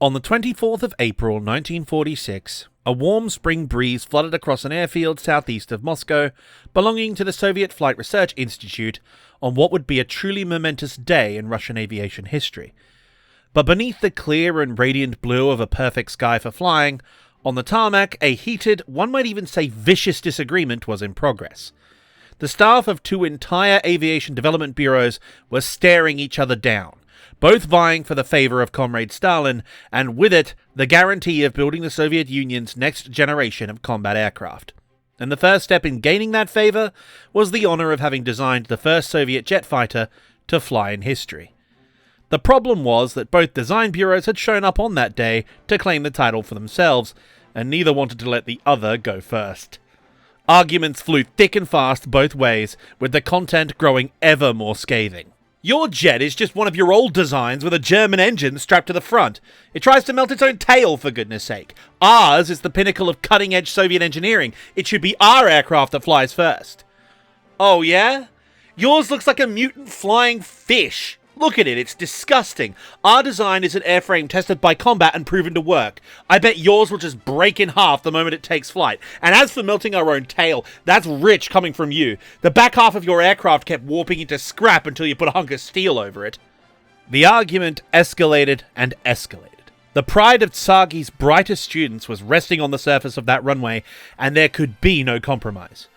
On the 24th of April 1946, a warm spring breeze flooded across an airfield southeast of Moscow, belonging to the Soviet Flight Research Institute, on what would be a truly momentous day in Russian aviation history. But beneath the clear and radiant blue of a perfect sky for flying, on the tarmac, a heated, one might even say vicious disagreement was in progress. The staff of two entire aviation development bureaus were staring each other down, both vying for the favor of Comrade Stalin, and with it, the guarantee of building the Soviet Union's next generation of combat aircraft. And the first step in gaining that favor was the honor of having designed the first Soviet jet fighter to fly in history. The problem was that both design bureaus had shown up on that day to claim the title for themselves, and neither wanted to let the other go first. Arguments flew thick and fast both ways, with the content growing ever more scathing. Your jet is just one of your old designs with a German engine strapped to the front. It tries to melt its own tail, for goodness sake. Ours is the pinnacle of cutting-edge Soviet engineering. It should be our aircraft that flies first. Oh yeah? Yours looks like a mutant flying fish. Look at it, it's disgusting. Our design is an airframe tested by combat and proven to work. I bet yours will just break in half the moment it takes flight. And as for melting our own tail, that's rich coming from you. The back half of your aircraft kept warping into scrap until you put a hunk of steel over it. The argument escalated and escalated. The pride of Tsagi's brightest students was resting on the surface of that runway, and there could be no compromise.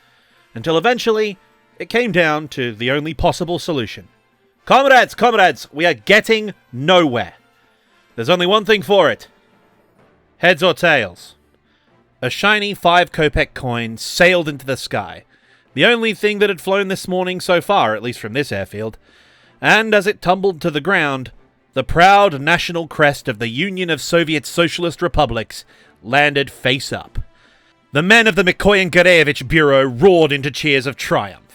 Until eventually, it came down to the only possible solution. Comrades, we are getting nowhere. There's only one thing for it. Heads or tails? A shiny 5-kopeck coin sailed into the sky, the only thing that had flown this morning so far, at least from this airfield, and as it tumbled to the ground, the proud national crest of the Union of Soviet Socialist Republics landed face up. The men of the Mikoyan-Gurevich Bureau roared into cheers of triumph.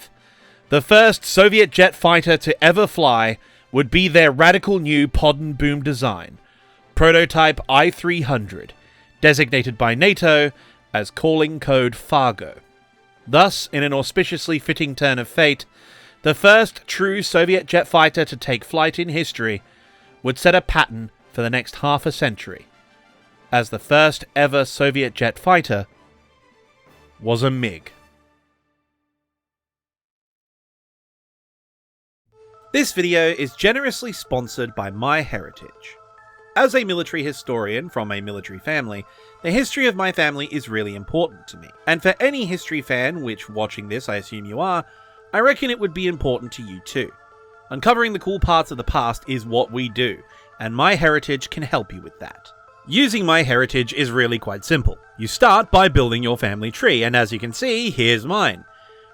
The first Soviet jet fighter to ever fly would be their radical new pod and boom design, prototype I-300, designated by NATO as calling code Fargo. Thus, in an auspiciously fitting turn of fate, the first true Soviet jet fighter to take flight in history would set a pattern for the next half a century, as the first ever Soviet jet fighter was a MiG. This video is generously sponsored by MyHeritage. As a military historian from a military family, the history of my family is really important to me. And for any history fan, which watching this I assume you are, I reckon it would be important to you too. Uncovering the cool parts of the past is what we do, and MyHeritage can help you with that. Using MyHeritage is really quite simple. You start by building your family tree, and as you can see, here's mine.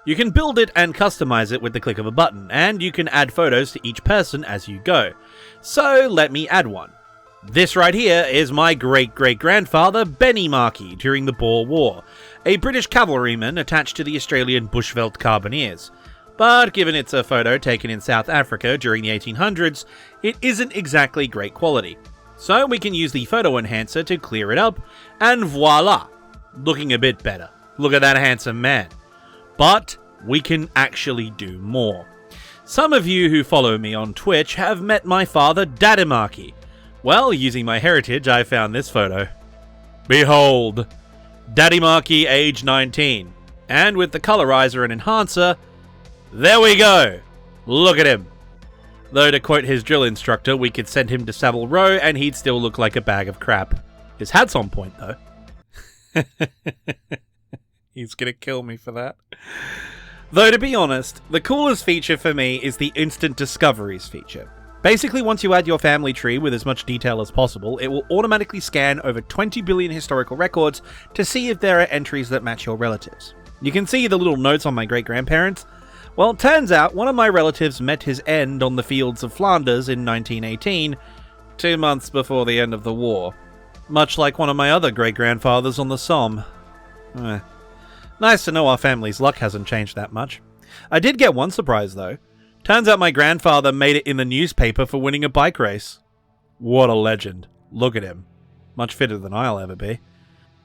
You can build it and customize it with the click of a button, and you can add photos to each person as you go. So let me add one. This right here is my great-great-grandfather Benny Markey during the Boer War, a British cavalryman attached to the Australian Bushveld Carbineers. But given it's a photo taken in South Africa during the 1800s, it isn't exactly great quality. So we can use the photo enhancer to clear it up, and voila! Looking a bit better. Look at that handsome man. But we can actually do more. Some of you who follow me on Twitch have met my father, Daddy Markey. Well, using MyHeritage, I found this photo. Behold, Daddy Markey, age 19. And with the colorizer and enhancer, there we go! Look at him! Though to quote his drill instructor, we could send him to Savile Row and he'd still look like a bag of crap. His hat's on point though. He's gonna kill me for that. Though to be honest, the coolest feature for me is the Instant Discoveries feature. Basically, once you add your family tree with as much detail as possible, it will automatically scan over 20 billion historical records to see if there are entries that match your relatives. You can see the little notes on my great-grandparents. Well, it turns out one of my relatives met his end on the fields of Flanders in 1918, 2 months before the end of the war. Much like one of my other great-grandfathers on the Somme. Nice to know our family's luck hasn't changed that much. I did get one surprise though. Turns out my grandfather made it in the newspaper for winning a bike race. What a legend. Look at him. Much fitter than I'll ever be.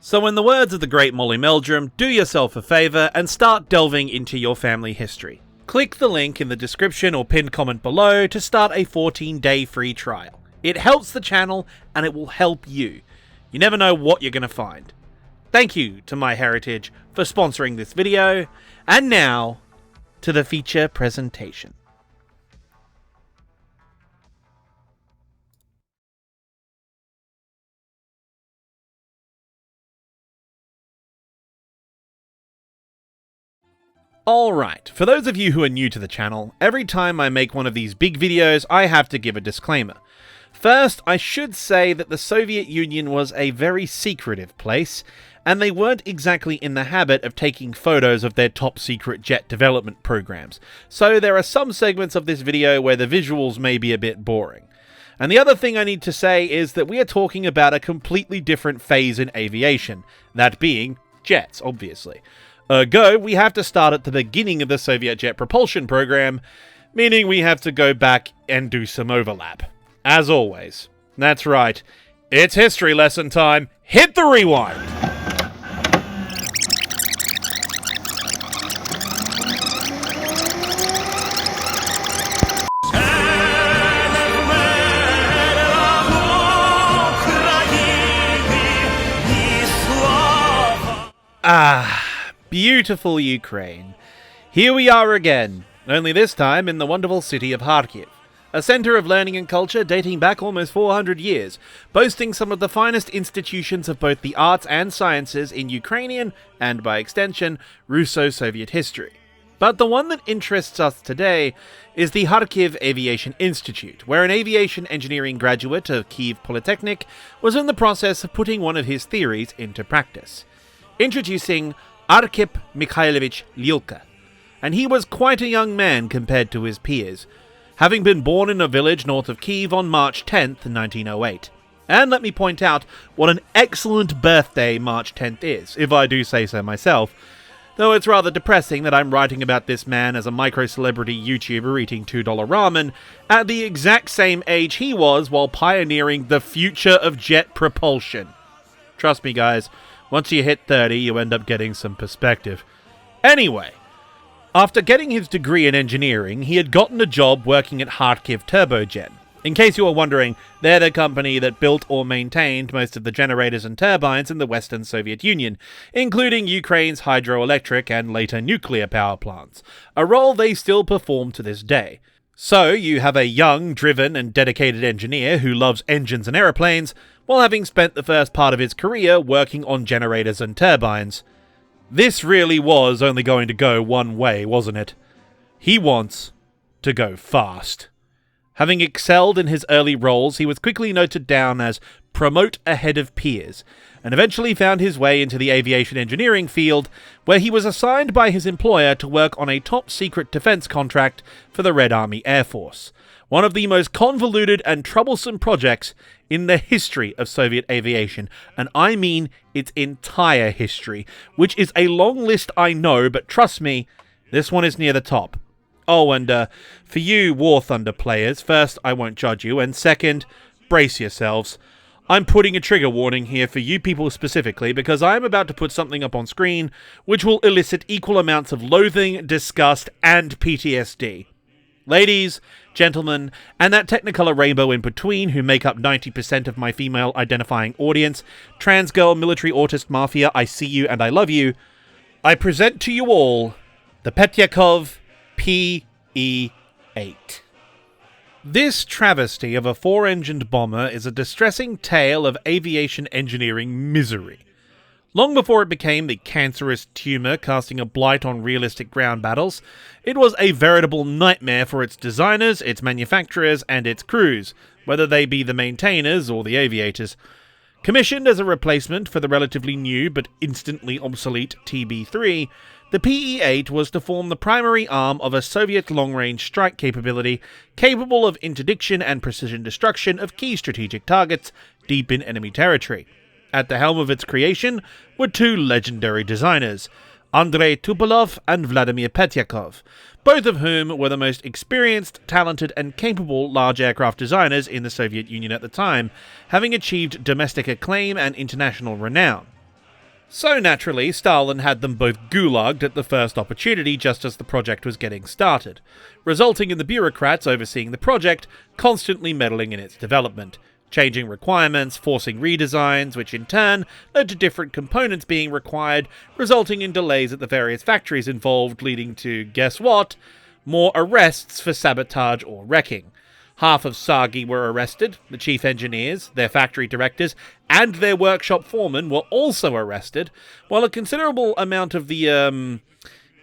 So in the words of the great Molly Meldrum, do yourself a favour and start delving into your family history. Click the link in the description or pinned comment below to start a 14-day free trial. It helps the channel, and it will help you. You never know what you're going to find. Thank you to MyHeritage for sponsoring this video, and now to the feature presentation. Alright, for those of you who are new to the channel, every time I make one of these big videos, I have to give a disclaimer. First, I should say that the Soviet Union was a very secretive place, and they weren't exactly in the habit of taking photos of their top-secret jet development programs, so there are some segments of this video where the visuals may be a bit boring. And the other thing I need to say is that we are talking about a completely different phase in aviation, that being jets, obviously. Ergo, we have to start at the beginning of the Soviet jet propulsion program, meaning we have to go back and do some overlap. As always. That's right. It's history lesson time. Hit the rewind! Beautiful Ukraine. Here we are again, only this time in the wonderful city of Kharkiv, a center of learning and culture dating back almost 400 years, boasting some of the finest institutions of both the arts and sciences in Ukrainian, and by extension, Russo-Soviet history. But the one that interests us today is the Kharkiv Aviation Institute, where an aviation engineering graduate of Kyiv Polytechnic was in the process of putting one of his theories into practice. Introducing Arkhip Mikhailovich Lilka, and he was quite a young man compared to his peers, having been born in a village north of Kyiv on March 10th, 1908. And let me point out what an excellent birthday March 10th is, if I do say so myself, though it's rather depressing that I'm writing about this man as a micro-celebrity YouTuber eating $2 ramen at the exact same age he was while pioneering the future of jet propulsion. Trust me guys, once you hit 30, you end up getting some perspective. Anyway, after getting his degree in engineering, he had gotten a job working at Kharkiv Turbogen. In case you were wondering, they're the company that built or maintained most of the generators and turbines in the Western Soviet Union, including Ukraine's hydroelectric and later nuclear power plants, a role they still perform to this day. So, you have a young, driven, and dedicated engineer who loves engines and aeroplanes, while having spent the first part of his career working on generators and turbines. This really was only going to go one way, wasn't it? He wants to go fast. Having excelled in his early roles, he was quickly noted down as promote ahead of peers, and eventually found his way into the aviation engineering field, where he was assigned by his employer to work on a top-secret defense contract for the Red Army Air Force, one of the most convoluted and troublesome projects in the history of Soviet aviation, and I mean its entire history, which is a long list I know, but trust me, this one is near the top. Oh, and for you War Thunder players, first, I won't judge you, and second, brace yourselves. I'm putting a trigger warning here for you people specifically, because I am about to put something up on screen which will elicit equal amounts of loathing, disgust, and PTSD. Ladies, gentlemen, and that Technicolor rainbow in between who make up 90% of my female-identifying audience, trans girl, military autist mafia, I see you and I love you, I present to you all the Petlyakov Pe-8. This travesty of a four-engined bomber is a distressing tale of aviation engineering misery. Long before it became the cancerous tumour casting a blight on realistic ground battles, it was a veritable nightmare for its designers, its manufacturers, and its crews, whether they be the maintainers or the aviators. Commissioned as a replacement for the relatively new but instantly obsolete TB3, the Pe-8 was to form the primary arm of a Soviet long-range strike capability capable of interdiction and precision destruction of key strategic targets deep in enemy territory. At the helm of its creation were two legendary designers, Andrei Tupolev and Vladimir Petlyakov, both of whom were the most experienced, talented, and capable large aircraft designers in the Soviet Union at the time, having achieved domestic acclaim and international renown. So naturally, Stalin had them both gulagged at the first opportunity just as the project was getting started, resulting in the bureaucrats overseeing the project constantly meddling in its development, changing requirements, forcing redesigns, which in turn led to different components being required, resulting in delays at the various factories involved, leading to, guess what? More arrests for sabotage or wrecking. Half of Sagi were arrested, the chief engineers, their factory directors, and their workshop foremen were also arrested, while a considerable amount of the,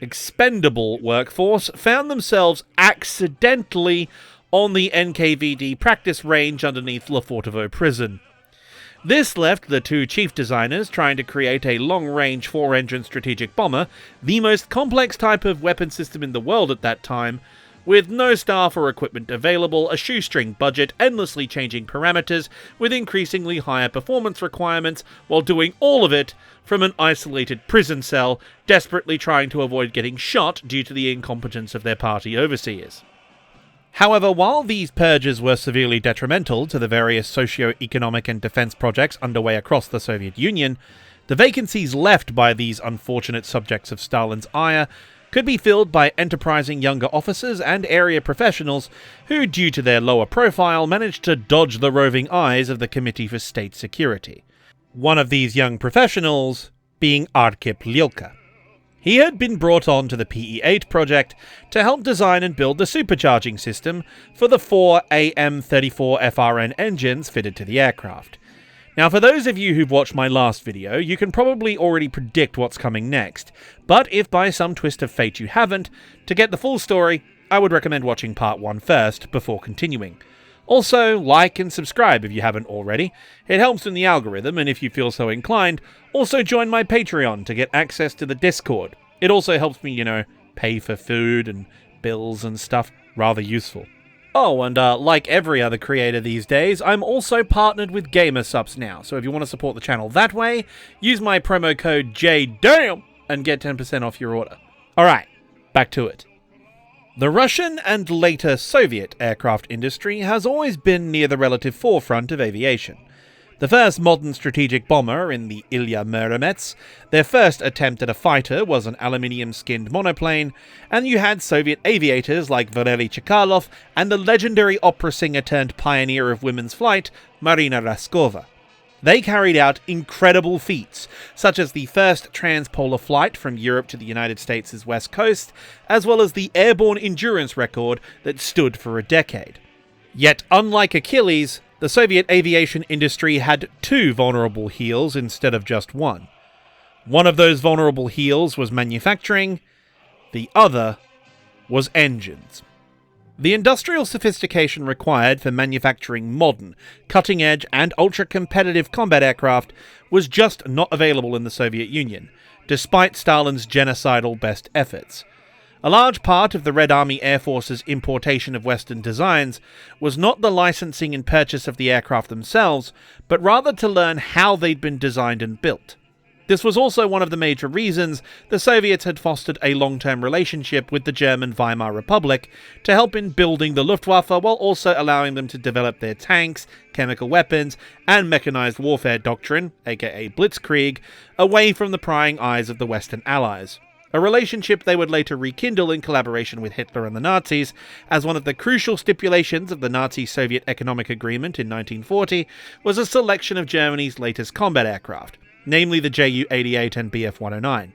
expendable workforce found themselves accidentally on the NKVD practice range underneath Lefortovo prison. This left the two chief designers trying to create a long-range four-engine strategic bomber, the most complex type of weapon system in the world at that time, with no staff or equipment available, a shoestring budget, endlessly changing parameters, with increasingly higher performance requirements, while doing all of it from an isolated prison cell, desperately trying to avoid getting shot due to the incompetence of their party overseers. However, while these purges were severely detrimental to the various socio-economic and defense projects underway across the Soviet Union, the vacancies left by these unfortunate subjects of Stalin's ire could be filled by enterprising younger officers and area professionals who, due to their lower profile, managed to dodge the roving eyes of the Committee for State Security. One of these young professionals being Arkhip Lilka. He had been brought on to the Pe-8 project to help design and build the supercharging system for the 4 AM-34 FRN engines fitted to the aircraft. Now, for those of you who've watched my last video, you can probably already predict what's coming next, but if by some twist of fate you haven't, to get the full story, I would recommend watching part 1 first before continuing. Also, like and subscribe if you haven't already. It helps in the algorithm, and if you feel so inclined, also join my Patreon to get access to the Discord. It also helps me, pay for food and bills and stuff. Rather useful. Oh, and like every other creator these days, I'm also partnered with GamerSupps now, so if you want to support the channel that way, use my promo code JDAMN and get 10% off your order. Alright, back to it. The Russian and later Soviet aircraft industry has always been near the relative forefront of aviation. The first modern strategic bomber in the Ilya Muromets, their first attempt at a fighter was an aluminium-skinned monoplane, and you had Soviet aviators like Valery Chekalov and the legendary opera singer turned pioneer of women's flight, Marina Raskova. They carried out incredible feats, such as the first transpolar flight from Europe to the United States' west coast, as well as the airborne endurance record that stood for a decade. Yet, unlike Achilles, the Soviet aviation industry had two vulnerable heels instead of just one. One of those vulnerable heels was manufacturing, the other was engines. The industrial sophistication required for manufacturing modern, cutting-edge and ultra-competitive combat aircraft was just not available in the Soviet Union, despite Stalin's genocidal best efforts. A large part of the Red Army Air Force's importation of Western designs was not the licensing and purchase of the aircraft themselves, but rather to learn how they'd been designed and built. This was also one of the major reasons the Soviets had fostered a long-term relationship with the German Weimar Republic to help in building the Luftwaffe while also allowing them to develop their tanks, chemical weapons, and mechanized warfare doctrine, aka Blitzkrieg, away from the prying eyes of the Western Allies. A relationship they would later rekindle in collaboration with Hitler and the Nazis, as one of the crucial stipulations of the Nazi-Soviet Economic Agreement in 1940 was a selection of Germany's latest combat aircraft, namely the Ju-88 and Bf-109.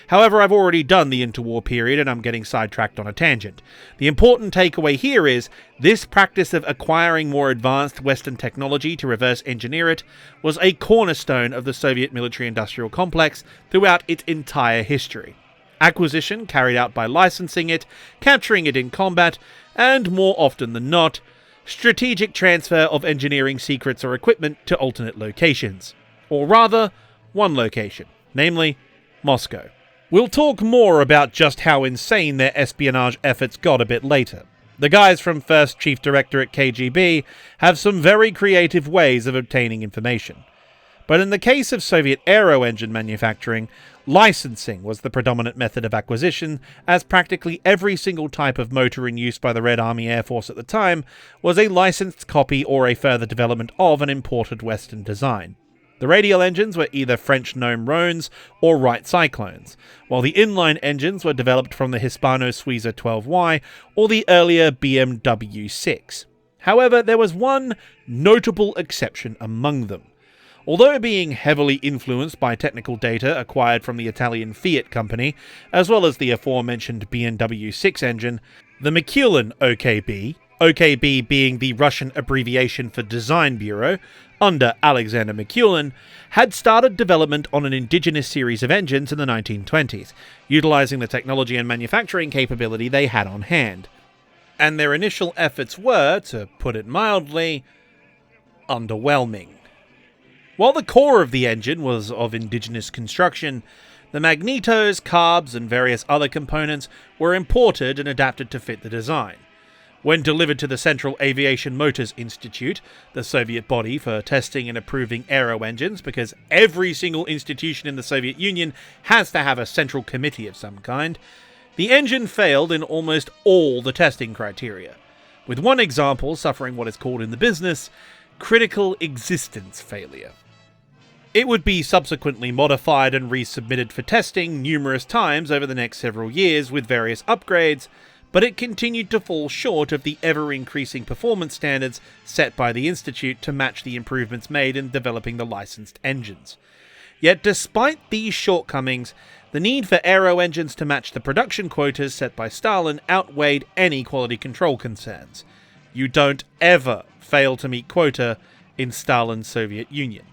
However, I've already done the interwar period and I'm getting sidetracked on a tangent. The important takeaway here is, this practice of acquiring more advanced Western technology to reverse engineer it was a cornerstone of the Soviet military-industrial complex throughout its entire history. Acquisition carried out by licensing it, capturing it in combat, and more often than not, strategic transfer of engineering secrets or equipment to alternate locations. Or rather, one location, namely Moscow. We'll talk more about just how insane their espionage efforts got a bit later. The guys from First Chief Director at KGB have some very creative ways of obtaining information. But in the case of Soviet aero engine manufacturing, licensing was the predominant method of acquisition, as practically every single type of motor in use by the Red Army Air Force at the time was a licensed copy or a further development of an imported Western design. The radial engines were either French Gnome Rhones or Wright Cyclones, while the inline engines were developed from the Hispano-Suiza 12Y or the earlier BMW 6. However, there was one notable exception among them. Although being heavily influenced by technical data acquired from the Italian Fiat company, as well as the aforementioned BMW 6 engine, the Mikulin OKB, OKB being the Russian abbreviation for Design Bureau, under Alexander Mikulin, had started development on an indigenous series of engines in the 1920s, utilizing the technology and manufacturing capability they had on hand. And their initial efforts were, to put it mildly, underwhelming. While the core of the engine was of indigenous construction, the magnetos, carbs, and various other components were imported and adapted to fit the design. When delivered to the Central Aviation Motors Institute, the Soviet body for testing and approving aero engines, because every single institution in the Soviet Union has to have a central committee of some kind, the engine failed in almost all the testing criteria, with one example suffering what is called in the business critical existence failure. It would be subsequently modified and resubmitted for testing numerous times over the next several years with various upgrades, but it continued to fall short of the ever-increasing performance standards set by the Institute to match the improvements made in developing the licensed engines. Yet despite these shortcomings, the need for aero engines to match the production quotas set by Stalin outweighed any quality control concerns. You don't ever fail to meet quota in Stalin's Soviet Union.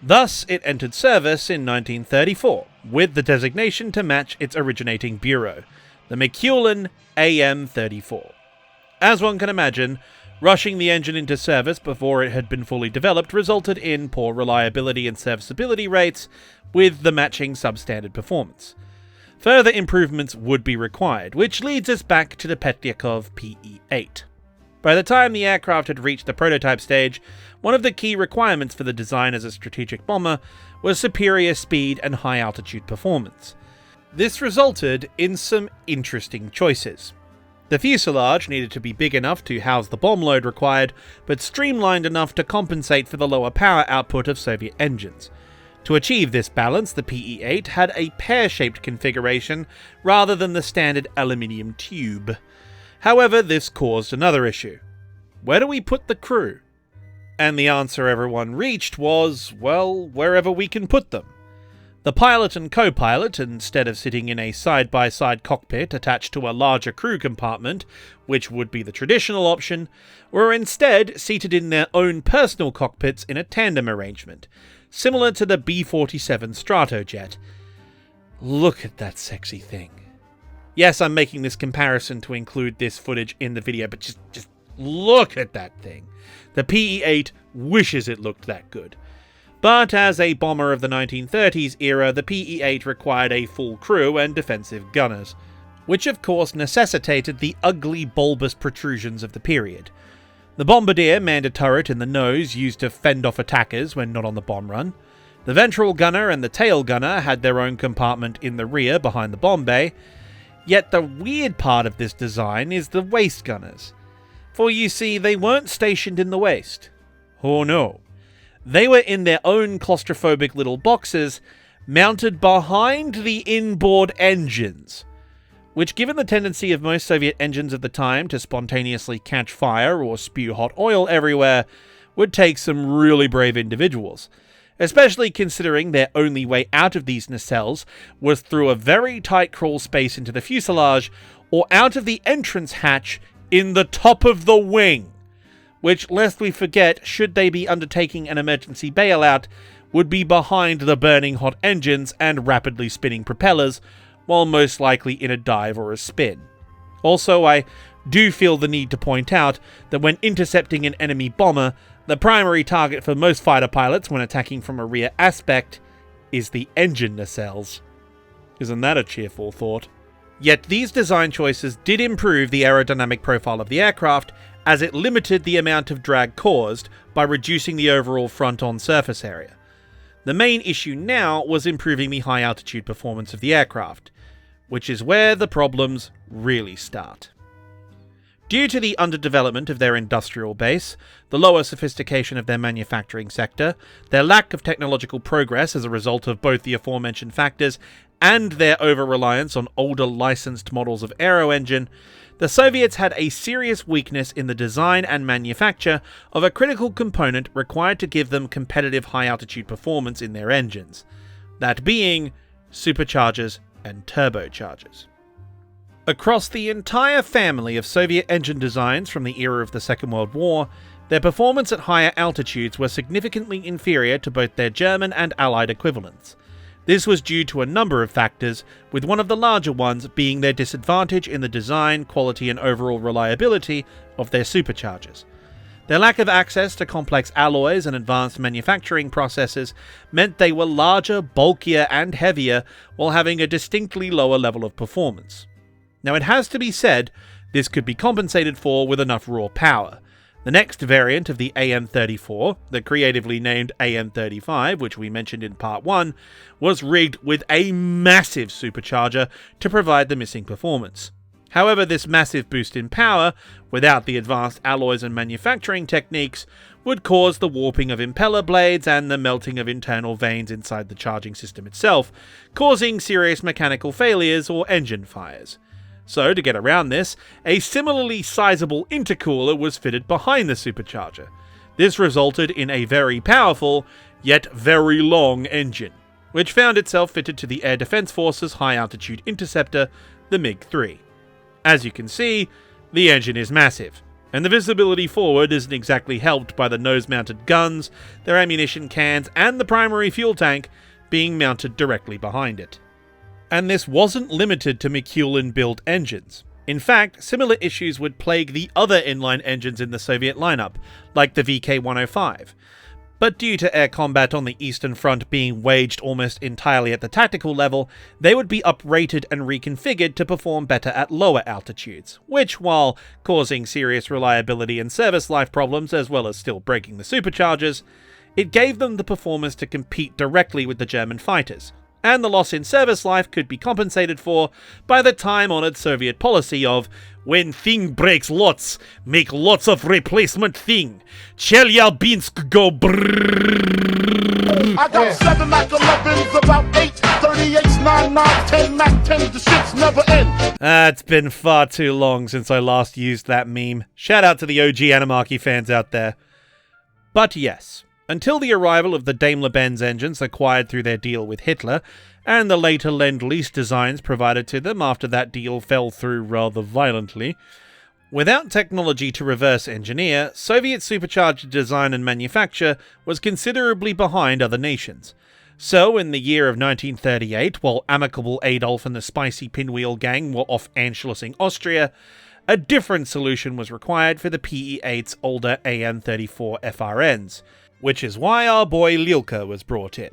Thus, it entered service in 1934, with the designation to match its originating bureau, the Mikulin AM-34. As one can imagine, rushing the engine into service before it had been fully developed resulted in poor reliability and serviceability rates, with the matching substandard performance. Further improvements would be required, which leads us back to the Petlyakov Pe-8. By the time the aircraft had reached the prototype stage, one of the key requirements for the design as a strategic bomber was superior speed and high-altitude performance. This resulted in some interesting choices. The fuselage needed to be big enough to house the bomb load required, but streamlined enough to compensate for the lower power output of Soviet engines. To achieve this balance, the Pe-8 had a pear-shaped configuration rather than the standard aluminium tube. However, this caused another issue. Where do we put the crew? And the answer everyone reached was, well, wherever we can put them. The pilot and co-pilot, instead of sitting in a side-by-side cockpit attached to a larger crew compartment, which would be the traditional option, were instead seated in their own personal cockpits in a tandem arrangement, similar to the B-47 Stratojet. Look at that sexy thing. Yes, I'm making this comparison to include this footage in the video, but just look at that thing. The Pe-8 wishes it looked that good. But as a bomber of the 1930s era, the Pe-8 required a full crew and defensive gunners, which of course necessitated the ugly bulbous protrusions of the period. The bombardier manned a turret in the nose used to fend off attackers when not on the bomb run. The ventral gunner and the tail gunner had their own compartment in the rear behind the bomb bay. Yet the weird part of this design is the waist gunners. For you see, they weren't stationed in the waist. Oh no. They were in their own claustrophobic little boxes, mounted behind the inboard engines, which, given the tendency of most Soviet engines of the time to spontaneously catch fire or spew hot oil everywhere, would take some really brave individuals, especially considering their only way out of these nacelles was through a very tight crawl space into the fuselage or out of the entrance hatch in the top of the wing, which, lest we forget, should they be undertaking an emergency bailout, would be behind the burning hot engines and rapidly spinning propellers, while most likely in a dive or a spin. Also, I do feel the need to point out that when intercepting an enemy bomber, the primary target for most fighter pilots when attacking from a rear aspect is the engine nacelles. Isn't that a cheerful thought? Yet these design choices did improve the aerodynamic profile of the aircraft, as it limited the amount of drag caused by reducing the overall front-on surface area. The main issue now was improving the high-altitude performance of the aircraft, which is where the problems really start. Due to the underdevelopment of their industrial base, the lower sophistication of their manufacturing sector, their lack of technological progress as a result of both the aforementioned factors, and their over-reliance on older licensed models of aero-engine, the Soviets had a serious weakness in the design and manufacture of a critical component required to give them competitive high-altitude performance in their engines, that being superchargers and turbochargers. Across the entire family of Soviet engine designs from the era of the Second World War, their performance at higher altitudes were significantly inferior to both their German and Allied equivalents. This was due to a number of factors, with one of the larger ones being their disadvantage in the design, quality and overall reliability of their superchargers. Their lack of access to complex alloys and advanced manufacturing processes meant they were larger, bulkier and heavier while having a distinctly lower level of performance. Now, it has to be said, this could be compensated for with enough raw power. The next variant of the AM-34, the creatively named AM-35, which we mentioned in Part 1, was rigged with a massive supercharger to provide the missing performance. However, this massive boost in power, without the advanced alloys and manufacturing techniques, would cause the warping of impeller blades and the melting of internal vanes inside the charging system itself, causing serious mechanical failures or engine fires. So, to get around this, a similarly sizable intercooler was fitted behind the supercharger. This resulted in a very powerful, yet very long engine, which found itself fitted to the Air Defense Force's high-altitude interceptor, the MiG-3. As you can see, the engine is massive, and the visibility forward isn't exactly helped by the nose-mounted guns, their ammunition cans, and the primary fuel tank being mounted directly behind it. And this wasn't limited to Mikulin-built engines. In fact, similar issues would plague the other inline engines in the Soviet lineup, like the VK-105. But due to air combat on the Eastern Front being waged almost entirely at the tactical level, they would be uprated and reconfigured to perform better at lower altitudes, which, while causing serious reliability and service life problems as well as still breaking the superchargers, it gave them the performance to compete directly with the German fighters. And the loss in service life could be compensated for by the time-honoured Soviet policy of when thing breaks lots, make lots of replacement thing. Chelyabinsk go brrrr. I got 7 Mac 11s, about 8, 38s, 9, 10 Mac 10s, the shits never end. It's been far too long since I last used that meme. Shout out to the OG Animarchy fans out there. But yes, until the arrival of the Daimler-Benz engines acquired through their deal with Hitler, and the later Lend-Lease designs provided to them after that deal fell through rather violently, without technology to reverse engineer, Soviet supercharger design and manufacture was considerably behind other nations. So, in the year of 1938, while Amicable Adolf and the Spicy Pinwheel Gang were off Anschlussing Austria, a different solution was required for the Pe-8's older AM-34 FRNs, which is why our boy Lilka was brought in.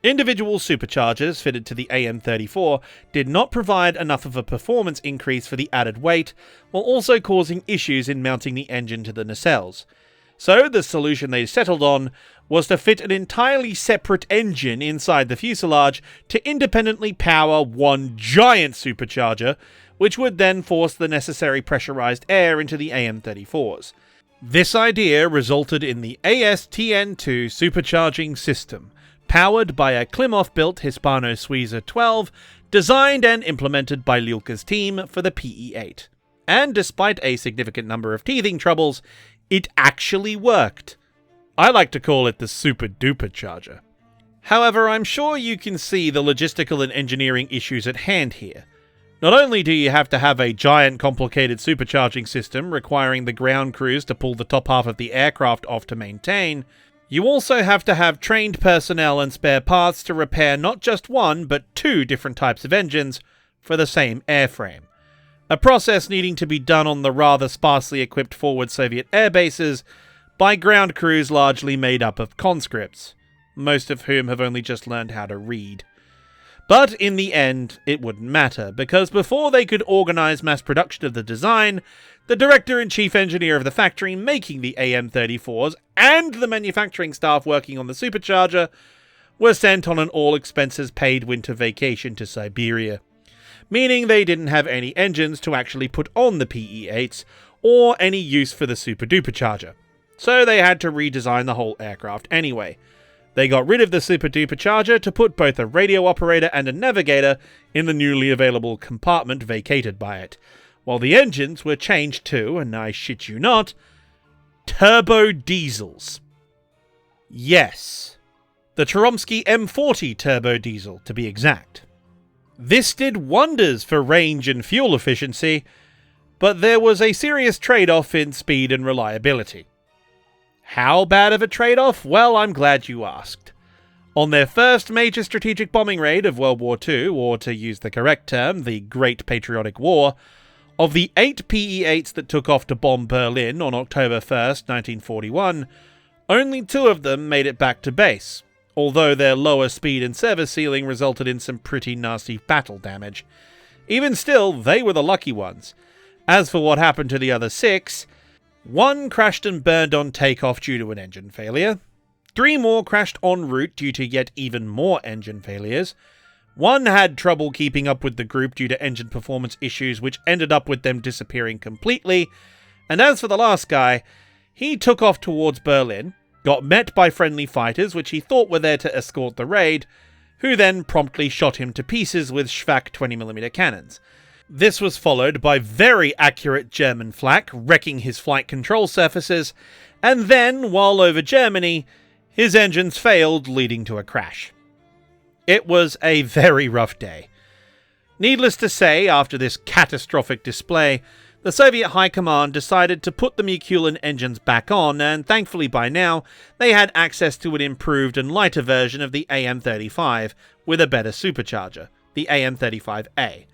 Individual superchargers fitted to the AM-34 did not provide enough of a performance increase for the added weight, while also causing issues in mounting the engine to the nacelles. So the solution they settled on was to fit an entirely separate engine inside the fuselage to independently power one giant supercharger, which would then force the necessary pressurized air into the AM-34s. This idea resulted in the ASTN-2 supercharging system, powered by a Klimov-built Hispano-Suiza 12, designed and implemented by Lilka's team for the Pe-8. And despite a significant number of teething troubles, it actually worked. I like to call it the super-duper charger. However, I'm sure you can see the logistical and engineering issues at hand here. Not only do you have to have a giant complicated supercharging system requiring the ground crews to pull the top half of the aircraft off to maintain, you also have to have trained personnel and spare parts to repair not just one, but 2 different types of engines for the same airframe. A process needing to be done on the rather sparsely equipped forward Soviet air bases by ground crews largely made up of conscripts, most of whom have only just learned how to read. But in the end, it wouldn't matter, because before they could organise mass production of the design, the director and chief engineer of the factory making the AM-34s and the manufacturing staff working on the supercharger were sent on an all-expenses-paid winter vacation to Siberia. meaning they didn't have any engines to actually put on the PE-8s, or any use for the super-dupercharger. So they had to redesign the whole aircraft anyway. They got rid of the super-dupercharger to put both a radio operator and a navigator in the newly available compartment vacated by it, while the engines were changed to, and I shit you not, turbo diesels. Yes, the Chomsky M40 turbo diesel, to be exact. This did wonders for range and fuel efficiency, but there was a serious trade-off in speed and reliability. How bad of a trade-off? Well, I'm glad you asked. On their first major strategic bombing raid of World War II, or to use the correct term, the Great Patriotic War, of the 8 PE-8s that took off to bomb Berlin on October 1st, 1941, only 2 of them made it back to base, although their lower speed and service ceiling resulted in some pretty nasty battle damage. Even still, they were the lucky ones. As for what happened to the other 6, 1 crashed and burned on takeoff due to an engine failure. 3 more crashed en route due to yet even more engine failures. 1 had trouble keeping up with the group due to engine performance issues, which ended up with them disappearing completely. And as for the last guy, he took off towards Berlin, got met by friendly fighters which he thought were there to escort the raid, who then promptly shot him to pieces with Schwack 20mm cannons. This was followed by very accurate German flak wrecking his flight control surfaces, and then, while over Germany, his engines failed, leading to a crash. It was a very rough day. Needless to say, after this catastrophic display, the Soviet High Command decided to put the Mikulin engines back on, and thankfully by now, they had access to an improved and lighter version of the AM-35, with a better supercharger, the AM-35A.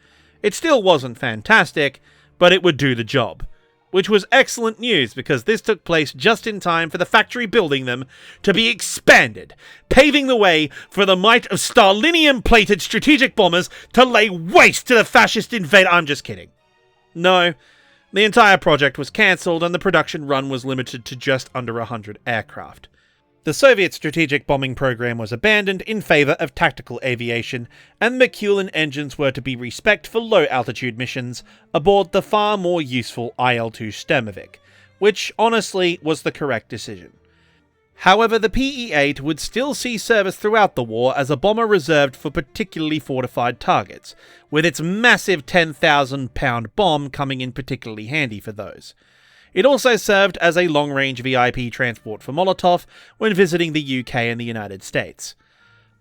It still wasn't fantastic, but it would do the job. Which was excellent news because this took place just in time for the factory building them to be expanded, paving the way for the might of Stalinium-plated strategic bombers to lay waste to the fascist invader. I'm just kidding. No, the entire project was cancelled and the production run was limited to just under 100 aircraft. The Soviet strategic bombing program was abandoned in favour of tactical aviation, and the Mikulin engines were to be respec'd for low-altitude missions aboard the far more useful IL-2 Sturmovik, which honestly was the correct decision. However, the PE-8 would still see service throughout the war as a bomber reserved for particularly fortified targets, with its massive 10,000-pound bomb coming in particularly handy for those. It also served as a long-range VIP transport for Molotov when visiting the UK and the United States.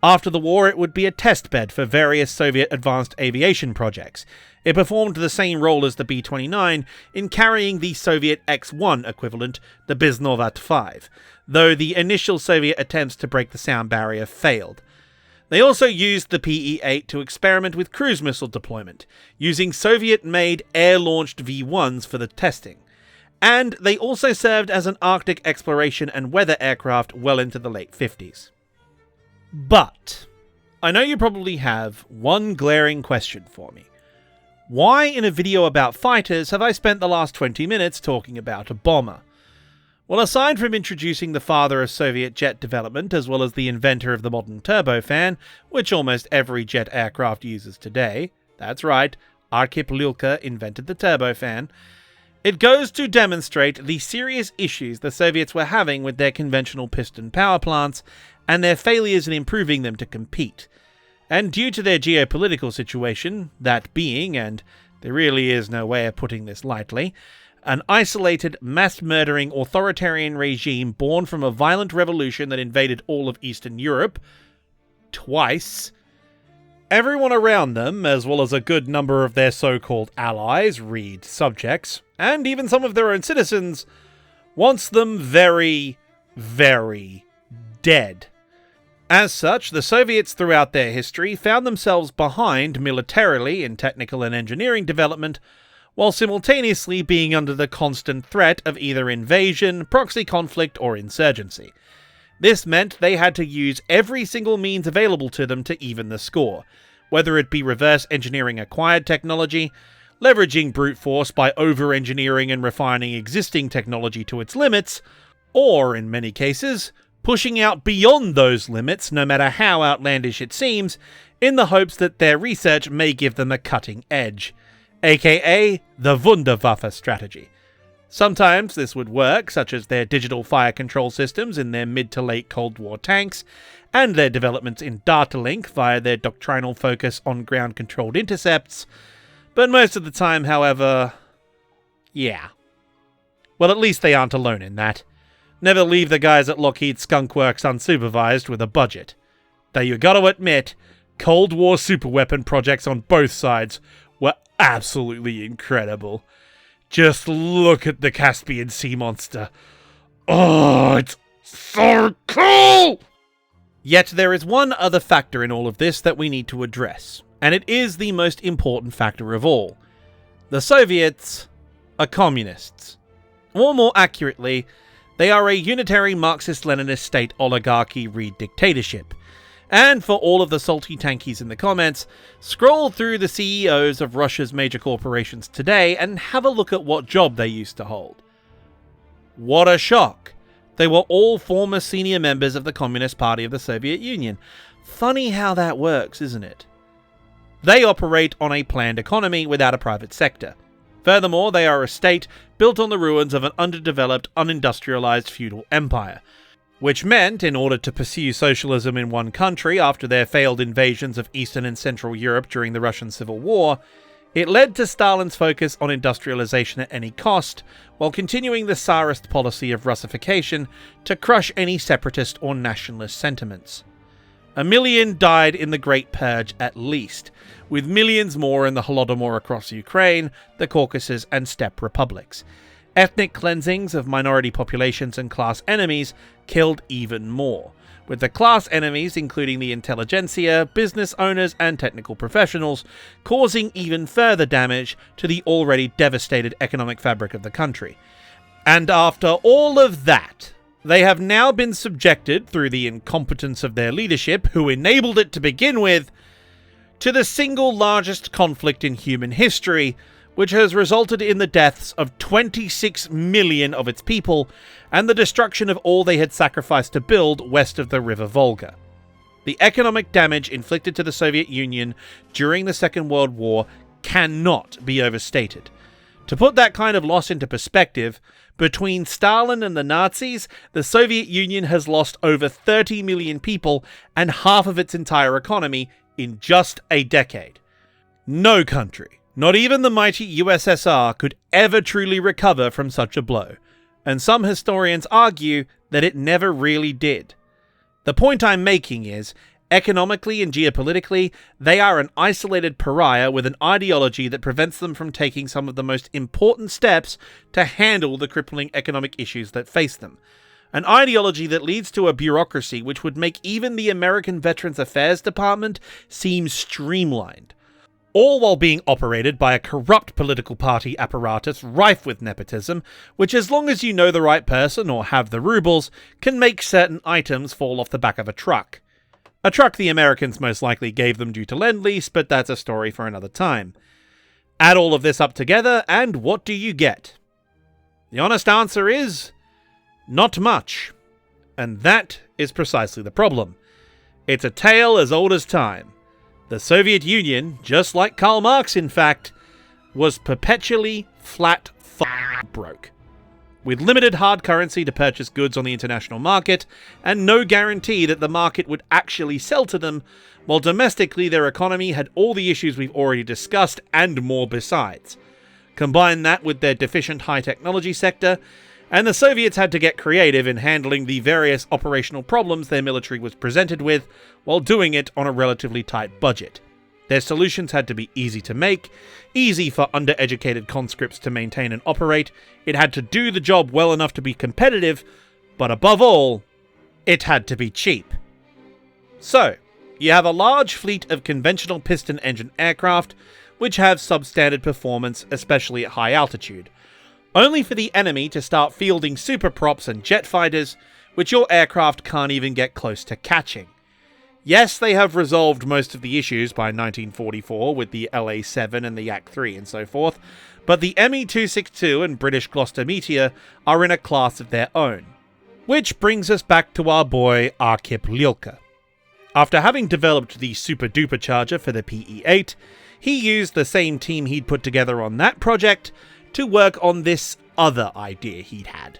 After the war, it would be a test bed for various Soviet advanced aviation projects. It performed the same role as the B-29 in carrying the Soviet X-1 equivalent, the Biznovat-5, though the initial Soviet attempts to break the sound barrier failed. They also used the PE-8 to experiment with cruise missile deployment, using Soviet-made air-launched V-1s for the testing. And they also served as an Arctic exploration and weather aircraft well into the late 50s. But I know you probably have one glaring question for me. Why in a video about fighters have I spent the last 20 minutes talking about a bomber? Well, aside from introducing the father of Soviet jet development as well as the inventor of the modern turbofan, which almost every jet aircraft uses today, that's right, Arkhip Lulka invented the turbofan, it goes to demonstrate the serious issues the Soviets were having with their conventional piston power plants and their failures in improving them to compete. And due to their geopolitical situation, that being, and there really is no way of putting this lightly, an isolated, mass-murdering authoritarian regime born from a violent revolution that invaded all of Eastern Europe, twice, everyone around them, as well as a good number of their so-called allies, read subjects, and even some of their own citizens, wants them very, very dead. As such, the Soviets throughout their history found themselves behind militarily in technical and engineering development, while simultaneously being under the constant threat of either invasion, proxy conflict, or insurgency. This meant they had to use every single means available to them to even the score, whether it be reverse engineering acquired technology, leveraging brute force by over-engineering and refining existing technology to its limits, or, in many cases, pushing out beyond those limits, no matter how outlandish it seems, in the hopes that their research may give them a cutting edge, aka the Wunderwaffe strategy. Sometimes this would work, such as their digital fire control systems in their mid to late Cold War tanks, and their developments in data link via their doctrinal focus on ground-controlled intercepts. But most of the time, however, yeah. Well, at least they aren't alone in that. Never leave the guys at Lockheed Skunk Works unsupervised with a budget. Though you gotta admit, Cold War superweapon projects on both sides were absolutely incredible. Just look at the Caspian Sea monster. Oh, it's so cool! Yet there is one other factor in all of this that we need to address, and it is the most important factor of all. The Soviets are communists. Or more accurately, they are a unitary Marxist-Leninist state oligarchy dictatorship. And for all of the salty tankies in the comments, scroll through the CEOs of Russia's major corporations today and have a look at what job they used to hold. What a shock! They were all former senior members of the Communist Party of the Soviet Union. Funny how that works, isn't it? They operate on a planned economy without a private sector. Furthermore, they are a state built on the ruins of an underdeveloped, unindustrialized feudal empire, which meant, in order to pursue socialism in one country after their failed invasions of Eastern and Central Europe during the Russian Civil War, it led to Stalin's focus on industrialization at any cost, while continuing the Tsarist policy of Russification to crush any separatist or nationalist sentiments. 1 million died in the Great Purge at least, with millions more in the Holodomor across Ukraine, the Caucasus and steppe republics. Ethnic cleansings of minority populations and class enemies killed even more, with the class enemies, including the intelligentsia, business owners and technical professionals, causing even further damage to the already devastated economic fabric of the country. And after all of that, they have now been subjected, through the incompetence of their leadership, who enabled it to begin with, to the single largest conflict in human history, which has resulted in the deaths of 26 million of its people and the destruction of all they had sacrificed to build west of the River Volga. The economic damage inflicted to the Soviet Union during the Second World War cannot be overstated. To put that kind of loss into perspective, between Stalin and the Nazis, the Soviet Union has lost over 30 million people and half of its entire economy in just a decade. No country, not even the mighty USSR, could ever truly recover from such a blow, and some historians argue that it never really did. The point I'm making is, economically and geopolitically, they are an isolated pariah with an ideology that prevents them from taking some of the most important steps to handle the crippling economic issues that face them. An ideology that leads to a bureaucracy which would make even the American Veterans Affairs Department seem streamlined, all while being operated by a corrupt political party apparatus rife with nepotism, which, as long as you know the right person or have the rubles, can make certain items fall off the back of a truck. A truck the Americans most likely gave them due to Lend-Lease, but that's a story for another time. Add all of this up together, and what do you get? The honest answer is, not much. And that is precisely the problem. It's a tale as old as time. The Soviet Union, just like Karl Marx in fact, was perpetually flat broke. With limited hard currency to purchase goods on the international market, and no guarantee that the market would actually sell to them, while domestically their economy had all the issues we've already discussed and more besides. Combine that with their deficient high technology sector, and the Soviets had to get creative in handling the various operational problems their military was presented with, while doing it on a relatively tight budget. Their solutions had to be easy to make, easy for undereducated conscripts to maintain and operate, it had to do the job well enough to be competitive, but above all, it had to be cheap. So, you have a large fleet of conventional piston engine aircraft, which have substandard performance, especially at high altitude, only for the enemy to start fielding superprops and jet fighters, which your aircraft can't even get close to catching. Yes, they have resolved most of the issues by 1944 with the LA-7 and the Yak-3 and so forth, but the Me-262 and British Gloucester Meteor are in a class of their own. Which brings us back to our boy Arkhip Lyulka. After having developed the super-duper charger for the Pe-8, he used the same team he'd put together on that project to work on this other idea he'd had,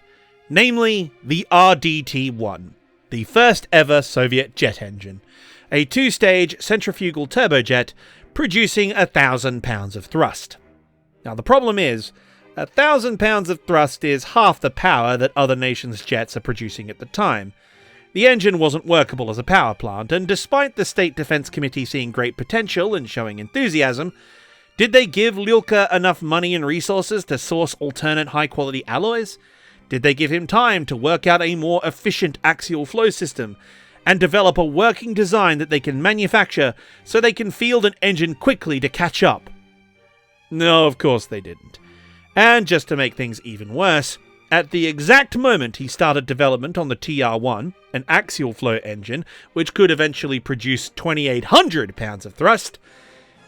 namely the RDT-1, the first ever Soviet jet engine, a two-stage centrifugal turbojet producing 1,000 pounds of thrust. Now the problem is, 1,000 pounds of thrust is half the power that other nations' jets are producing at the time. The engine wasn't workable as a power plant, and despite the State Defense Committee seeing great potential and showing enthusiasm, did they give Lyulka enough money and resources to source alternate high-quality alloys? Did they give him time to work out a more efficient axial flow system and develop a working design that they can manufacture so they can field an engine quickly to catch up? No, of course they didn't. And just to make things even worse, at the exact moment he started development on the TR-1, an axial flow engine which could eventually produce 2,800 pounds of thrust,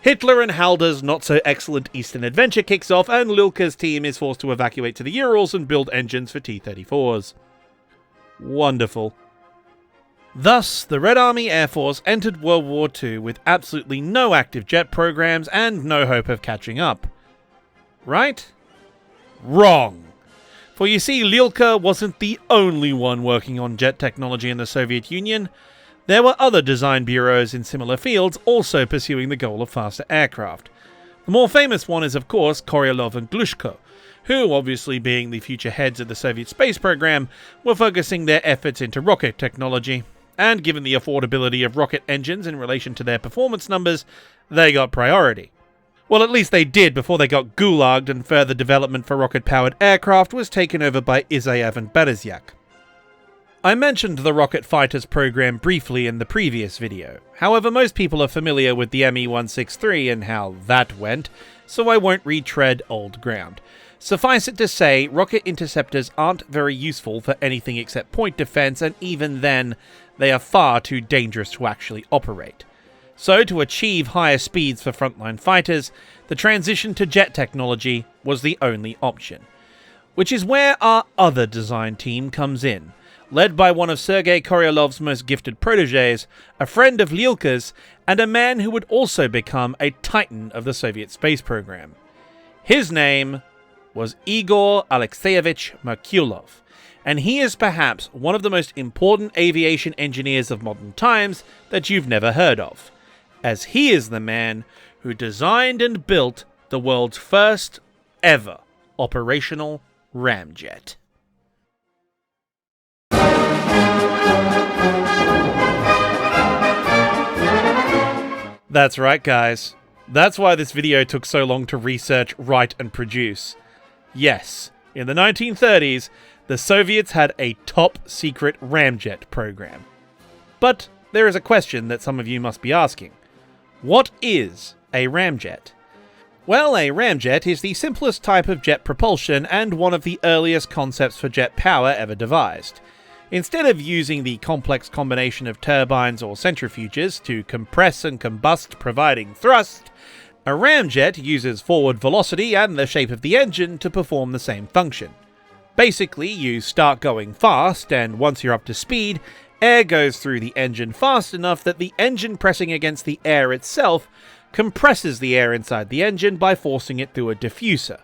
Hitler and Halder's not-so-excellent Eastern adventure kicks off and Lyulka's team is forced to evacuate to the Urals and build engines for T-34s. Wonderful. Thus, the Red Army Air Force entered World War II with absolutely no active jet programs and no hope of catching up. Right? Wrong. For you see, Lyulka wasn't the only one working on jet technology in the Soviet Union. There were other design bureaus in similar fields also pursuing the goal of faster aircraft. The more famous one is of course Korolev and Glushko, who, obviously being the future heads of the Soviet space program, were focusing their efforts into rocket technology, and given the affordability of rocket engines in relation to their performance numbers, they got priority. Well, at least they did before they got gulagged and further development for rocket-powered aircraft was taken over by Isaev and Berezyak. I mentioned the rocket fighters program briefly in the previous video. However, most people are familiar with the Me-163 and how that went, so I won't retread old ground. Suffice it to say, rocket interceptors aren't very useful for anything except point defense, and even then, they are far too dangerous to actually operate. So, to achieve higher speeds for frontline fighters, the transition to jet technology was the only option. Which is where our other design team comes in, led by one of Sergei Korolev's most gifted protégés, a friend of Lyulka's, and a man who would also become a titan of the Soviet space program. His name was Igor Alexeyevich Merkulov, and he is perhaps one of the most important aviation engineers of modern times that you've never heard of, as he is the man who designed and built the world's first ever operational ramjet. That's right, guys. That's why this video took so long to research, write, and produce. Yes, in the 1930s, the Soviets had a top-secret ramjet program. But there is a question that some of you must be asking. What is a ramjet? Well, a ramjet is the simplest type of jet propulsion and one of the earliest concepts for jet power ever devised. Instead of using the complex combination of turbines or centrifuges to compress and combust providing thrust, a ramjet uses forward velocity and the shape of the engine to perform the same function. Basically, you start going fast, and once you're up to speed, air goes through the engine fast enough that the engine pressing against the air itself compresses the air inside the engine by forcing it through a diffuser.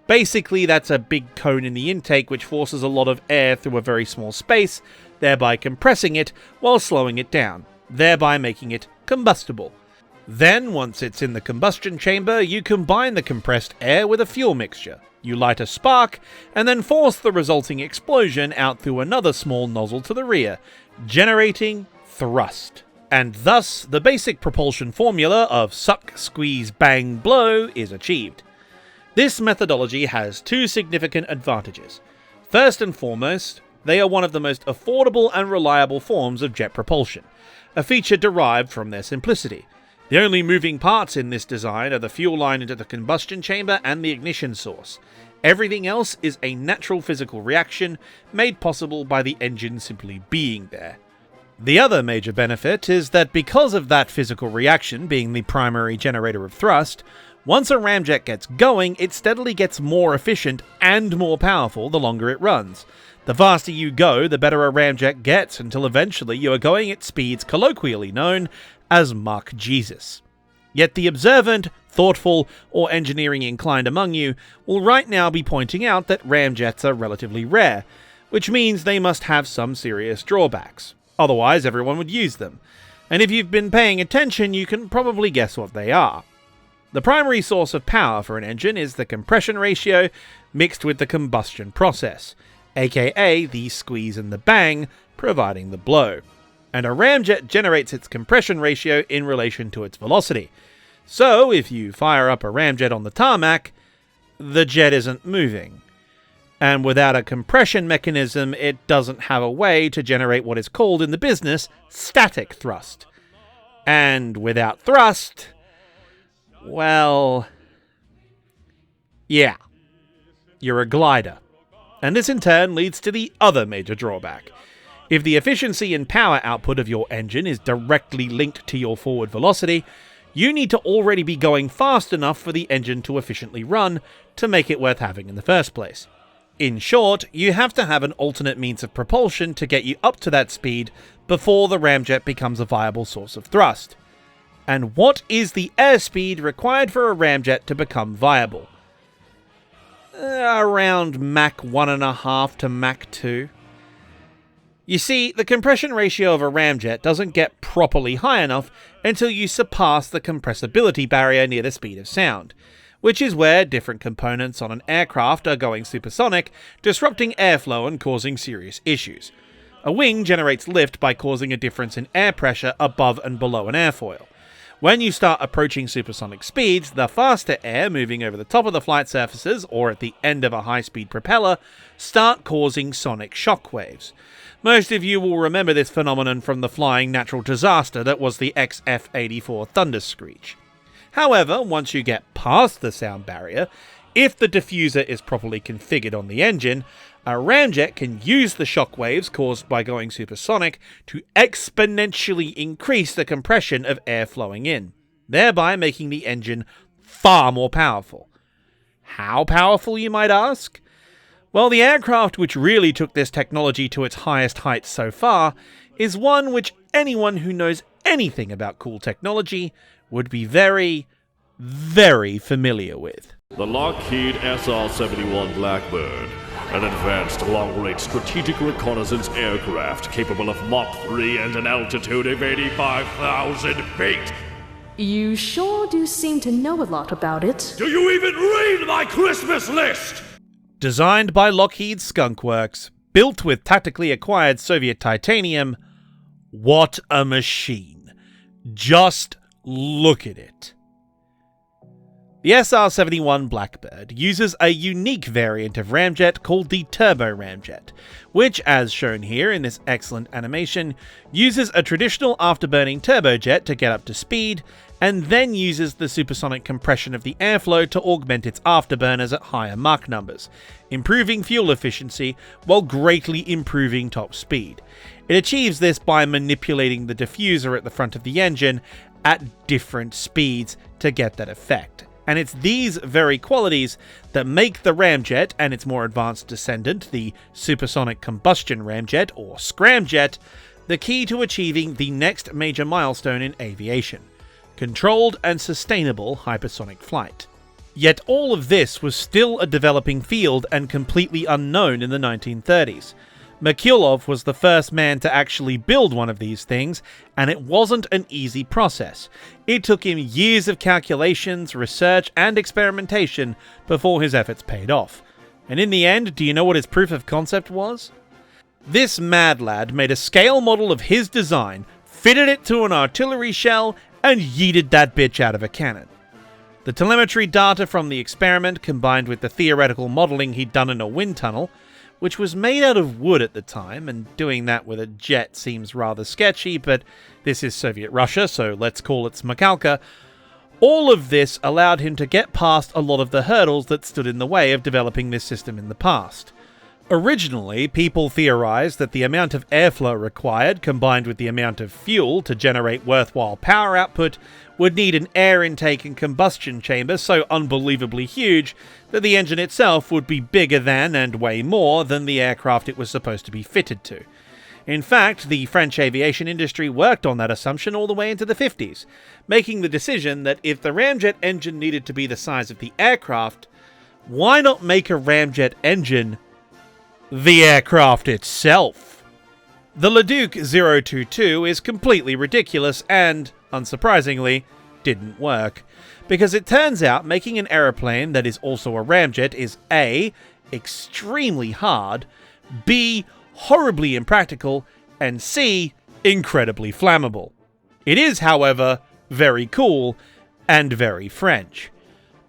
Basically, that's a big cone in the intake which forces a lot of air through a very small space, thereby compressing it while slowing it down, thereby making it combustible. Then, once it's in the combustion chamber, you combine the compressed air with a fuel mixture. You light a spark, and then force the resulting explosion out through another small nozzle to the rear, generating thrust. And thus, the basic propulsion formula of suck, squeeze, bang, blow is achieved. This methodology has two significant advantages. First and foremost, they are one of the most affordable and reliable forms of jet propulsion, a feature derived from their simplicity. The only moving parts in this design are the fuel line into the combustion chamber and the ignition source. Everything else is a natural physical reaction made possible by the engine simply being there. The other major benefit is that because of that physical reaction being the primary generator of thrust, once a ramjet gets going, it steadily gets more efficient and more powerful the longer it runs. The faster you go, the better a ramjet gets, until eventually you are going at speeds colloquially known as Mach Jesus. Yet the observant, thoughtful, or engineering-inclined among you will right now be pointing out that ramjets are relatively rare, which means they must have some serious drawbacks. Otherwise, everyone would use them. And if you've been paying attention, you can probably guess what they are. The primary source of power for an engine is the compression ratio mixed with the combustion process, aka the squeeze and the bang, providing the blow. And a ramjet generates its compression ratio in relation to its velocity. So, if you fire up a ramjet on the tarmac, the jet isn't moving. And without a compression mechanism, it doesn't have a way to generate what is called in the business static thrust. And without thrust, well, yeah, you're a glider. And this in turn leads to the other major drawback. If the efficiency and power output of your engine is directly linked to your forward velocity, you need to already be going fast enough for the engine to efficiently run to make it worth having in the first place. In short, you have to have an alternate means of propulsion to get you up to that speed before the ramjet becomes a viable source of thrust. And what is the airspeed required for a ramjet to become viable? Around Mach 1.5 to Mach 2. You see, the compression ratio of a ramjet doesn't get properly high enough until you surpass the compressibility barrier near the speed of sound, which is where different components on an aircraft are going supersonic, disrupting airflow and causing serious issues. A wing generates lift by causing a difference in air pressure above and below an airfoil. When you start approaching supersonic speeds, the faster air moving over the top of the flight surfaces or at the end of a high-speed propeller start causing sonic shock waves. Most of you will remember this phenomenon from the flying natural disaster that was the XF-84 Thunder Screech. However, once you get past the sound barrier, if the diffuser is properly configured on the engine, a ramjet can use the shock waves caused by going supersonic to exponentially increase the compression of air flowing in, thereby making the engine far more powerful. How powerful, you might ask? Well, the aircraft which really took this technology to its highest heights so far is one which anyone who knows anything about cool technology would be very, very familiar with. The Lockheed SR-71 Blackbird, an advanced long-range strategic reconnaissance aircraft capable of Mach 3 and an altitude of 85,000 feet. You sure do seem to know a lot about it. Do you even read my Christmas list? Designed by Lockheed Skunk Works, built with tactically acquired Soviet titanium, what a machine. Just look at it. The SR-71 Blackbird uses a unique variant of ramjet called the Turbo Ramjet, which, as shown here in this excellent animation, uses a traditional afterburning turbojet to get up to speed, and then uses the supersonic compression of the airflow to augment its afterburners at higher Mach numbers, improving fuel efficiency while greatly improving top speed. It achieves this by manipulating the diffuser at the front of the engine at different speeds to get that effect. And it's these very qualities that make the ramjet and its more advanced descendant, the supersonic combustion ramjet, or scramjet, the key to achieving the next major milestone in aviation: controlled and sustainable hypersonic flight. Yet all of this was still a developing field and completely unknown in the 1930s. Mikulov was the first man to actually build one of these things, and it wasn't an easy process. It took him years of calculations, research, and experimentation before his efforts paid off. And in the end, do you know what his proof of concept was? This mad lad made a scale model of his design, fitted it to an artillery shell, and yeeted that bitch out of a cannon. The telemetry data from the experiment, combined with the theoretical modeling he'd done in a wind tunnel, which was made out of wood at the time, and doing that with a jet seems rather sketchy, but this is Soviet Russia, so let's call it Smakalka. All of this allowed him to get past a lot of the hurdles that stood in the way of developing this system in the past. Originally, people theorized that the amount of airflow required, combined with the amount of fuel to generate worthwhile power output, would need an air intake and combustion chamber so unbelievably huge that the engine itself would be bigger than and weigh more than the aircraft it was supposed to be fitted to. In fact, the French aviation industry worked on that assumption all the way into the 50s, making the decision that if the Ramjet engine needed to be the size of the aircraft, why not make a Ramjet engine the aircraft itself? The Leduc 022 is completely ridiculous and, unsurprisingly, didn't work, because it turns out making an aeroplane that is also a ramjet is A, extremely hard, B, horribly impractical, and C, incredibly flammable. It is, however, very cool and very French.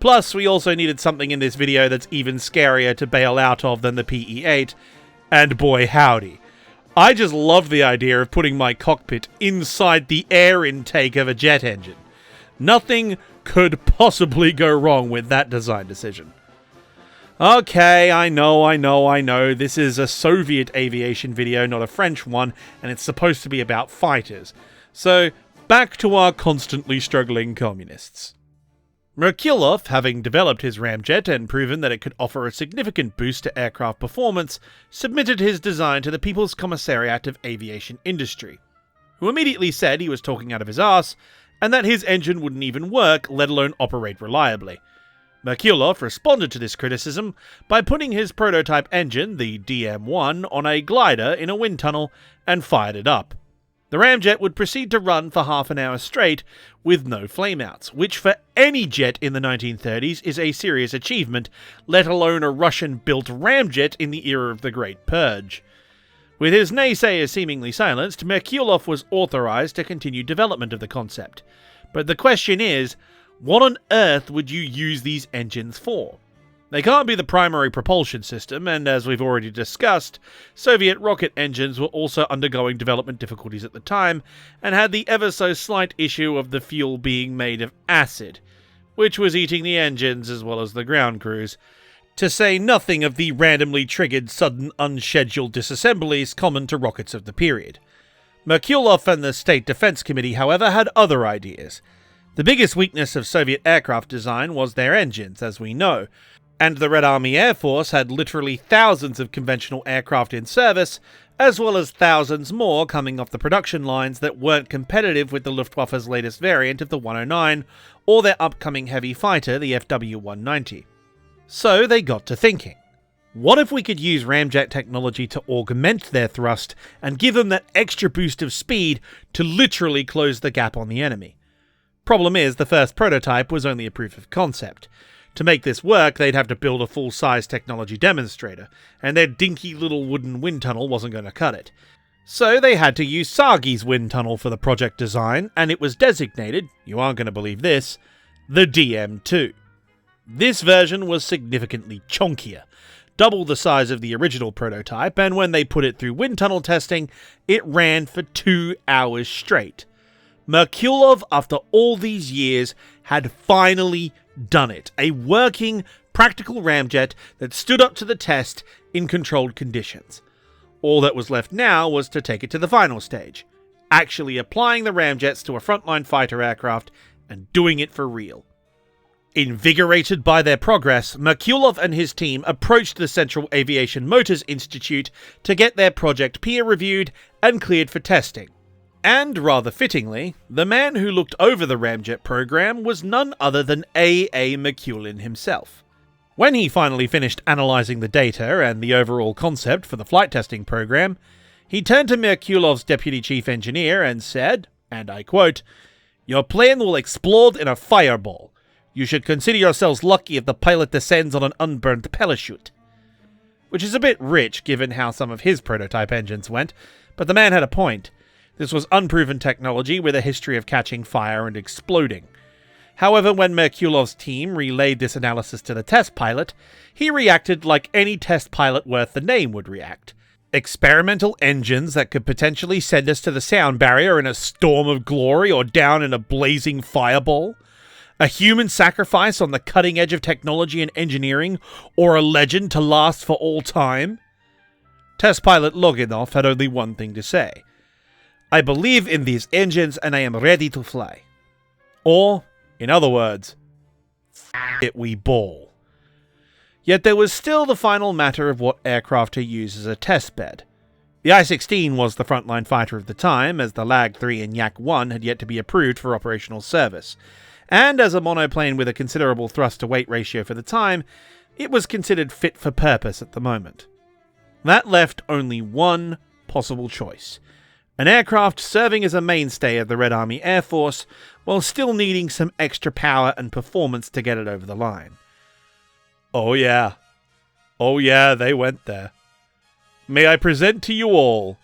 Plus, we also needed something in this video that's even scarier to bail out of than the Pe-8, and boy howdy. I just love the idea of putting my cockpit inside the air intake of a jet engine. Nothing could possibly go wrong with that design decision. Okay, I know, this is a Soviet aviation video, not a French one, and it's supposed to be about fighters. So, back to our constantly struggling communists. Merkulov, having developed his ramjet and proven that it could offer a significant boost to aircraft performance, submitted his design to the People's Commissariat of Aviation Industry, who immediately said he was talking out of his arse, and that his engine wouldn't even work, let alone operate reliably. Merkulov responded to this criticism by putting his prototype engine, the DM-1, on a glider in a wind tunnel and fired it up. The ramjet would proceed to run for half an hour straight with no flameouts, which for any jet in the 1930s is a serious achievement, let alone a Russian-built ramjet in the era of the Great Purge. With his naysayers seemingly silenced, Merkulov was authorized to continue development of the concept. But the question is, what on earth would you use these engines for? They can't be the primary propulsion system, and as we've already discussed, Soviet rocket engines were also undergoing development difficulties at the time, and had the ever-so-slight issue of the fuel being made of acid, which was eating the engines as well as the ground crews, to say nothing of the randomly triggered sudden unscheduled disassemblies common to rockets of the period. Merkulov and the State Defense Committee, however, had other ideas. The biggest weakness of Soviet aircraft design was their engines, as we know, and the Red Army Air Force had literally thousands of conventional aircraft in service, as well as thousands more coming off the production lines that weren't competitive with the Luftwaffe's latest variant of the 109, or their upcoming heavy fighter, the FW-190. So they got to thinking, what if we could use ramjet technology to augment their thrust and give them that extra boost of speed to literally close the gap on the enemy? Problem is, the first prototype was only a proof of concept. To make this work, they'd have to build a full-size technology demonstrator, and their dinky little wooden wind tunnel wasn't going to cut it. So they had to use Sagi's wind tunnel for the project design, and it was designated, you aren't going to believe this, the DM-2. This version was significantly chonkier, double the size of the original prototype, and when they put it through wind tunnel testing, it ran for 2 hours straight. Merkulov, after all these years, had finally done it. A working, practical ramjet that stood up to the test in controlled conditions. All that was left now was to take it to the final stage, actually applying the ramjets to a frontline fighter aircraft and doing it for real. Invigorated by their progress, Merkulov and his team approached the Central Aviation Motors Institute to get their project peer-reviewed and cleared for testing. And, rather fittingly, the man who looked over the ramjet program was none other than A.A. Mikulin himself. When he finally finished analysing the data and the overall concept for the flight testing program, he turned to Merkulov's deputy chief engineer and said, and I quote, "Your plane will explode in a fireball. You should consider yourselves lucky if the pilot descends on an unburned parachute." Which is a bit rich given how some of his prototype engines went, but the man had a point. This was unproven technology with a history of catching fire and exploding. However, when Merkulov's team relayed this analysis to the test pilot, he reacted like any test pilot worth the name would react. Experimental engines that could potentially send us to the sound barrier in a storm of glory or down in a blazing fireball? A human sacrifice on the cutting edge of technology and engineering, or a legend to last for all time? Test pilot Loginov had only one thing to say. "I believe in these engines and I am ready to fly." Or, in other words, it we ball. Yet there was still the final matter of what aircraft to use as a test bed. The I-16 was the frontline fighter of the time, as the Lag-3 and Yak-1 had yet to be approved for operational service. And as a monoplane with a considerable thrust-to-weight ratio for the time, it was considered fit for purpose at the moment. That left only one possible choice: an aircraft serving as a mainstay of the Red Army Air Force, while still needing some extra power and performance to get it over the line. Oh yeah, they went there. May I present to you all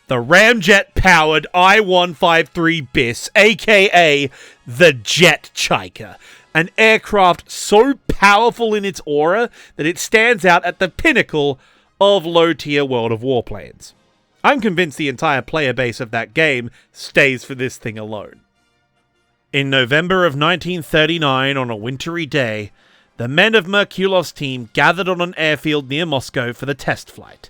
the Ramjet-powered I-153 BIS, aka the Jet Chirker, an aircraft so powerful in its aura that it stands out at the pinnacle of low-tier World of Warplanes. I'm convinced the entire player base of that game stays for this thing alone. In November of 1939, on a wintry day, the men of Merkulov's team gathered on an airfield near Moscow for the test flight.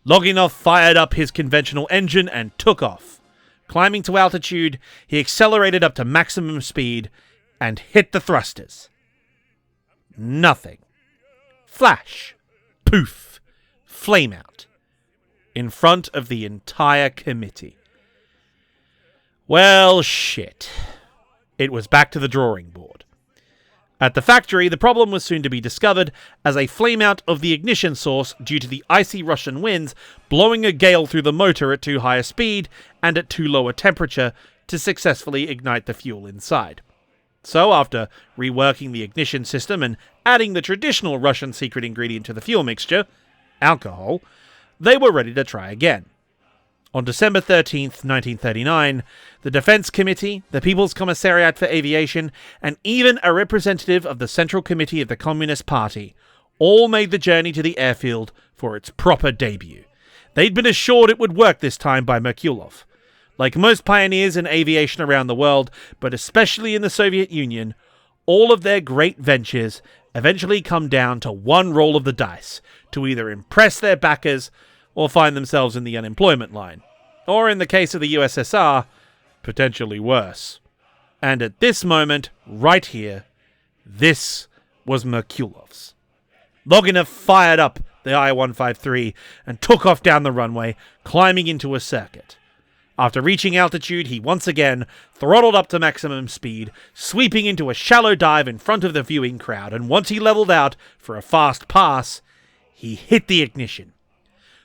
Loginov fired up his conventional engine and took off. Climbing to altitude, he accelerated up to maximum speed and hit the thrusters. Nothing. Flash. Poof. Flame out. In front of the entire committee. Well, shit. It was back to the drawing board. At the factory, the problem was soon to be discovered as a flameout of the ignition source due to the icy Russian winds blowing a gale through the motor at too high a speed and at too low a temperature to successfully ignite the fuel inside. So, after reworking the ignition system and adding the traditional Russian secret ingredient to the fuel mixture, alcohol, they were ready to try again. On December 13th, 1939, the Defense Committee, the People's Commissariat for Aviation, and even a representative of the Central Committee of the Communist Party all made the journey to the airfield for its proper debut. They'd been assured it would work this time by Merkulov. Like most pioneers in aviation around the world, but especially in the Soviet Union, all of their great ventures eventually come down to one roll of the dice, to either impress their backers or find themselves in the unemployment line. Or in the case of the USSR, potentially worse. And at this moment, right here, this was Merkulov's. Loginov fired up the I-153 and took off down the runway, climbing into a circuit. After reaching altitude, he once again throttled up to maximum speed, sweeping into a shallow dive in front of the viewing crowd, and once he leveled out for a fast pass, he hit the ignition.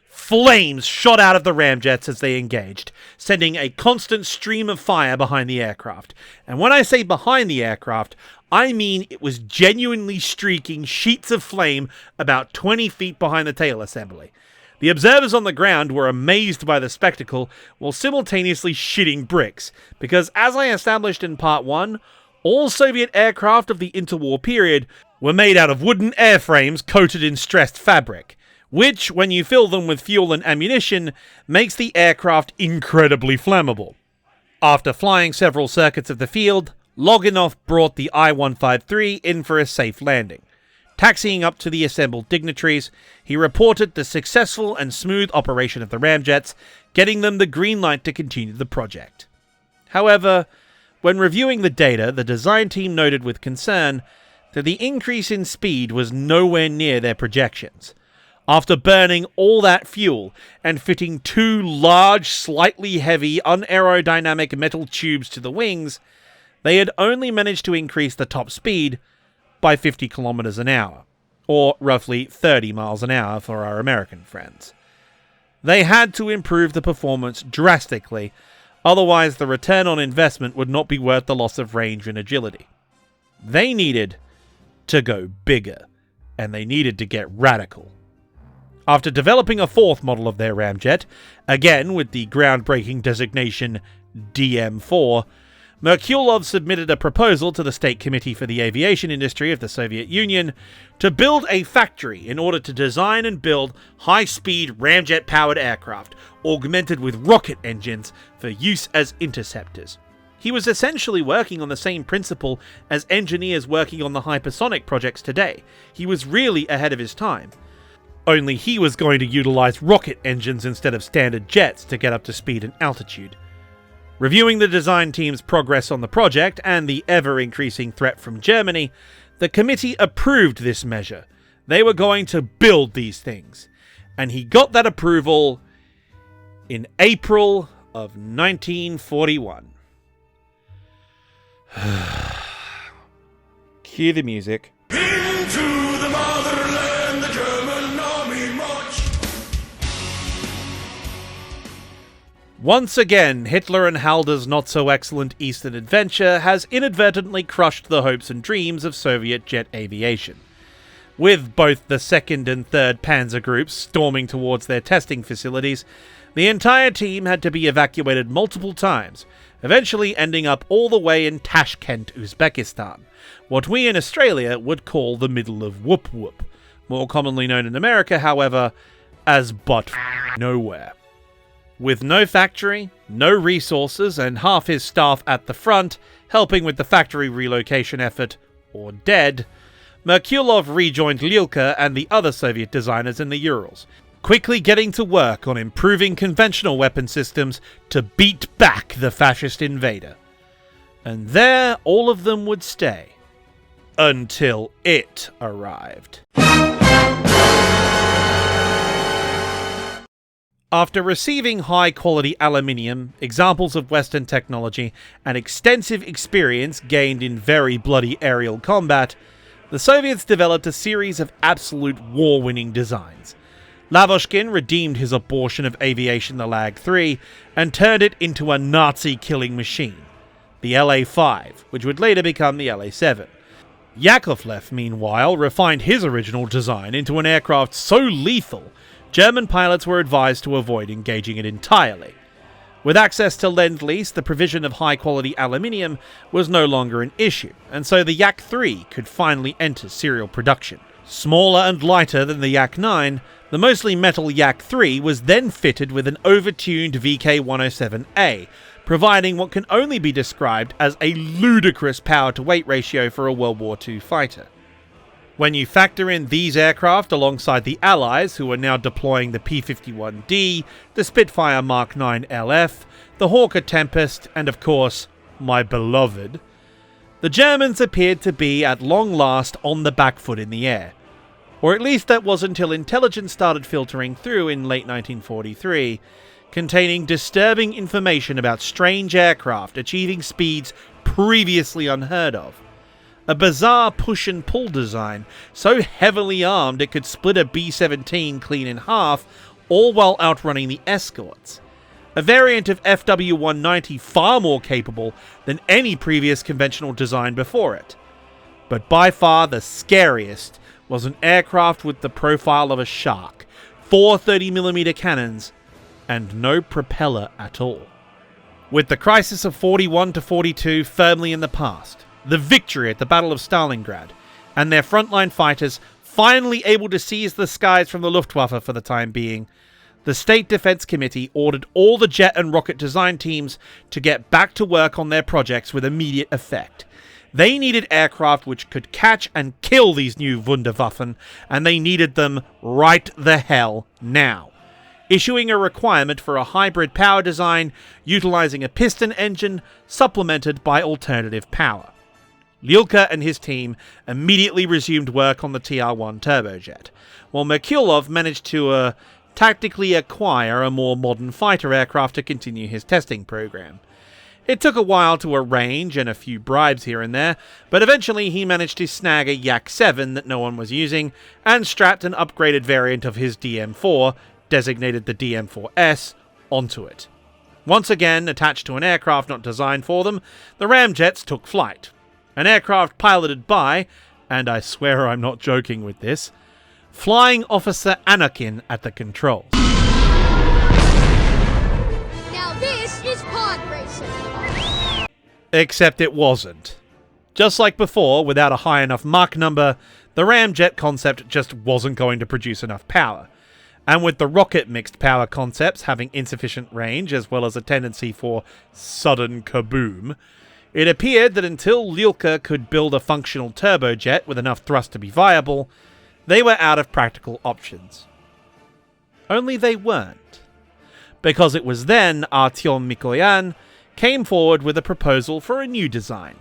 Flames shot out of the ramjets as they engaged, sending a constant stream of fire behind the aircraft. And when I say behind the aircraft, I mean it was genuinely streaking sheets of flame about 20 feet behind the tail assembly. The observers on the ground were amazed by the spectacle while simultaneously shitting bricks, because as I established in Part 1, all Soviet aircraft of the interwar period were made out of wooden airframes coated in stressed fabric, which, when you fill them with fuel and ammunition, makes the aircraft incredibly flammable. After flying several circuits of the field, Loginov brought the I-153 in for a safe landing. Taxiing up to the assembled dignitaries, he reported the successful and smooth operation of the ramjets, getting them the green light to continue the project. However, when reviewing the data, the design team noted with concern that the increase in speed was nowhere near their projections. After burning all that fuel and fitting two large, slightly heavy, unaerodynamic metal tubes to the wings, they had only managed to increase the top speed by 50 kilometers an hour, or roughly 30 miles an hour for our American friends. They had to improve the performance drastically, otherwise the return on investment would not be worth the loss of range and agility. They needed to go bigger, and they needed to get radical. After developing a fourth model of their ramjet, again with the groundbreaking designation DM-4, Merkulov submitted a proposal to the State Committee for the Aviation Industry of the Soviet Union to build a factory in order to design and build high-speed ramjet-powered aircraft, augmented with rocket engines for use as interceptors. He was essentially working on the same principle as engineers working on the hypersonic projects today. He was really ahead of his time. Only he was going to utilize rocket engines instead of standard jets to get up to speed and altitude. Reviewing the design team's progress on the project and the ever-increasing threat from Germany, the committee approved this measure. They were going to build these things. And he got that approval in April of 1941. Cue the music. Into the motherland, the German army march. Once again, Hitler and Halder's not-so-excellent Eastern adventure has inadvertently crushed the hopes and dreams of Soviet jet aviation. With both the 2nd and 3rd Panzer Groups storming towards their testing facilities, the entire team had to be evacuated multiple times, eventually ending up all the way in Tashkent, Uzbekistan, what we in Australia would call the middle of Whoop Whoop, more commonly known in America, however, as butt nowhere. With no factory, no resources, and half his staff at the front, helping with the factory relocation effort, or dead, Merkulov rejoined Lilka and the other Soviet designers in the Urals, quickly getting to work on improving conventional weapon systems to beat back the fascist invader. And there all of them would stay. Until it arrived. After receiving high-quality aluminium, examples of Western technology, and extensive experience gained in very bloody aerial combat, the Soviets developed a series of absolute war-winning designs. Lavochkin redeemed his abortion of aviation, the Lag-3, and turned it into a Nazi-killing machine, the La-5, which would later become the La-7. Yakovlev, meanwhile, refined his original design into an aircraft so lethal, German pilots were advised to avoid engaging it entirely. With access to Lend-Lease, the provision of high-quality aluminium was no longer an issue, and so the Yak-3 could finally enter serial production. Smaller and lighter than the Yak-9, the mostly metal Yak-3 was then fitted with an overtuned VK-107A, providing what can only be described as a ludicrous power-to-weight ratio for a World War II fighter. When you factor in these aircraft alongside the Allies, who are now deploying the P-51D, the Spitfire Mark 9 LF, the Hawker Tempest, and of course, my beloved, the Germans appeared to be at long last on the back foot in the air. Or at least that was until intelligence started filtering through in late 1943, containing disturbing information about strange aircraft achieving speeds previously unheard of. A bizarre push-and-pull design, so heavily armed it could split a B-17 clean in half, all while outrunning the escorts. A variant of FW-190 far more capable than any previous conventional design before it. But by far the scariest was an aircraft with the profile of a shark, 4 30mm cannons, and no propeller at all. With the crisis of 41 to 42 firmly in the past, the victory at the Battle of Stalingrad, and their frontline fighters finally able to seize the skies from the Luftwaffe for the time being, the State Defense Committee ordered all the jet and rocket design teams to get back to work on their projects with immediate effect. They needed aircraft which could catch and kill these new Wunderwaffen, and they needed them right the hell now, issuing a requirement for a hybrid power design utilizing a piston engine supplemented by alternative power. Lilka and his team immediately resumed work on the TR-1 turbojet, while Merkulov managed to tactically acquire a more modern fighter aircraft to continue his testing program. It took a while to arrange and a few bribes here and there, but eventually he managed to snag a Yak-7 that no one was using and strapped an upgraded variant of his DM-4, designated the DM-4S, onto it. Once again, attached to an aircraft not designed for them, the Ramjets took flight. An aircraft piloted by, and I swear I'm not joking with this, Flying Officer Anakin at the controls. Now this is pod racing. Except it wasn't. Just like before, without a high enough Mach number, the Ramjet concept just wasn't going to produce enough power. And with the rocket mixed power concepts having insufficient range as well as a tendency for sudden kaboom, it appeared that until Lilka could build a functional turbojet with enough thrust to be viable, they were out of practical options. Only they weren't. Because it was then Artyom Mikoyan came forward with a proposal for a new design,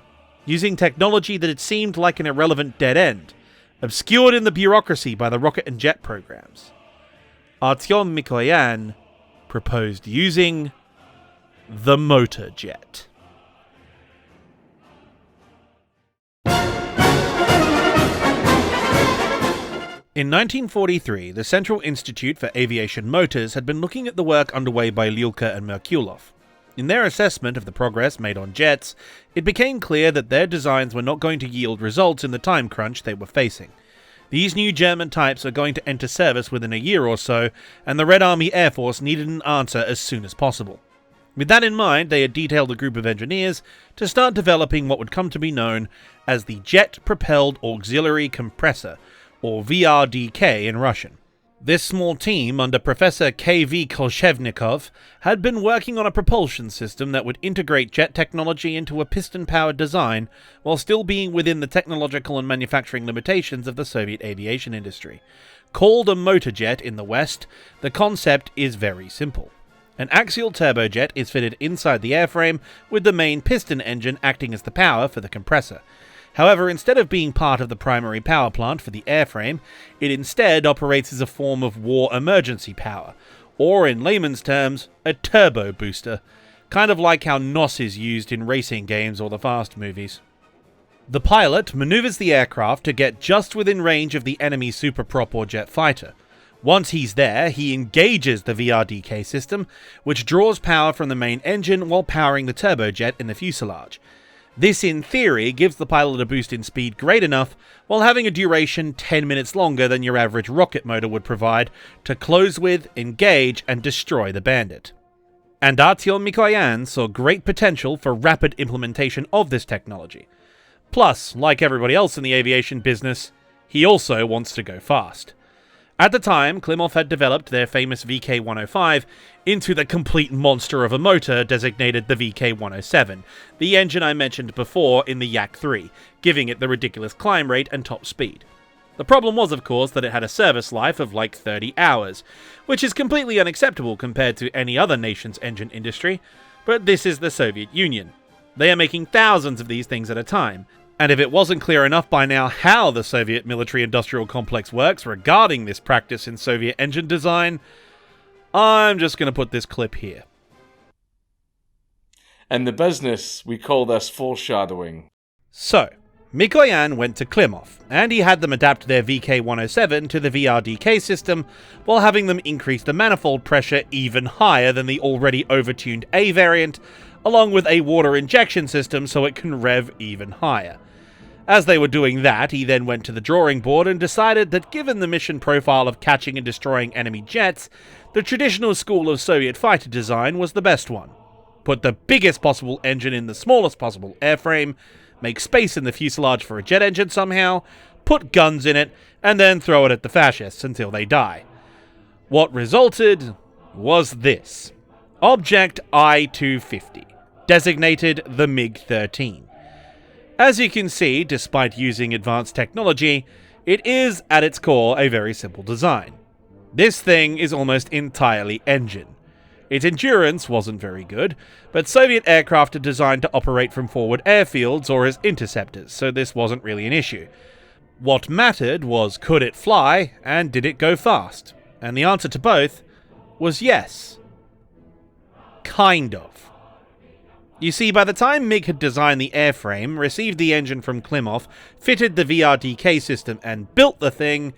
using technology that had seemed like an irrelevant dead end, obscured in the bureaucracy by the rocket and jet programs. Artyom Mikoyan proposed using the motor jet. In 1943, the Central Institute for Aviation Motors had been looking at the work underway by Lyulka and Merkulov. In their assessment of the progress made on jets, it became clear that their designs were not going to yield results in the time crunch they were facing. These new German types are going to enter service within a year or so, and the Red Army Air Force needed an answer as soon as possible. With that in mind, they had detailed a group of engineers to start developing what would come to be known as the Jet Propelled Auxiliary Compressor, or VRDK in Russian. This small team, under Professor K.V. Kolchevnikov, had been working on a propulsion system that would integrate jet technology into a piston-powered design while still being within the technological and manufacturing limitations of the Soviet aviation industry. Called a motor jet in the West, the concept is very simple. An axial turbojet is fitted inside the airframe, with the main piston engine acting as the power for the compressor. However, instead of being part of the primary power plant for the airframe, it instead operates as a form of war emergency power, or in layman's terms, a turbo booster, kind of like how NOS is used in racing games or the Fast movies. The pilot maneuvers the aircraft to get just within range of the enemy superprop or jet fighter. Once he's there, he engages the VRDK system, which draws power from the main engine while powering the turbojet in the fuselage. This, in theory, gives the pilot a boost in speed great enough, while having a duration 10 minutes longer than your average rocket motor would provide, to close with, engage, and destroy the bandit. And Artyom Mikoyan saw great potential for rapid implementation of this technology. Plus, like everybody else in the aviation business, he also wants to go fast. At the time, Klimov had developed their famous VK-105 into the complete monster of a motor designated the VK-107, the engine I mentioned before in the Yak-3, giving it the ridiculous climb rate and top speed. The problem was, of course, that it had a service life of like 30 hours, which is completely unacceptable compared to any other nation's engine industry, but this is the Soviet Union. They are making thousands of these things at a time. And if it wasn't clear enough by now how the Soviet military-industrial complex works regarding this practice in Soviet engine design, I'm just going to put this clip here. And the business, we call this foreshadowing. So, Mikoyan went to Klimov, and he had them adapt their VK-107 to the VRDK system, while having them increase the manifold pressure even higher than the already overtuned A variant, along with a water injection system so it can rev even higher. As they were doing that, he then went to the drawing board and decided that given the mission profile of catching and destroying enemy jets, the traditional school of Soviet fighter design was the best one. Put the biggest possible engine in the smallest possible airframe, make space in the fuselage for a jet engine somehow, put guns in it, and then throw it at the fascists until they die. What resulted was this. Object I-250, designated the MiG-13. As you can see, despite using advanced technology, it is, at its core, a very simple design. This thing is almost entirely engine. Its endurance wasn't very good, but Soviet aircraft are designed to operate from forward airfields or as interceptors, so this wasn't really an issue. What mattered was could it fly, and did it go fast? And the answer to both was yes. Kind of. You see, by the time MiG had designed the airframe, received the engine from Klimov, fitted the VRDK system, and built the thing,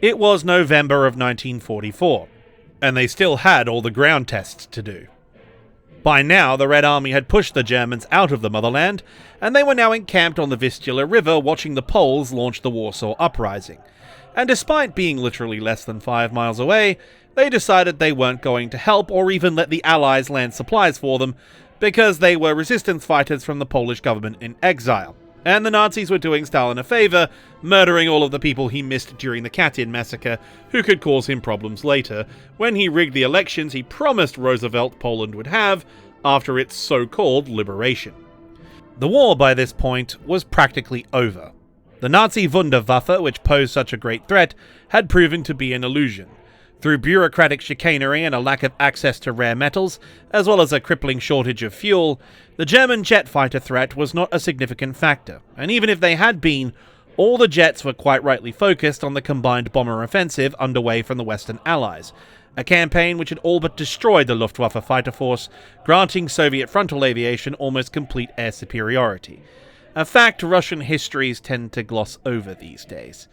it was November of 1944, and they still had all the ground tests to do. By now, the Red Army had pushed the Germans out of the motherland, and they were now encamped on the Vistula River watching the Poles launch the Warsaw Uprising. And despite being literally less than 5 miles away, they decided they weren't going to help or even let the Allies land supplies for them, because they were resistance fighters from the Polish government in exile, and the Nazis were doing Stalin a favor, murdering all of the people he missed during the Katyn massacre, who could cause him problems later, when he rigged the elections he promised Roosevelt Poland would have after its so-called liberation. The war by this point was practically over. The Nazi Wunderwaffe, which posed such a great threat, had proven to be an illusion. Through bureaucratic chicanery and a lack of access to rare metals, as well as a crippling shortage of fuel, the German jet fighter threat was not a significant factor, and even if they had been, all the jets were quite rightly focused on the combined bomber offensive underway from the Western Allies, a campaign which had all but destroyed the Luftwaffe fighter force, granting Soviet frontal aviation almost complete air superiority. A fact Russian histories tend to gloss over these days.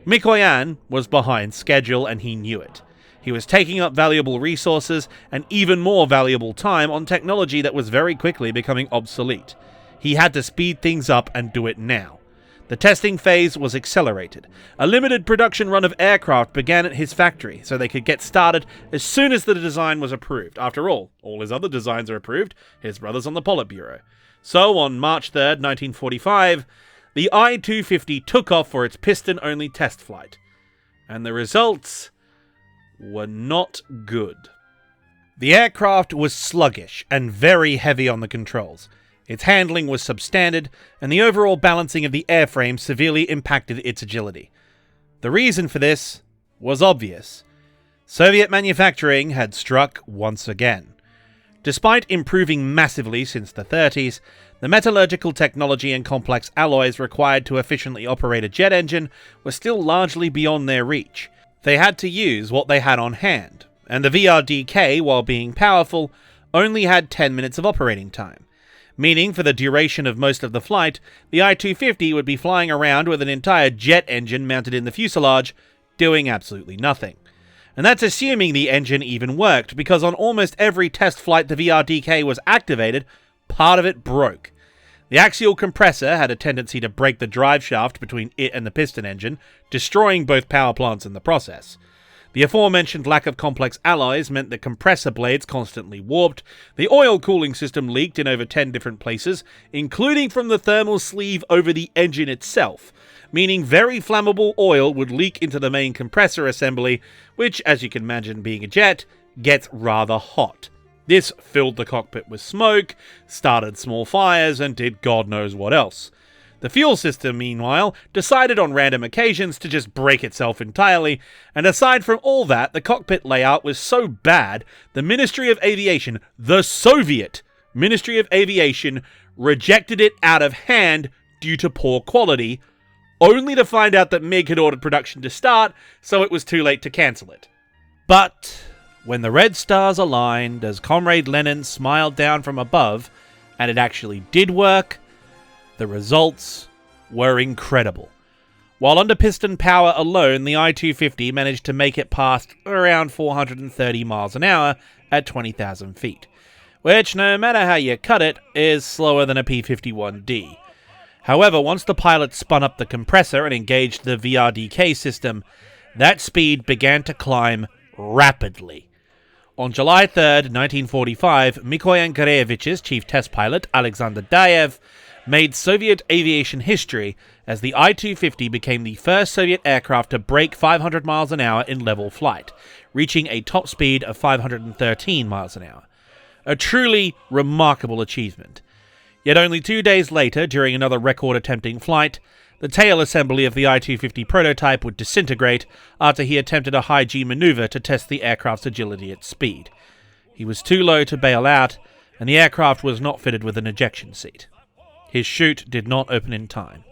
Mikoyan was behind schedule and he knew it. He was taking up valuable resources and even more valuable time on technology that was very quickly becoming obsolete. He had to speed things up and do it now. The testing phase was accelerated. A limited production run of aircraft began at his factory so they could get started as soon as the design was approved. After all his other designs are approved, his brother's on the Politburo. So on March 3rd, 1945, the I-250 took off for its piston-only test flight. And the results were not good. The aircraft was sluggish and very heavy on the controls. Its handling was substandard, and the overall balancing of the airframe severely impacted its agility. The reason for this was obvious. Soviet manufacturing had struck once again. Despite improving massively since the 30s, the metallurgical technology and complex alloys required to efficiently operate a jet engine were still largely beyond their reach. They had to use what they had on hand, and the VRDK, while being powerful, only had 10 minutes of operating time. Meaning for the duration of most of the flight, the I-250 would be flying around with an entire jet engine mounted in the fuselage, doing absolutely nothing. And that's assuming the engine even worked, because on almost every test flight the VRDK was activated, part of it broke. The axial compressor had a tendency to break the drive shaft between it and the piston engine, destroying both power plants in the process. The aforementioned lack of complex alloys meant the compressor blades constantly warped, the oil cooling system leaked in over 10 different places, including from the thermal sleeve over the engine itself, meaning very flammable oil would leak into the main compressor assembly, which, as you can imagine being a jet, gets rather hot. This filled the cockpit with smoke, started small fires, and did God knows what else. The fuel system, meanwhile, decided on random occasions to just break itself entirely, and aside from all that, the cockpit layout was so bad, the Ministry of Aviation, the Soviet Ministry of Aviation, rejected it out of hand due to poor quality, only to find out that MiG had ordered production to start, so it was too late to cancel it. But when the red stars aligned, as Comrade Lenin smiled down from above, and it actually did work, the results were incredible. While under piston power alone, the I-250 managed to make it past around 430 miles an hour at 20,000 feet, which, no matter how you cut it, is slower than a P-51D. However, once the pilot spun up the compressor and engaged the VRDK system, that speed began to climb rapidly. On July 3rd, 1945, Mikoyan Gareevich's chief test pilot, Alexander Dayev, made Soviet aviation history as the I-250 became the first Soviet aircraft to break 500 miles an hour in level flight, reaching a top speed of 513 miles an hour. A truly remarkable achievement. Yet only 2 days later, during another record-attempting flight, the tail assembly of the I-250 prototype would disintegrate after he attempted a high-G maneuver to test the aircraft's agility at speed. He was too low to bail out, and the aircraft was not fitted with an ejection seat. His chute did not open in time.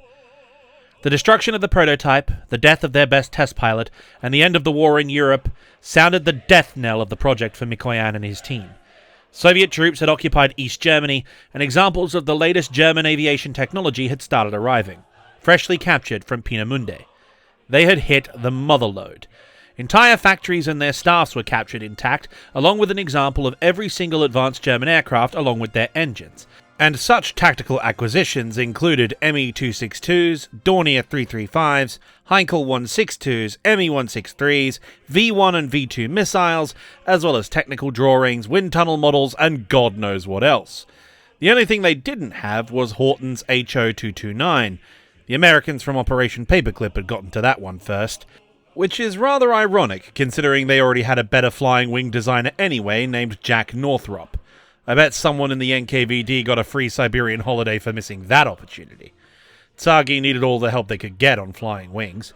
The destruction of the prototype, the death of their best test pilot, and the end of the war in Europe sounded the death knell of the project for Mikoyan and his team. Soviet troops had occupied East Germany, and examples of the latest German aviation technology had started arriving, freshly captured from Peenemünde. They had hit the motherlode. Entire factories and their staffs were captured intact, along with an example of every single advanced German aircraft along with their engines. And such tactical acquisitions included Me-262s, Dornier 335s, Heinkel 162s, Me-163s, V-1 and V-2 missiles, as well as technical drawings, wind tunnel models, and God knows what else. The only thing they didn't have was Horton's HO-229. The Americans from Operation Paperclip had gotten to that one first, which is rather ironic considering they already had a better flying wing designer anyway named Jack Northrop. I bet someone in the NKVD got a free Siberian holiday for missing that opportunity. Tsagi needed all the help they could get on flying wings.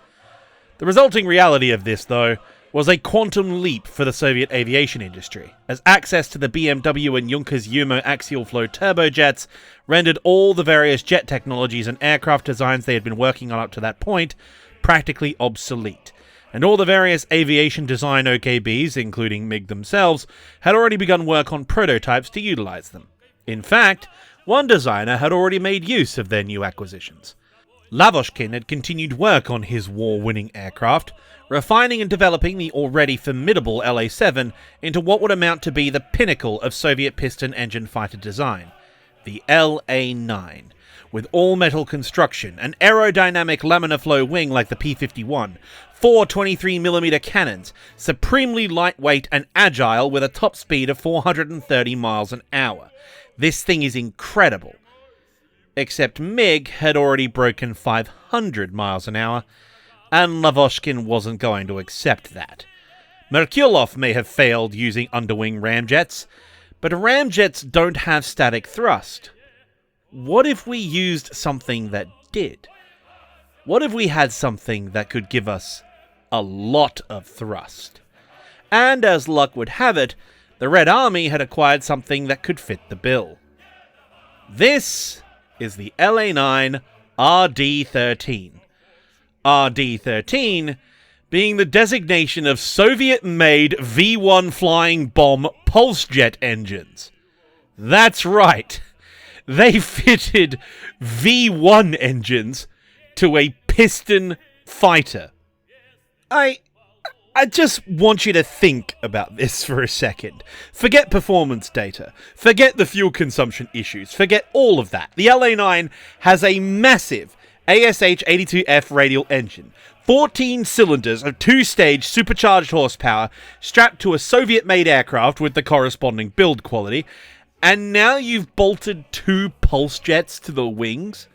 The resulting reality of this, though, was a quantum leap for the Soviet aviation industry, as access to the BMW and Junkers Umo axial flow turbojets rendered all the various jet technologies and aircraft designs they had been working on up to that point practically obsolete, and all the various aviation design OKBs, including MiG themselves, had already begun work on prototypes to utilize them. In fact, one designer had already made use of their new acquisitions. Lavochkin had continued work on his war-winning aircraft, refining and developing the already formidable LA-7 into what would amount to be the pinnacle of Soviet piston engine fighter design, the LA-9, with all-metal construction, an aerodynamic laminar flow wing like the P-51, 4 23mm cannons, supremely lightweight and agile with a top speed of 430 miles an hour. This thing is incredible. Except MiG had already broken 500 miles an hour, and Lavochkin wasn't going to accept that. Merkulov may have failed using underwing ramjets, but ramjets don't have static thrust. What if we used something that did? What if we had something that could give us a lot of thrust? And as luck would have it, the Red Army had acquired something that could fit the bill. This is the LA-9 RD-13. RD-13 being the designation of Soviet-made V-1 flying bomb Pulsejet engines. That's right. They fitted V-1 engines to a piston fighter. I just want you to think about this for a second. Forget performance data. Forget the fuel consumption issues. Forget all of that. The LA-9 has a massive ASH-82F radial engine. 14 cylinders of 2-stage supercharged horsepower strapped to a Soviet-made aircraft with the corresponding build quality. And now you've bolted 2 pulse jets to the wings?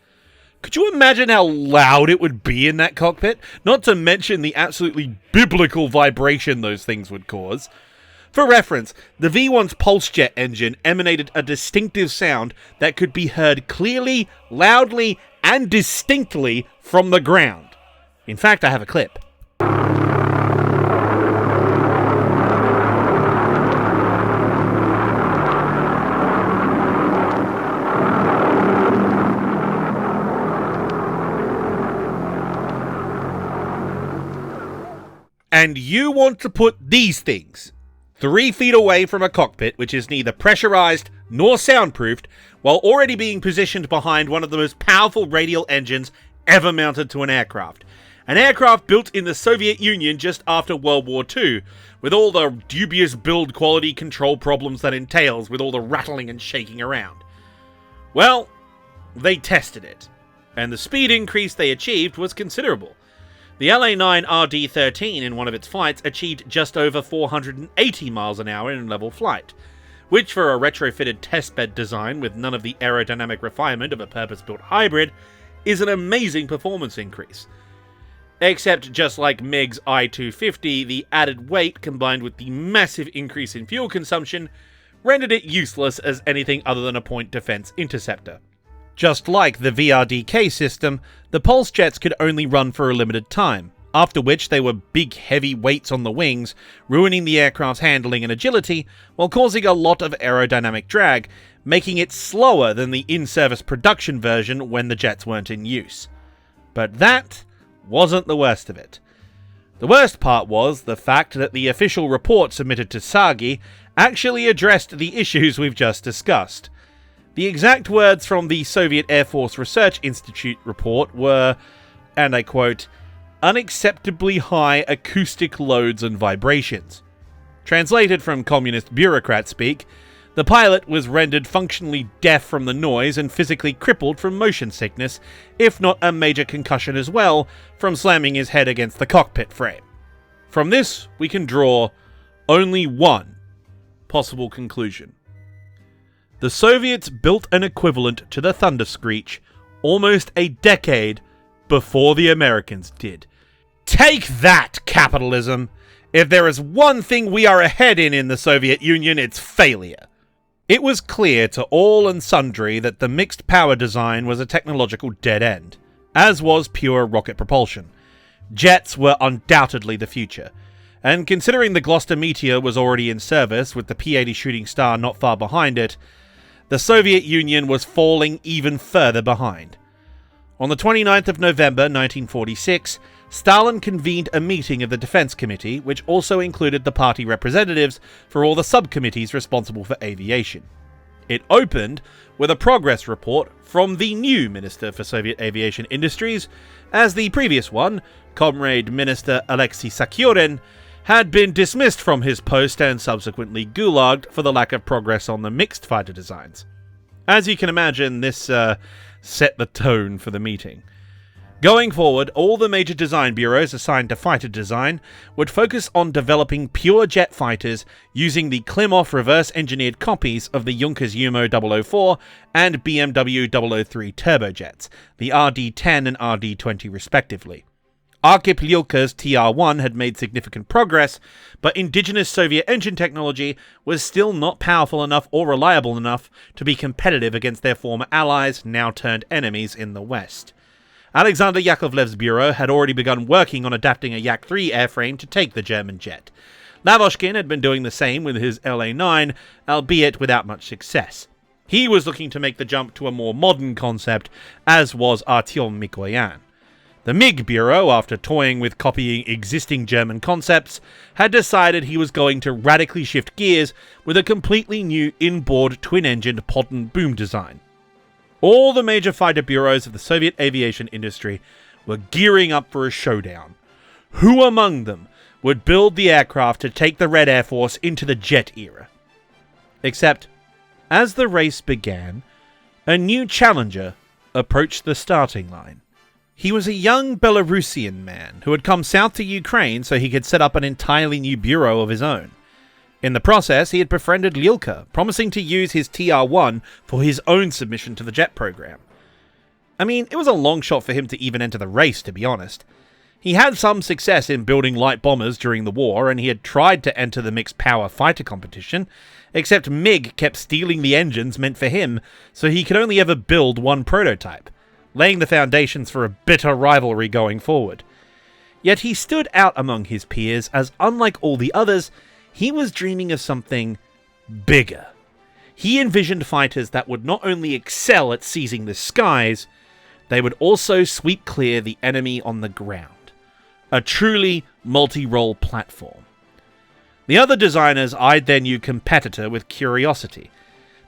Could you imagine how loud it would be in that cockpit? Not to mention the absolutely biblical vibration those things would cause. For reference, the V1's Pulsejet engine emanated a distinctive sound that could be heard clearly, loudly, and distinctly from the ground. In fact, I have a clip. And you want to put these things 3 feet away from a cockpit which is neither pressurized nor soundproofed, while already being positioned behind one of the most powerful radial engines ever mounted to an aircraft. An aircraft built in the Soviet Union just after World War II, with all the dubious build quality control problems that entails with all the rattling and shaking around. Well, they tested it, and the speed increase they achieved was considerable. The LA-9 RD-13 in one of its flights achieved just over 480 miles an hour in level flight, which for a retrofitted testbed design with none of the aerodynamic refinement of a purpose-built hybrid is an amazing performance increase. Except just like MiG's I-250, the added weight combined with the massive increase in fuel consumption rendered it useless as anything other than a point defense interceptor. Just like the VRDK system, the pulse jets could only run for a limited time, after which they were big heavy weights on the wings, ruining the aircraft's handling and agility, while causing a lot of aerodynamic drag, making it slower than the in-service production version when the jets weren't in use. But that wasn't the worst of it. The worst part was the fact that the official report submitted to SAGI actually addressed the issues we've just discussed. The exact words from the Soviet Air Force Research Institute report were, and I quote, "unacceptably high acoustic loads and vibrations." Translated from communist bureaucrat speak, the pilot was rendered functionally deaf from the noise and physically crippled from motion sickness, if not a major concussion as well, from slamming his head against the cockpit frame. From this, we can draw only one possible conclusion. The Soviets built an equivalent to the Thunder Screech almost a decade before the Americans did. Take that, capitalism! If there is one thing we are ahead in the Soviet Union, it's failure. It was clear to all and sundry that the mixed power design was a technological dead end, as was pure rocket propulsion. Jets were undoubtedly the future, and considering the Gloucester Meteor was already in service with the P-80 Shooting Star not far behind it, the Soviet Union was falling even further behind. On the 29th of November 1946, Stalin convened a meeting of the Defense Committee, which also included the party representatives for all the subcommittees responsible for aviation. It opened with a progress report from the new Minister for Soviet Aviation Industries, as the previous one, Comrade Minister Alexei Sakharin, had been dismissed from his post and subsequently gulagged for the lack of progress on the mixed fighter designs. As you can imagine, this set the tone for the meeting. Going forward, all the major design bureaus assigned to fighter design would focus on developing pure jet fighters using the Klimov reverse-engineered copies of the Junkers Umo 004 and BMW 003 turbojets, the RD-10 and RD-20 respectively. Arkhipylyukka's TR-1 had made significant progress, but indigenous Soviet engine technology was still not powerful enough or reliable enough to be competitive against their former allies, now turned enemies in the West. Alexander Yakovlev's bureau had already begun working on adapting a Yak-3 airframe to take the German jet. Lavochkin had been doing the same with his La-9, albeit without much success. He was looking to make the jump to a more modern concept, as was Artyom Mikoyan. The MiG Bureau, after toying with copying existing German concepts, had decided he was going to radically shift gears with a completely new inboard twin-engined Podden boom design. All the major fighter bureaus of the Soviet aviation industry were gearing up for a showdown. Who among them would build the aircraft to take the Red Air Force into the jet era? Except, as the race began, a new challenger approached the starting line. He was a young Belarusian man who had come south to Ukraine so he could set up an entirely new bureau of his own. In the process, he had befriended Lyulka, promising to use his TR-1 for his own submission to the jet program. I mean, it was a long shot for him to even enter the race, to be honest. He had some success in building light bombers during the war, and he had tried to enter the mixed power fighter competition, except MiG kept stealing the engines meant for him, so he could only ever build one prototype, laying the foundations for a bitter rivalry going forward. Yet he stood out among his peers as, unlike all the others, he was dreaming of something bigger. He envisioned fighters that would not only excel at seizing the skies, they would also sweep clear the enemy on the ground. A truly multi-role platform. The other designers eyed their new competitor with curiosity.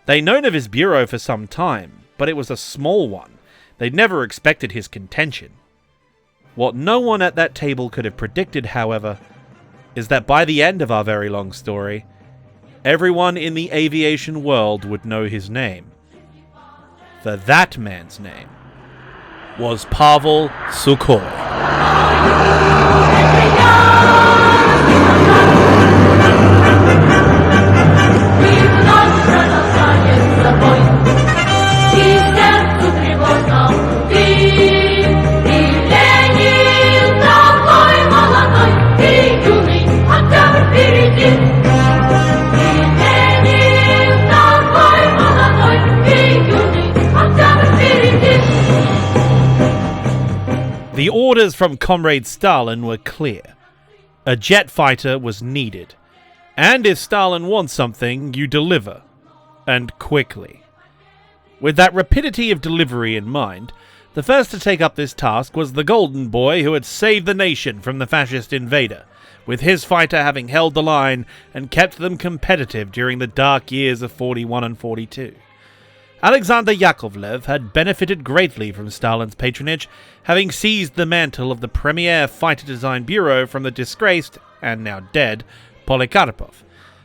They'd known of his bureau for some time, but it was a small one. They'd never expected his contention. What no one at that table could have predicted, however, is that by the end of our very long story, everyone in the aviation world would know his name. For that man's name was Pavel Sukhoi. The orders from Comrade Stalin were clear. A jet fighter was needed. And if Stalin wants something, you deliver. And quickly. With that rapidity of delivery in mind, the first to take up this task was the golden boy who had saved the nation from the fascist invader, with his fighter having held the line and kept them competitive during the dark years of 41 and 42. Alexander Yakovlev had benefited greatly from Stalin's patronage, having seized the mantle of the premier fighter design bureau from the disgraced, and now dead, Polikarpov.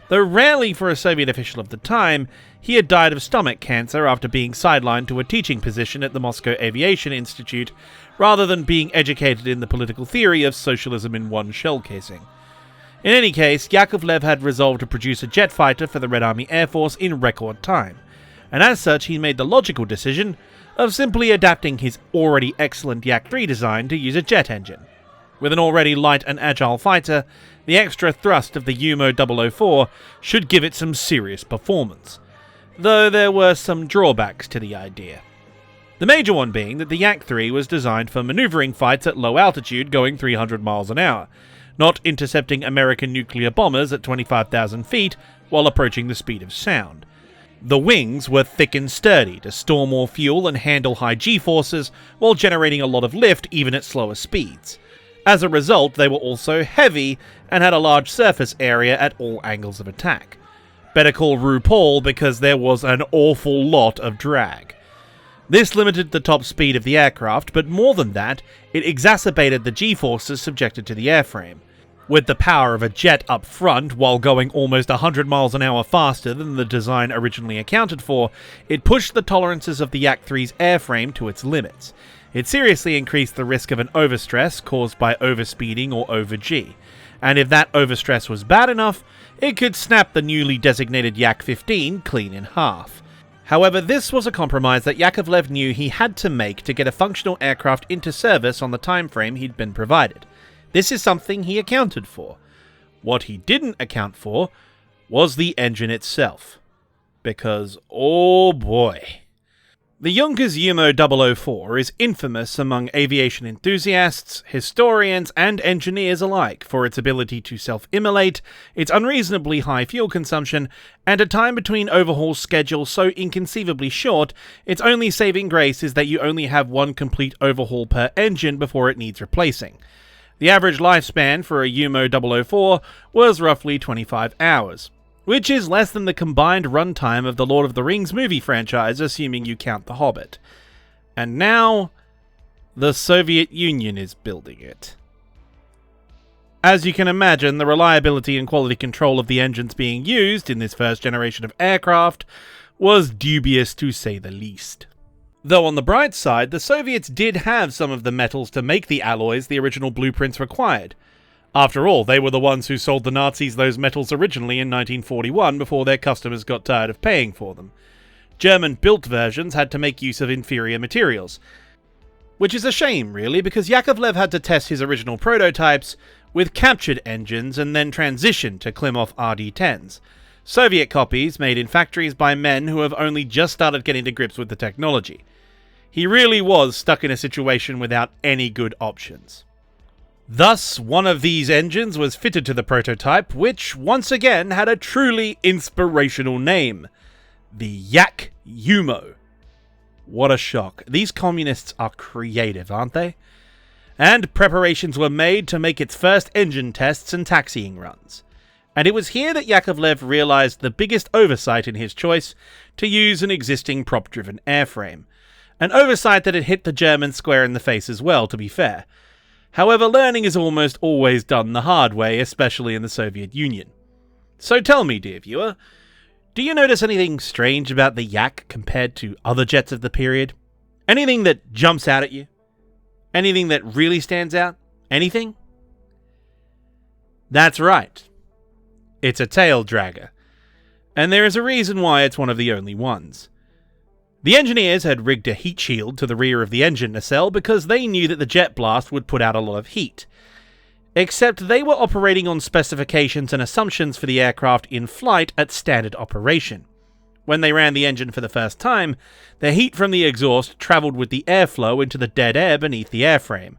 Though rarely for a Soviet official of the time, he had died of stomach cancer after being sidelined to a teaching position at the Moscow Aviation Institute, rather than being educated in the political theory of socialism in one shell casing. In any case, Yakovlev had resolved to produce a jet fighter for the Red Army Air Force in record time, and as such he made the logical decision of simply adapting his already excellent Yak-3 design to use a jet engine. With an already light and agile fighter, the extra thrust of the Umo 004 should give it some serious performance, though there were some drawbacks to the idea. The major one being that the Yak-3 was designed for maneuvering fights at low altitude going 300 miles an hour, not intercepting American nuclear bombers at 25,000 feet while approaching the speed of sound. The wings were thick and sturdy to store more fuel and handle high G-forces while generating a lot of lift even at slower speeds. As a result, they were also heavy and had a large surface area at all angles of attack. Better call RuPaul because there was an awful lot of drag. This limited the top speed of the aircraft, but more than that, it exacerbated the G-forces subjected to the airframe. With the power of a jet up front while going almost 100 miles an hour faster than the design originally accounted for, it pushed the tolerances of the Yak-3's airframe to its limits. It seriously increased the risk of an overstress caused by overspeeding or over-G. And if that overstress was bad enough, it could snap the newly designated Yak-15 clean in half. However, this was a compromise that Yakovlev knew he had to make to get a functional aircraft into service on the time frame he'd been provided. This is something he accounted for. What he didn't account for was the engine itself. Because, oh boy. The Junkers Umo 004 is infamous among aviation enthusiasts, historians, and engineers alike for its ability to self-immolate, its unreasonably high fuel consumption, and a time between overhaul schedule so inconceivably short, its only saving grace is that you only have one complete overhaul per engine before it needs replacing. The average lifespan for a Umo 004 was roughly 25 hours. Which is less than the combined runtime of the Lord of the Rings movie franchise, assuming you count The Hobbit. And now, the Soviet Union is building it. As you can imagine, the reliability and quality control of the engines being used in this first generation of aircraft was dubious to say the least. Though on the bright side, the Soviets did have some of the metals to make the alloys the original blueprints required. After all, they were the ones who sold the Nazis those metals originally in 1941 before their customers got tired of paying for them. German-built versions had to make use of inferior materials. Which is a shame, really, because Yakovlev had to test his original prototypes with captured engines and then transition to Klimov RD-10s. Soviet copies made in factories by men who have only just started getting to grips with the technology. He really was stuck in a situation without any good options. Thus, one of these engines was fitted to the prototype, which, once again, had a truly inspirational name. The Yak-Umo. What a shock. These communists are creative, aren't they? And preparations were made to make its first engine tests and taxiing runs. And it was here that Yakovlev realized the biggest oversight in his choice to use an existing prop-driven airframe. An oversight that had hit the Germans square in the face as well, to be fair. However, learning is almost always done the hard way, especially in the Soviet Union. So tell me, dear viewer, do you notice anything strange about the Yak compared to other jets of the period? Anything that jumps out at you? Anything that really stands out? Anything? That's right. It's a tail dragger. And there is a reason why it's one of the only ones. The engineers had rigged a heat shield to the rear of the engine nacelle because they knew that the jet blast would put out a lot of heat. Except they were operating on specifications and assumptions for the aircraft in flight at standard operation. When they ran the engine for the first time, the heat from the exhaust travelled with the airflow into the dead air beneath the airframe,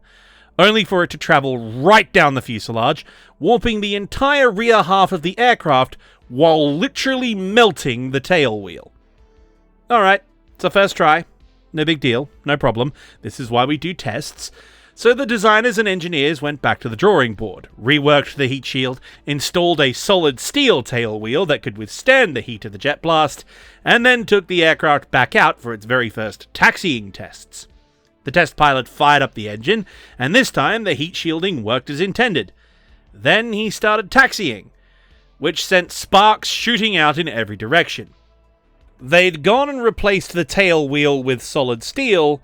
only for it to travel right down the fuselage, warping the entire rear half of the aircraft while literally melting the tail wheel. Alright. It's a first try. No big deal. No problem. This is why we do tests. So the designers and engineers went back to the drawing board, reworked the heat shield, installed a solid steel tail wheel that could withstand the heat of the jet blast, and then took the aircraft back out for its very first taxiing tests. The test pilot fired up the engine, and this time the heat shielding worked as intended. Then he started taxiing, which sent sparks shooting out in every direction. They'd gone and replaced the tail wheel with solid steel,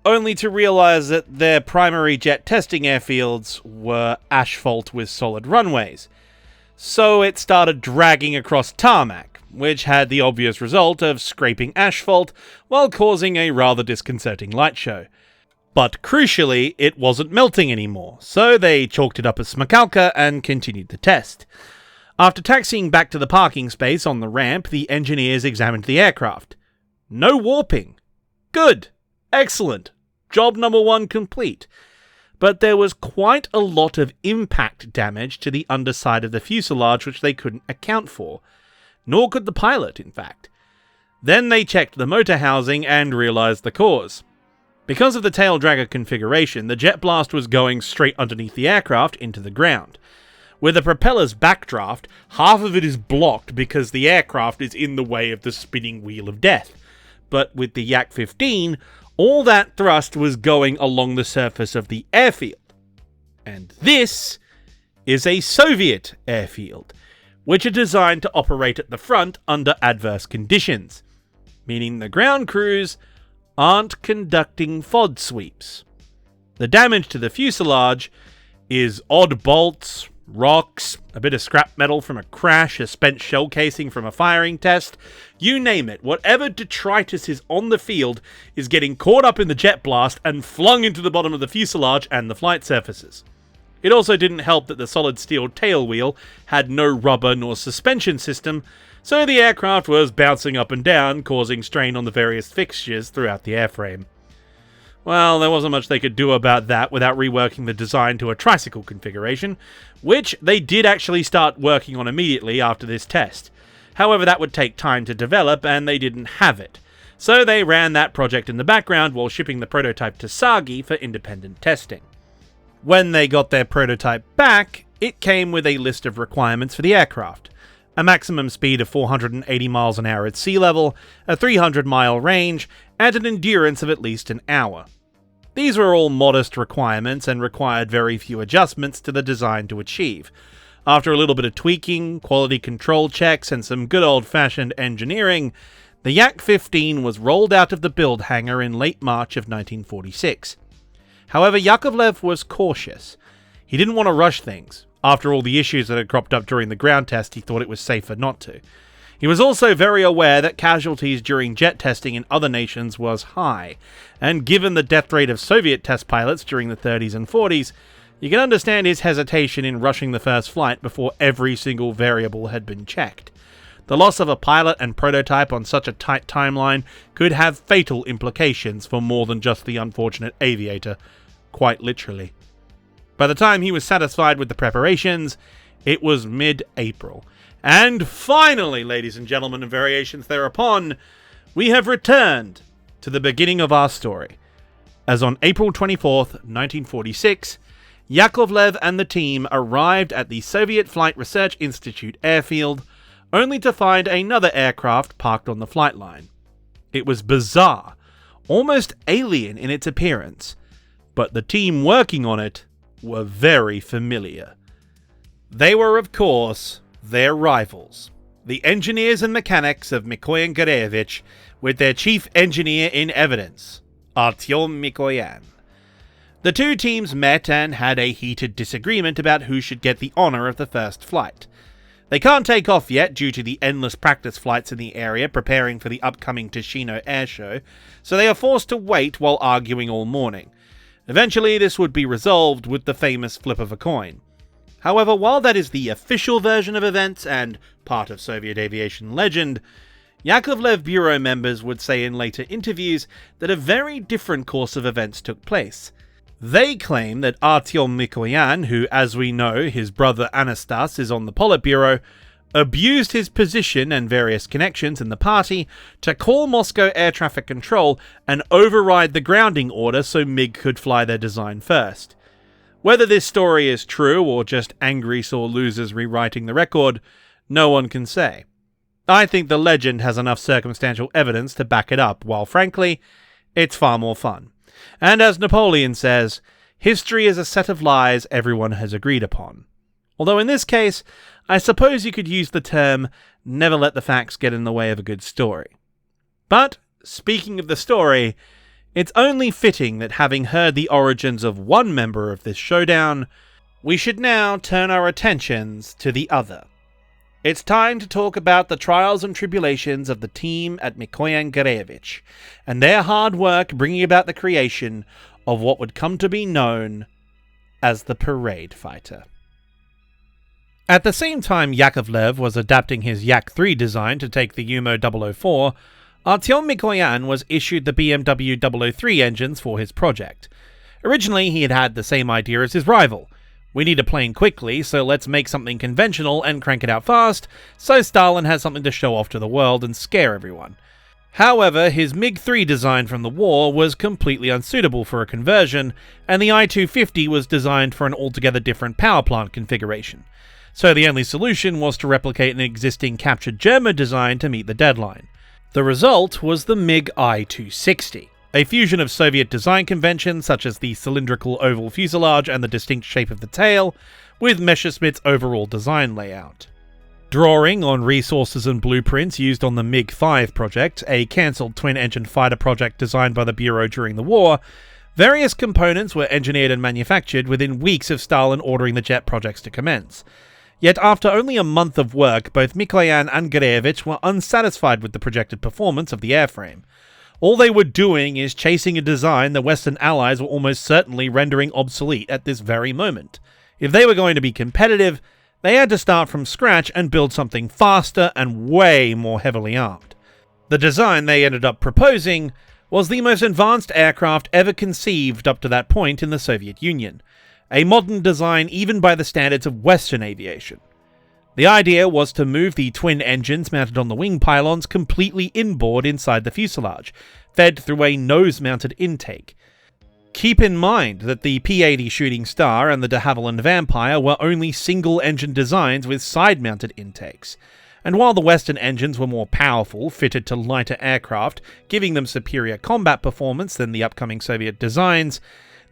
only to realize that their primary jet testing airfields were asphalt with solid runways. So it started dragging across tarmac, which had the obvious result of scraping asphalt while causing a rather disconcerting light show. But crucially, it wasn't melting anymore, so they chalked it up as smakalka and continued the test. After taxiing back to the parking space on the ramp, the engineers examined the aircraft. No warping. Good. Excellent. Job number 1 complete. but there was quite a lot of impact damage to the underside of the fuselage which they couldn't account for. Nor could the pilot, in fact. Then they checked the motor housing and realized the cause. Because of the tail dragger configuration, the jet blast was going straight underneath the aircraft into the ground. With the propeller's backdraft, half of it is blocked because the aircraft is in the way of the spinning wheel of death. But with the Yak-15, all that thrust was going along the surface of the airfield. And this is a Soviet airfield, which are designed to operate at the front under adverse conditions, meaning the ground crews aren't conducting FOD sweeps. The damage to the fuselage is odd bolts, rocks, a bit of scrap metal from a crash, a spent shell casing from a firing test, you name it. Whatever detritus is on the field is getting caught up in the jet blast and flung into the bottom of the fuselage and the flight surfaces. It also didn't help that the solid steel tail wheel had no rubber nor suspension system, so the aircraft was bouncing up and down, causing strain on the various fixtures throughout the airframe. Well, there wasn't much they could do about that without reworking the design to a tricycle configuration, which they did actually start working on immediately after this test. However, that would take time to develop, and they didn't have it. So they ran that project in the background while shipping the prototype to Sagi for independent testing. When they got their prototype back, it came with a list of requirements for the aircraft. A maximum speed of 480 miles an hour at sea level, a 300-mile range, and an endurance of at least an hour. These were all modest requirements and required very few adjustments to the design to achieve. After a little bit of tweaking, quality control checks, and some good old-fashioned engineering, the Yak-15 was rolled out of the build hangar in late March of 1946. However, Yakovlev was cautious. He didn't want to rush things. After all the issues that had cropped up during the ground test, he thought it was safer not to. He was also very aware that casualties during jet testing in other nations was high, and given the death rate of Soviet test pilots during the 30s and 40s, you can understand his hesitation in rushing the first flight before every single variable had been checked. The loss of a pilot and prototype on such a tight timeline could have fatal implications for more than just the unfortunate aviator, quite literally. By the time he was satisfied with the preparations, it was mid-April. And finally, ladies and gentlemen, and variations thereupon, we have returned to the beginning of our story. As on April 24th, 1946, Yakovlev and the team arrived at the Soviet Flight Research Institute airfield, only to find another aircraft parked on the flight line. It was bizarre, almost alien in its appearance, but the team working on it were very familiar. They were, of course, their rivals, the engineers and mechanics of Mikoyan Gareyevich, with their chief engineer in evidence, Artyom Mikoyan. The two teams met and had a heated disagreement about who should get the honor of the first flight. They can't take off yet due to the endless practice flights in the area preparing for the upcoming Tushino air show, so they are forced to wait while arguing all morning. Eventually, this would be resolved with the famous flip of a coin. However, while that is the official version of events and part of Soviet aviation legend, Yakovlev Bureau members would say in later interviews that a very different course of events took place. They claim that Artyom Mikoyan, who, as we know, his brother Anastas is on the Politburo, abused his position and various connections in the party to call Moscow air traffic control and override the grounding order so MiG could fly their design first. Whether this story is true or just angry sore losers rewriting the record, no one can say. I think the legend has enough circumstantial evidence to back it up, while frankly, it's far more fun. And as Napoleon says, history is a set of lies everyone has agreed upon. Although in this case, I suppose you could use the term, never let the facts get in the way of a good story. But, speaking of the story, it's only fitting that having heard the origins of one member of this showdown, we should now turn our attentions to the other. It's time to talk about the trials and tribulations of the team at Mikoyan Gareyevich, and their hard work bringing about the creation of what would come to be known as the Parade Fighter. At the same time Yakovlev was adapting his Yak-3 design to take the Umo 004, Artyom Mikoyan was issued the BMW 003 engines for his project. Originally, he had had the same idea as his rival. We need a plane quickly, so let's make something conventional and crank it out fast, so Stalin has something to show off to the world and scare everyone. However, his MiG-3 design from the war was completely unsuitable for a conversion, and the I-250 was designed for an altogether different power plant configuration. So the only solution was to replicate an existing captured German design to meet the deadline. The result was the MiG I-260, a fusion of Soviet design conventions such as the cylindrical oval fuselage and the distinct shape of the tail, with Messerschmitt's overall design layout. Drawing on resources and blueprints used on the MiG-5 project, a cancelled twin-engine fighter project designed by the Bureau during the war, various components were engineered and manufactured within weeks of Stalin ordering the jet projects to commence. Yet after only a month of work, both Mikoyan and Gurevich were unsatisfied with the projected performance of the airframe. All they were doing is chasing a design the Western Allies were almost certainly rendering obsolete at this very moment. If they were going to be competitive, they had to start from scratch and build something faster and way more heavily armed. The design they ended up proposing was the most advanced aircraft ever conceived up to that point in the Soviet Union, a modern design even by the standards of Western aviation. The idea was to move the twin engines mounted on the wing pylons completely inboard inside the fuselage, fed through a nose-mounted intake. Keep in mind that the P-80 Shooting Star and the de Havilland Vampire were only single-engine designs with side-mounted intakes, and while the Western engines were more powerful, fitted to lighter aircraft, giving them superior combat performance than the upcoming Soviet designs,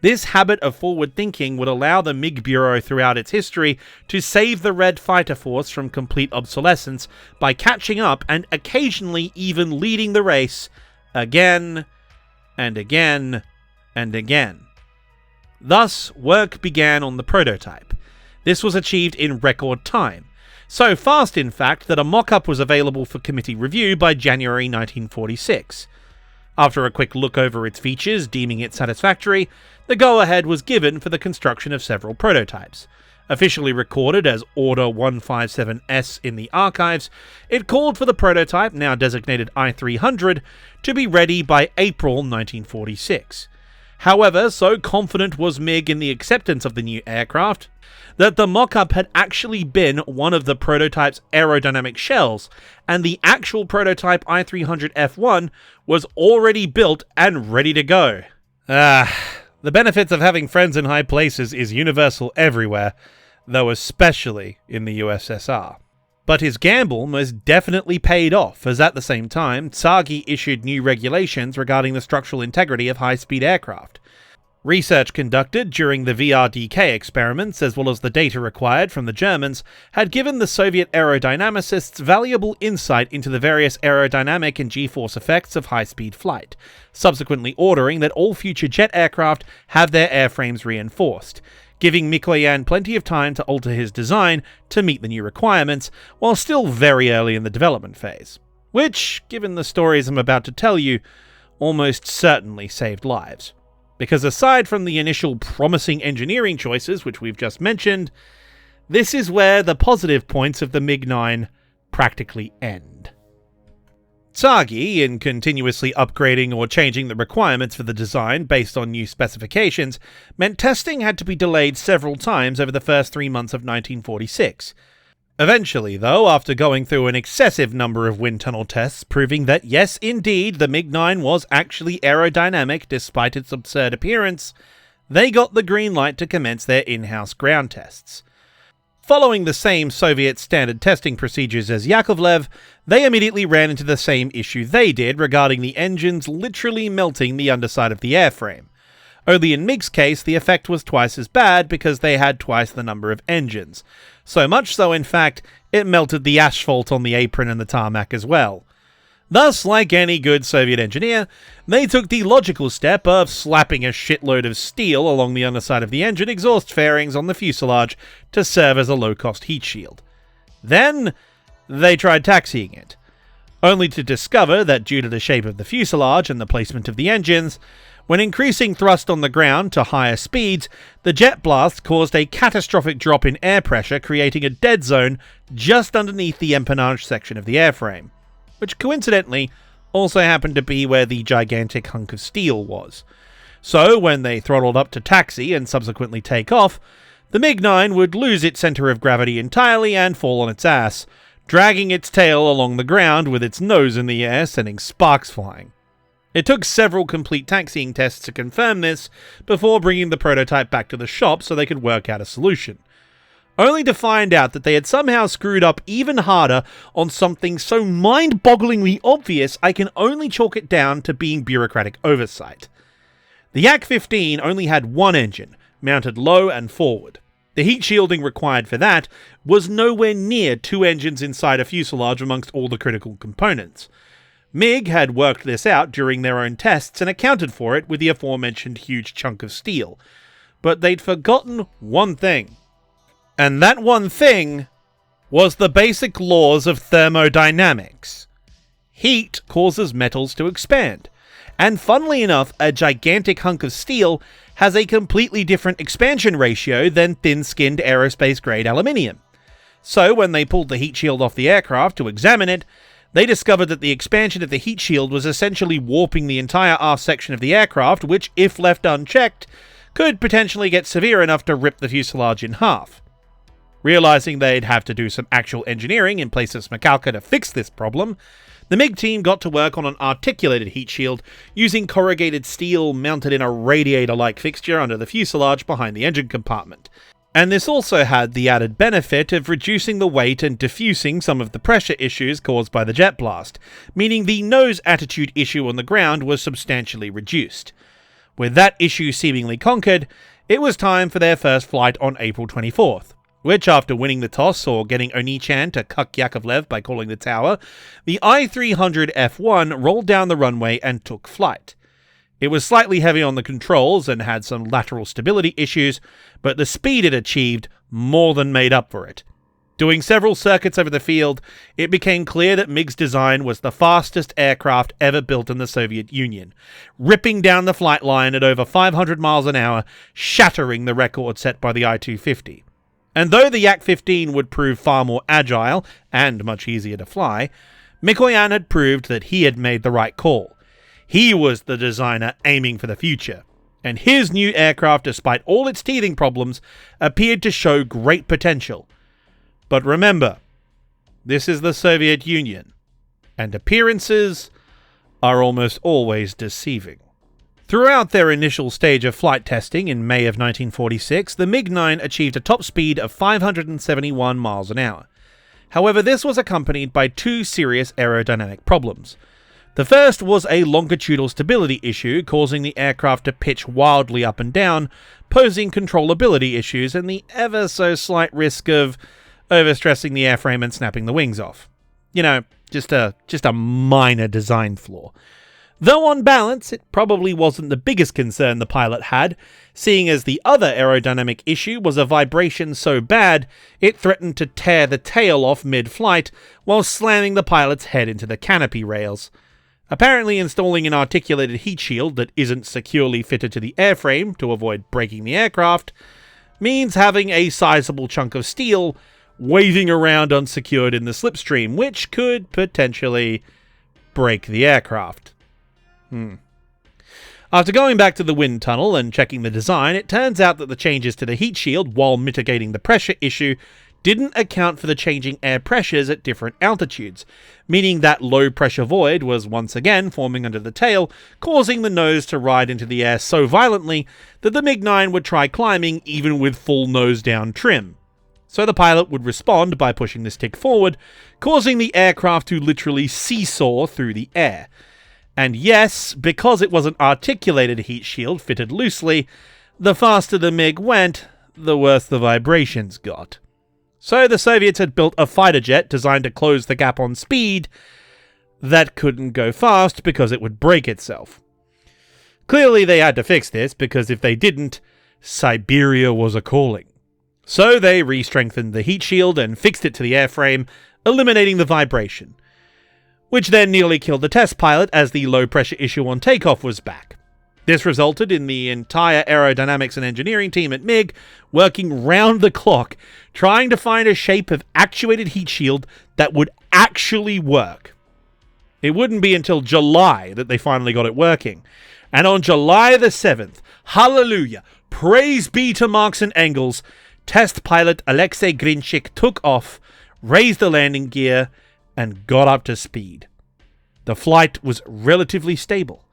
this habit of forward thinking would allow the MiG Bureau throughout its history to save the Red Fighter Force from complete obsolescence by catching up and occasionally even leading the race again and again and again. Thus, work began on the prototype. This was achieved in record time, so fast in fact that a mock-up was available for committee review by January 1946. After a quick look over its features, deeming it satisfactory, the go-ahead was given for the construction of several prototypes. Officially recorded as Order 157S in the archives, it called for the prototype, now designated I-300, to be ready by April 1946. However, so confident was MiG in the acceptance of the new aircraft that the mock-up had actually been one of the prototype's aerodynamic shells, and the actual prototype I-300F1 was already built and ready to go. The benefits of having friends in high places is universal everywhere, though especially in the USSR. But his gamble most definitely paid off, as at the same time, Tsargi issued new regulations regarding the structural integrity of high-speed aircraft. Research conducted during the VRDK experiments, as well as the data required from the Germans, had given the Soviet aerodynamicists valuable insight into the various aerodynamic and G-force effects of high-speed flight, subsequently ordering that all future jet aircraft have their airframes reinforced, giving Mikoyan plenty of time to alter his design to meet the new requirements, while still very early in the development phase. Which, given the stories I'm about to tell you, almost certainly saved lives. Because aside from the initial promising engineering choices which we've just mentioned, this is where the positive points of the MiG-9 practically end. Tsargi, in continuously upgrading or changing the requirements for the design based on new specifications, meant testing had to be delayed several times over the first 3 months of 1946. Eventually, though, after going through an excessive number of wind tunnel tests proving that yes, indeed, the MiG-9 was actually aerodynamic despite its absurd appearance, they got the green light to commence their in-house ground tests. Following the same Soviet standard testing procedures as Yakovlev, they immediately ran into the same issue they did regarding the engines literally melting the underside of the airframe. Only in MiG's case, the effect was twice as bad because they had twice the number of engines. So much so, in fact, it melted the asphalt on the apron and the tarmac as well. Thus, like any good Soviet engineer, they took the logical step of slapping a shitload of steel along the underside of the engine exhaust fairings on the fuselage to serve as a low-cost heat shield. Then, they tried taxiing it, only to discover that due to the shape of the fuselage and the placement of the engines, when increasing thrust on the ground to higher speeds, the jet blast caused a catastrophic drop in air pressure, creating a dead zone just underneath the empennage section of the airframe, which coincidentally also happened to be where the gigantic hunk of steel was. So when they throttled up to taxi and subsequently take off, the MiG-9 would lose its center of gravity entirely and fall on its ass, dragging its tail along the ground with its nose in the air, sending sparks flying. It took several complete taxiing tests to confirm this before bringing the prototype back to the shop so they could work out a solution, only to find out that they had somehow screwed up even harder on something so mind-bogglingly obvious I can only chalk it down to being bureaucratic oversight. The Yak-15 only had one engine, mounted low and forward. The heat shielding required for that was nowhere near two engines inside a fuselage amongst all the critical components. MiG had worked this out during their own tests and accounted for it with the aforementioned huge chunk of steel. But they'd forgotten one thing. And that one thing was the basic laws of thermodynamics. Heat causes metals to expand. And funnily enough, a gigantic hunk of steel has a completely different expansion ratio than thin-skinned aerospace-grade aluminium. So when they pulled the heat shield off the aircraft to examine it, they discovered that the expansion of the heat shield was essentially warping the entire aft section of the aircraft, which, if left unchecked, could potentially get severe enough to rip the fuselage in half. Realizing they'd have to do some actual engineering in place of Smacalca to fix this problem, the MiG team got to work on an articulated heat shield using corrugated steel mounted in a radiator-like fixture under the fuselage behind the engine compartment. And this also had the added benefit of reducing the weight and diffusing some of the pressure issues caused by the jet blast, meaning the nose attitude issue on the ground was substantially reduced. With that issue seemingly conquered, it was time for their first flight on April 24th. Which, after winning the toss or getting Oni-chan to cuck Yakovlev by calling the tower, the I-300 F1 rolled down the runway and took flight. It was slightly heavy on the controls and had some lateral stability issues, but the speed it achieved more than made up for it. Doing several circuits over the field, it became clear that MiG's design was the fastest aircraft ever built in the Soviet Union, ripping down the flight line at over 500 miles an hour, shattering the record set by the I-250. And though the Yak-15 would prove far more agile and much easier to fly, Mikoyan had proved that he had made the right call. He was the designer aiming for the future, and his new aircraft, despite all its teething problems, appeared to show great potential. But remember, this is the Soviet Union, and appearances are almost always deceiving. Throughout their initial stage of flight testing in May of 1946, the MiG-9 achieved a top speed of 571 miles an hour. However, this was accompanied by two serious aerodynamic problems. The first was a longitudinal stability issue, causing the aircraft to pitch wildly up and down, posing controllability issues and the ever so slight risk of overstressing the airframe and snapping the wings off. You know, just a minor design flaw. Though on balance, it probably wasn't the biggest concern the pilot had, seeing as the other aerodynamic issue was a vibration so bad it threatened to tear the tail off mid-flight while slamming the pilot's head into the canopy rails. Apparently installing an articulated heat shield that isn't securely fitted to the airframe to avoid breaking the aircraft means having a sizable chunk of steel waving around unsecured in the slipstream, which could potentially break the aircraft. After going back to the wind tunnel and checking the design, it turns out that the changes to the heat shield, while mitigating the pressure issue, didn't account for the changing air pressures at different altitudes, meaning that low pressure void was once again forming under the tail, causing the nose to ride into the air so violently that the MiG-9 would try climbing even with full nose down trim. So the pilot would respond by pushing the stick forward, causing the aircraft to literally seesaw through the air. And yes, because it was an articulated heat shield fitted loosely, the faster the MiG went, the worse the vibrations got. So the Soviets had built a fighter jet designed to close the gap on speed that couldn't go fast because it would break itself. Clearly they had to fix this, because if they didn't, Siberia was a-calling. So they re-strengthened the heat shield and fixed it to the airframe, eliminating the vibration, which then nearly killed the test pilot as the low-pressure issue on takeoff was back. This resulted in the entire aerodynamics and engineering team at MiG working round the clock, trying to find a shape of actuated heat shield that would actually work. It wouldn't be until July that they finally got it working, And on July the 7th, hallelujah, praise be to Marx and Engels, test pilot Alexei Grinchik took off, raised the landing gear, and got up to speed. The flight was relatively stable.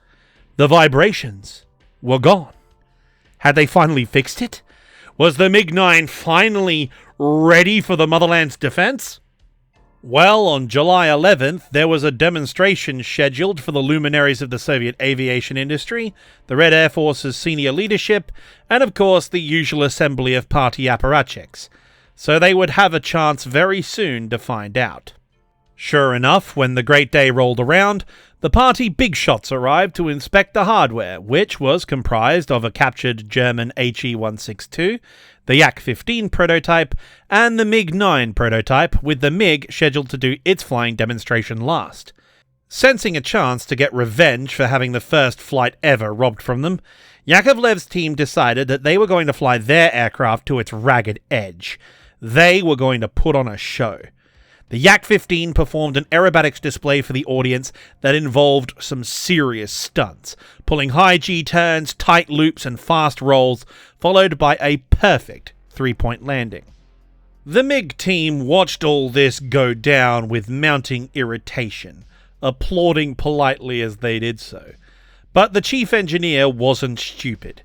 The vibrations were gone. Had they finally fixed it? Was the MiG-9 finally ready for the motherland's defense? Well, on July 11th, there was a demonstration scheduled for the luminaries of the Soviet aviation industry, the Red Air Force's senior leadership, and of course the usual assembly of party apparatchiks. So they would have a chance very soon to find out. Sure enough, when the great day rolled around, the party big shots arrived to inspect the hardware, which was comprised of a captured German HE-162, the Yak-15 prototype, and the MiG-9 prototype, with the MiG scheduled to do its flying demonstration last. Sensing a chance to get revenge for having the first flight ever robbed from them, Yakovlev's team decided that they were going to fly their aircraft to its ragged edge. They were going to put on a show. The Yak-15 performed an aerobatics display for the audience that involved some serious stunts, pulling high G-turns, tight loops, and fast rolls, followed by a perfect three-point landing. The MiG team watched all this go down with mounting irritation, applauding politely as they did so. But the chief engineer wasn't stupid.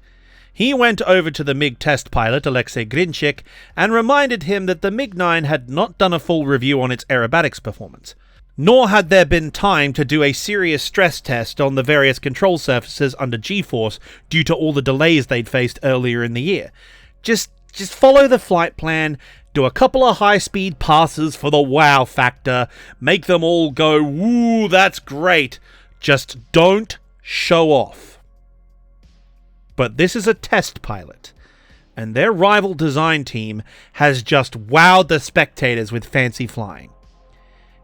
He went over to the MiG test pilot, Alexei Grinchik, and reminded him that the MiG-9 had not done a full review on its aerobatics performance, nor had there been time to do a serious stress test on the various control surfaces under G-force due to all the delays they'd faced earlier in the year. Just follow the flight plan, do a couple of high-speed passes for the wow factor, make them all go, woo, that's great. Just don't show off. But this is a test pilot, and their rival design team has just wowed the spectators with fancy flying.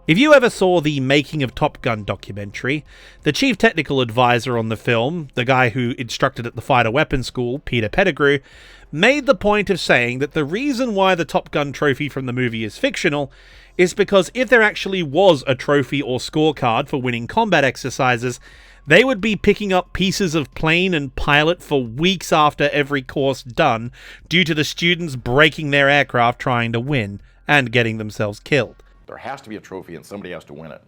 If you ever saw the Making of Top Gun documentary, the chief technical advisor on the film, the guy who instructed at the fighter weapons school, Peter Pettigrew, made the point of saying that the reason why the Top Gun trophy from the movie is fictional is because if there actually was a trophy or scorecard for winning combat exercises, they would be picking up pieces of plane and pilot for weeks after every course done due to the students breaking their aircraft trying to win and getting themselves killed. There has to be a trophy and somebody has to win it.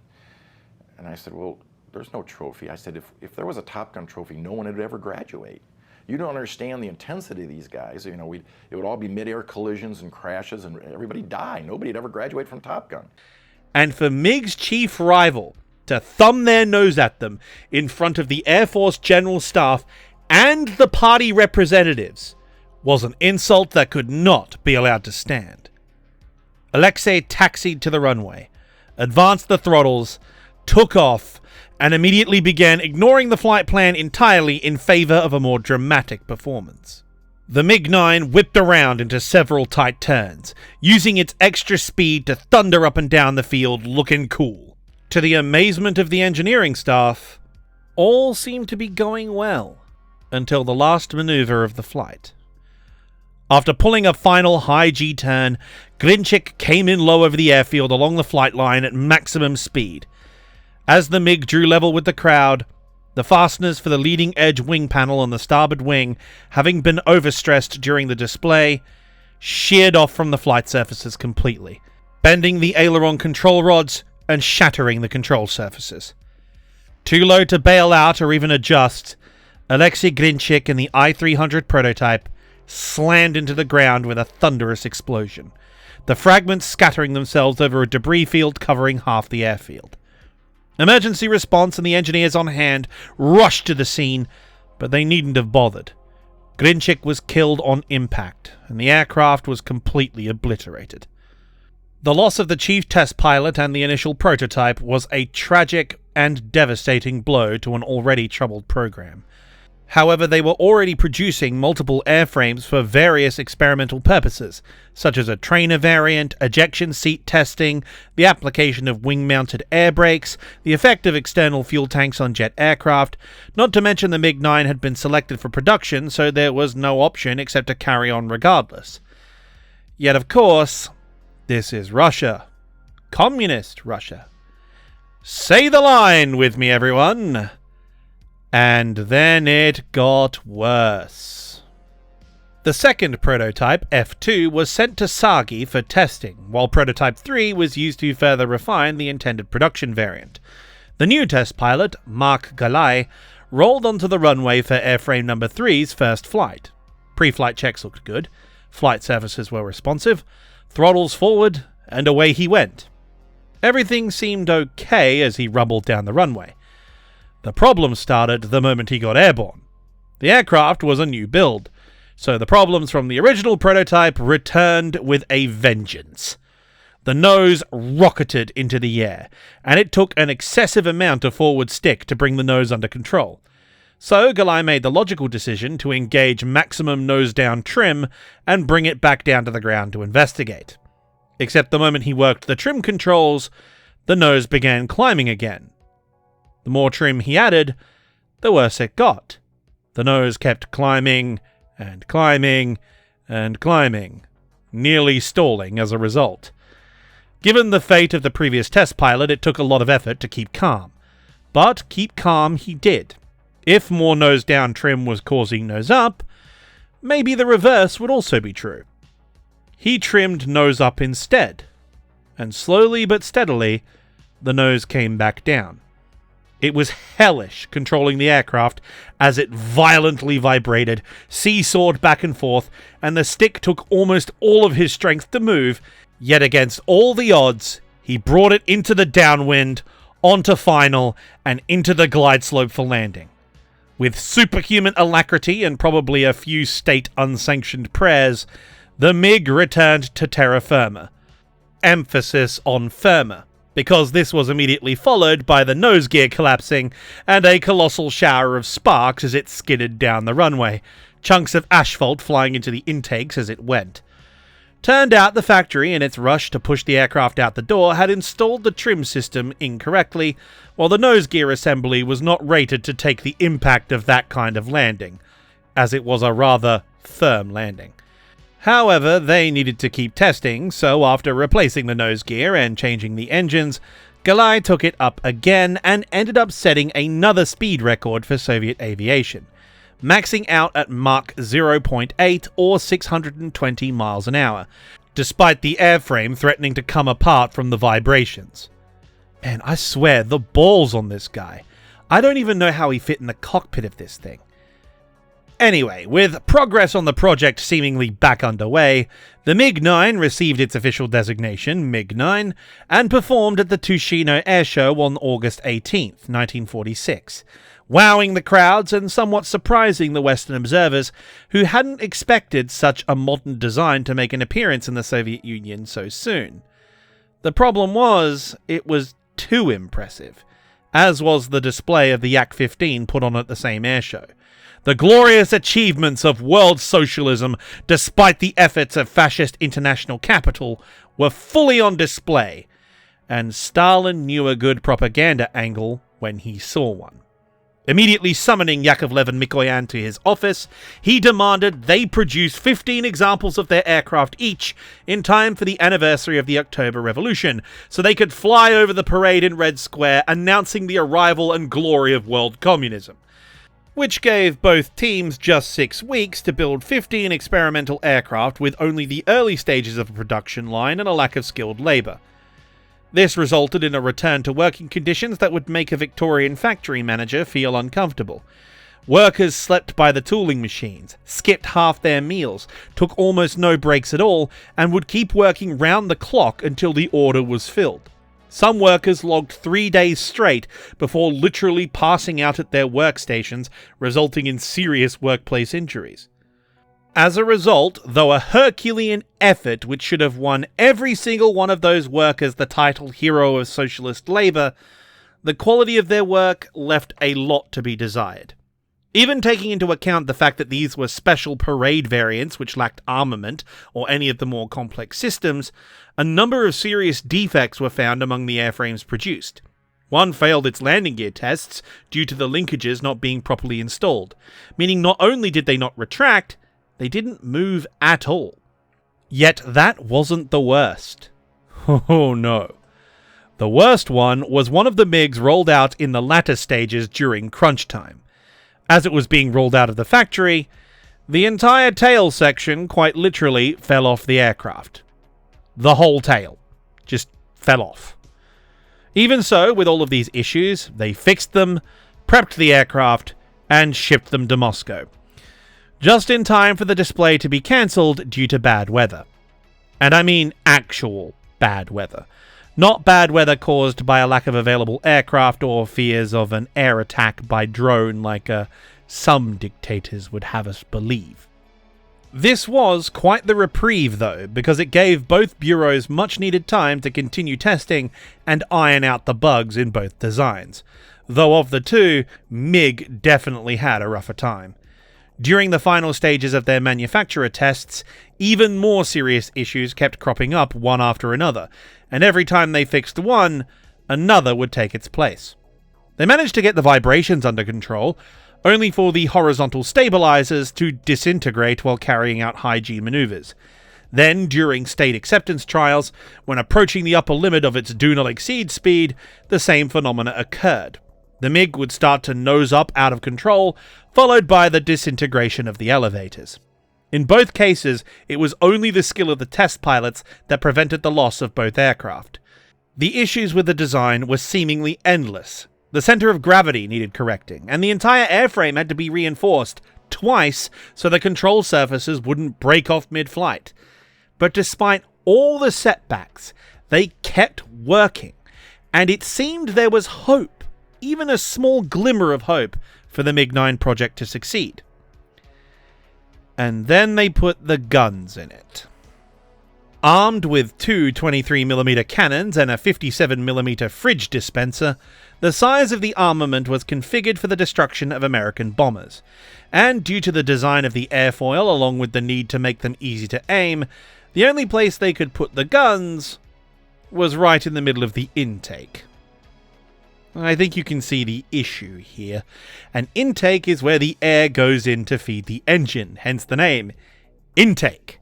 And I said, well, there's no trophy. I said, if there was a Top Gun trophy, no one would ever graduate. You don't understand the intensity of these guys. You know, it would all be mid-air collisions and crashes and everybody die. Nobody'd ever graduate from Top Gun. And for MiG's chief rival to thumb their nose at them in front of the Air Force General Staff and the party representatives was an insult that could not be allowed to stand. Alexei taxied to the runway, advanced the throttles, took off, and immediately began ignoring the flight plan entirely in favor of a more dramatic performance. The MiG-9 whipped around into several tight turns, using its extra speed to thunder up and down the field looking cool. To the amazement of the engineering staff, all seemed to be going well until the last maneuver of the flight. After pulling a final high G-turn, Grinchik came in low over the airfield along the flight line at maximum speed. As the MiG drew level with the crowd, the fasteners for the leading edge wing panel on the starboard wing, having been overstressed during the display, sheared off from the flight surfaces completely, bending the aileron control rods and shattering the control surfaces. Too low to bail out or even adjust, Alexei Grinchik and the I-300 prototype slammed into the ground with a thunderous explosion, the fragments scattering themselves over a debris field covering half the airfield. Emergency response and the engineers on hand rushed to the scene, but they needn't have bothered. Grinchik was killed on impact, and the aircraft was completely obliterated. The loss of the chief test pilot and the initial prototype was a tragic and devastating blow to an already troubled program. However, they were already producing multiple airframes for various experimental purposes, such as a trainer variant, ejection seat testing, the application of wing-mounted air brakes, the effect of external fuel tanks on jet aircraft, not to mention the MiG-9 had been selected for production, so there was no option except to carry on regardless. Yet, of course, this is Russia. Communist Russia. Say the line with me, everyone. And then it got worse. The second prototype, F2, was sent to Sagi for testing, while Prototype 3 was used to further refine the intended production variant. The new test pilot, Mark Galai, rolled onto the runway for airframe number 3's first flight. Pre-flight checks looked good, flight surfaces were responsive, throttles forward, and away he went. Everything seemed okay as he rumbled down the runway. The problem started the moment he got airborne. The aircraft was a new build, so the problems from the original prototype returned with a vengeance. The nose rocketed into the air, and it took an excessive amount of forward stick to bring the nose under control. So Galai made the logical decision to engage maximum nose-down trim and bring it back down to the ground to investigate. Except the moment he worked the trim controls, the nose began climbing again. The more trim he added, the worse it got. The nose kept climbing and climbing and climbing, nearly stalling as a result. Given the fate of the previous test pilot, it took a lot of effort to keep calm. But keep calm he did. If more nose-down trim was causing nose-up, maybe the reverse would also be true. He trimmed nose-up instead, and slowly but steadily, the nose came back down. It was hellish controlling the aircraft as it violently vibrated, seesawed back and forth, and the stick took almost all of his strength to move, yet against all the odds, he brought it into the downwind, onto final, and into the glide slope for landing. With superhuman alacrity and probably a few state-unsanctioned prayers, the MiG returned to terra firma. Emphasis on firma, because this was immediately followed by the nose gear collapsing and a colossal shower of sparks as it skidded down the runway, chunks of asphalt flying into the intakes as it went. Turned out the factory, in its rush to push the aircraft out the door, had installed the trim system incorrectly, while the nose gear assembly was not rated to take the impact of that kind of landing, as it was a rather firm landing. However, they needed to keep testing, so after replacing the nose gear and changing the engines, Galai took it up again and ended up setting another speed record for Soviet aviation, maxing out at Mach 0.8 or 620 miles an hour, despite the airframe threatening to come apart from the vibrations. Man, I swear, the balls on this guy. I don't even know how he fit in the cockpit of this thing. Anyway, with progress on the project seemingly back underway, the MiG-9 received its official designation, MiG-9, and performed at the Tushino Airshow on August 18th, 1946, wowing the crowds and somewhat surprising the Western observers who hadn't expected such a modern design to make an appearance in the Soviet Union so soon. The problem was, it was too impressive, as was the display of the Yak-15 put on at the same airshow. The glorious achievements of world socialism, despite the efforts of fascist international capital, were fully on display, and Stalin knew a good propaganda angle when he saw one. Immediately summoning Yakovlev and Mikoyan to his office, he demanded they produce 15 examples of their aircraft each in time for the anniversary of the October Revolution, so they could fly over the parade in Red Square announcing the arrival and glory of world communism, which gave both teams just 6 weeks to build 15 experimental aircraft with only the early stages of a production line and a lack of skilled labour. This resulted in a return to working conditions that would make a Victorian factory manager feel uncomfortable. Workers slept by the tooling machines, skipped half their meals, took almost no breaks at all, and would keep working round the clock until the order was filled. Some workers logged 3 days straight before literally passing out at their workstations, resulting in serious workplace injuries. As a result, though a Herculean effort which should have won every single one of those workers the title Hero of Socialist Labour, the quality of their work left a lot to be desired. Even taking into account the fact that these were special parade variants which lacked armament or any of the more complex systems, a number of serious defects were found among the airframes produced. One failed its landing gear tests due to the linkages not being properly installed, meaning not only did they not retract, they didn't move at all. Yet that wasn't the worst. Oh no. The worst one was one of the MiGs rolled out in the latter stages during crunch time. As it was being rolled out of the factory, the entire tail section quite literally fell off the aircraft. The whole tail just fell off. Even so, with all of these issues, they fixed them, prepped the aircraft, and shipped them to Moscow, just in time for the display to be cancelled due to bad weather. And I mean actual bad weather. Not bad weather caused by a lack of available aircraft or fears of an air attack by drone like some dictators would have us believe. This was quite the reprieve though, because it gave both bureaus much needed time to continue testing and iron out the bugs in both designs. Though of the two, MiG definitely had a rougher time. During the final stages of their manufacturer tests, even more serious issues kept cropping up one after another, and every time they fixed one, another would take its place. They managed to get the vibrations under control, only for the horizontal stabilizers to disintegrate while carrying out high-G maneuvers. Then, during state acceptance trials, when approaching the upper limit of its do-not-exceed speed, the same phenomena occurred. The MiG would start to nose up out of control, followed by the disintegration of the elevators. In both cases, it was only the skill of the test pilots that prevented the loss of both aircraft. The issues with the design were seemingly endless. The center of gravity needed correcting, and the entire airframe had to be reinforced twice so the control surfaces wouldn't break off mid-flight. But despite all the setbacks, they kept working, and it seemed there was hope, even a small glimmer of hope, for the MiG-9 project to succeed. And then they put the guns in it. Armed with two 23mm cannons and a 57mm fridge dispenser, the size of the armament was configured for the destruction of American bombers, and due to the design of the airfoil along with the need to make them easy to aim, the only place they could put the guns was right in the middle of the intake. I think you can see the issue here. An intake is where the air goes in to feed the engine, hence the name, intake.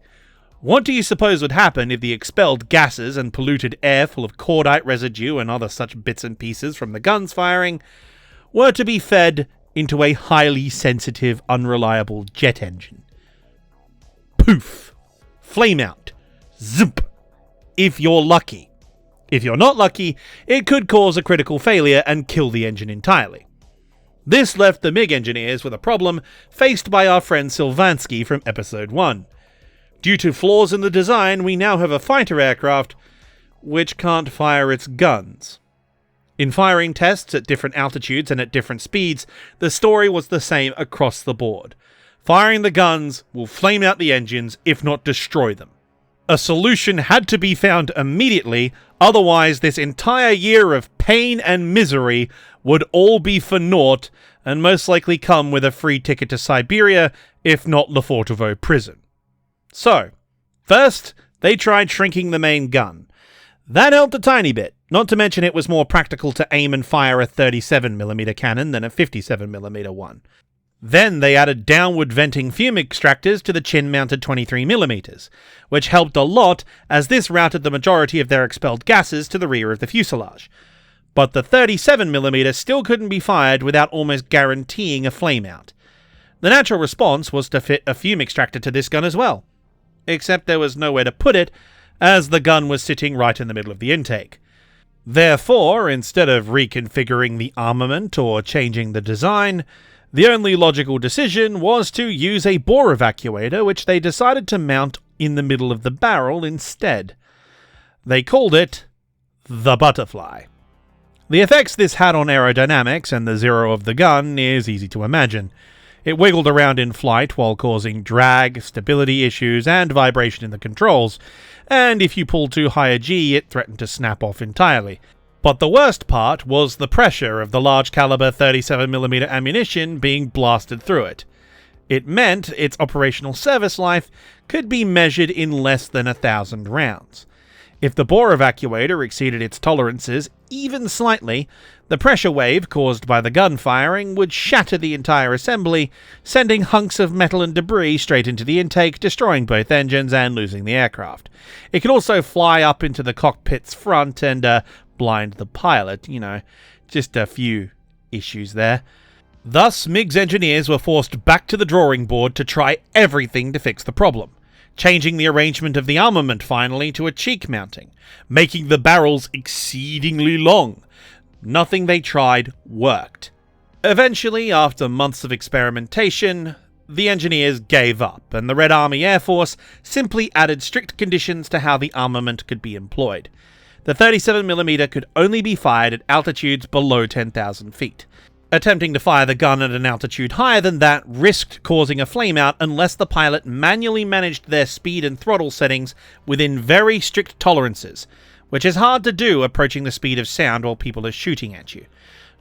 What do you suppose would happen if the expelled gases and polluted air full of cordite residue and other such bits and pieces from the guns firing were to be fed into a highly sensitive, unreliable jet engine? Poof! Flame out. Zoop! If you're lucky. If you're not lucky, it could cause a critical failure and kill the engine entirely. This left the MiG engineers with a problem faced by our friend Sylvansky from Episode 1. Due to flaws in the design, we now have a fighter aircraft which can't fire its guns. In firing tests at different altitudes and at different speeds, the story was the same across the board. Firing the guns will flame out the engines, if not destroy them. A solution had to be found immediately, otherwise this entire year of pain and misery would all be for naught and most likely come with a free ticket to Siberia, if not Lefortovo prison. So, first, they tried shrinking the main gun. That helped a tiny bit, not to mention it was more practical to aim and fire a 37mm cannon than a 57mm one. Then they added downward venting fume extractors to the chin-mounted 23mm, which helped a lot as this routed the majority of their expelled gases to the rear of the fuselage. But the 37mm still couldn't be fired without almost guaranteeing a flameout. The natural response was to fit a fume extractor to this gun as well. Except there was nowhere to put it, as the gun was sitting right in the middle of the intake. Therefore, instead of reconfiguring the armament or changing the design, the only logical decision was to use a bore evacuator, which they decided to mount in the middle of the barrel instead. They called it the Butterfly. The effects this had on aerodynamics and the zero of the gun is easy to imagine. It wiggled around in flight while causing drag, stability issues, and vibration in the controls, and if you pulled too high a G, it threatened to snap off entirely. But the worst part was the pressure of the large caliber 37mm ammunition being blasted through it. It meant its operational service life could be measured in less than 1,000 rounds. If the bore evacuator exceeded its tolerances even slightly, the pressure wave caused by the gun firing would shatter the entire assembly, sending hunks of metal and debris straight into the intake, destroying both engines and losing the aircraft. It could also fly up into the cockpit's front and blind the pilot, just a few issues there. Thus, MiG's engineers were forced back to the drawing board to try everything to fix the problem, changing the arrangement of the armament finally to a cheek mounting, making the barrels exceedingly long. Nothing they tried worked. Eventually, after months of experimentation, the engineers gave up, and the Red Army Air Force simply added strict conditions to how the armament could be employed. The 37mm could only be fired at altitudes below 10,000 feet. Attempting to fire the gun at an altitude higher than that risked causing a flameout unless the pilot manually managed their speed and throttle settings within very strict tolerances, which is hard to do approaching the speed of sound while people are shooting at you.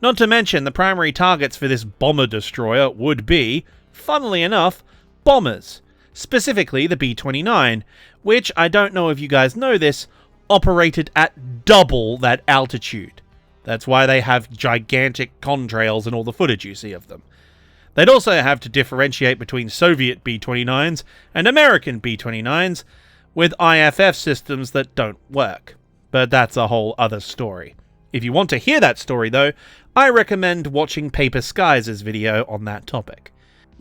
Not to mention, the primary targets for this bomber destroyer would be, funnily enough, bombers, specifically the B-29, which, I don't know if you guys know this, operated at double that altitude. That's why they have gigantic contrails in all the footage you see of them. They'd also have to differentiate between Soviet B-29s and American B-29s, with IFF systems that don't work. But that's a whole other story. If you want to hear that story, though, I recommend watching Paper Skies' video on that topic.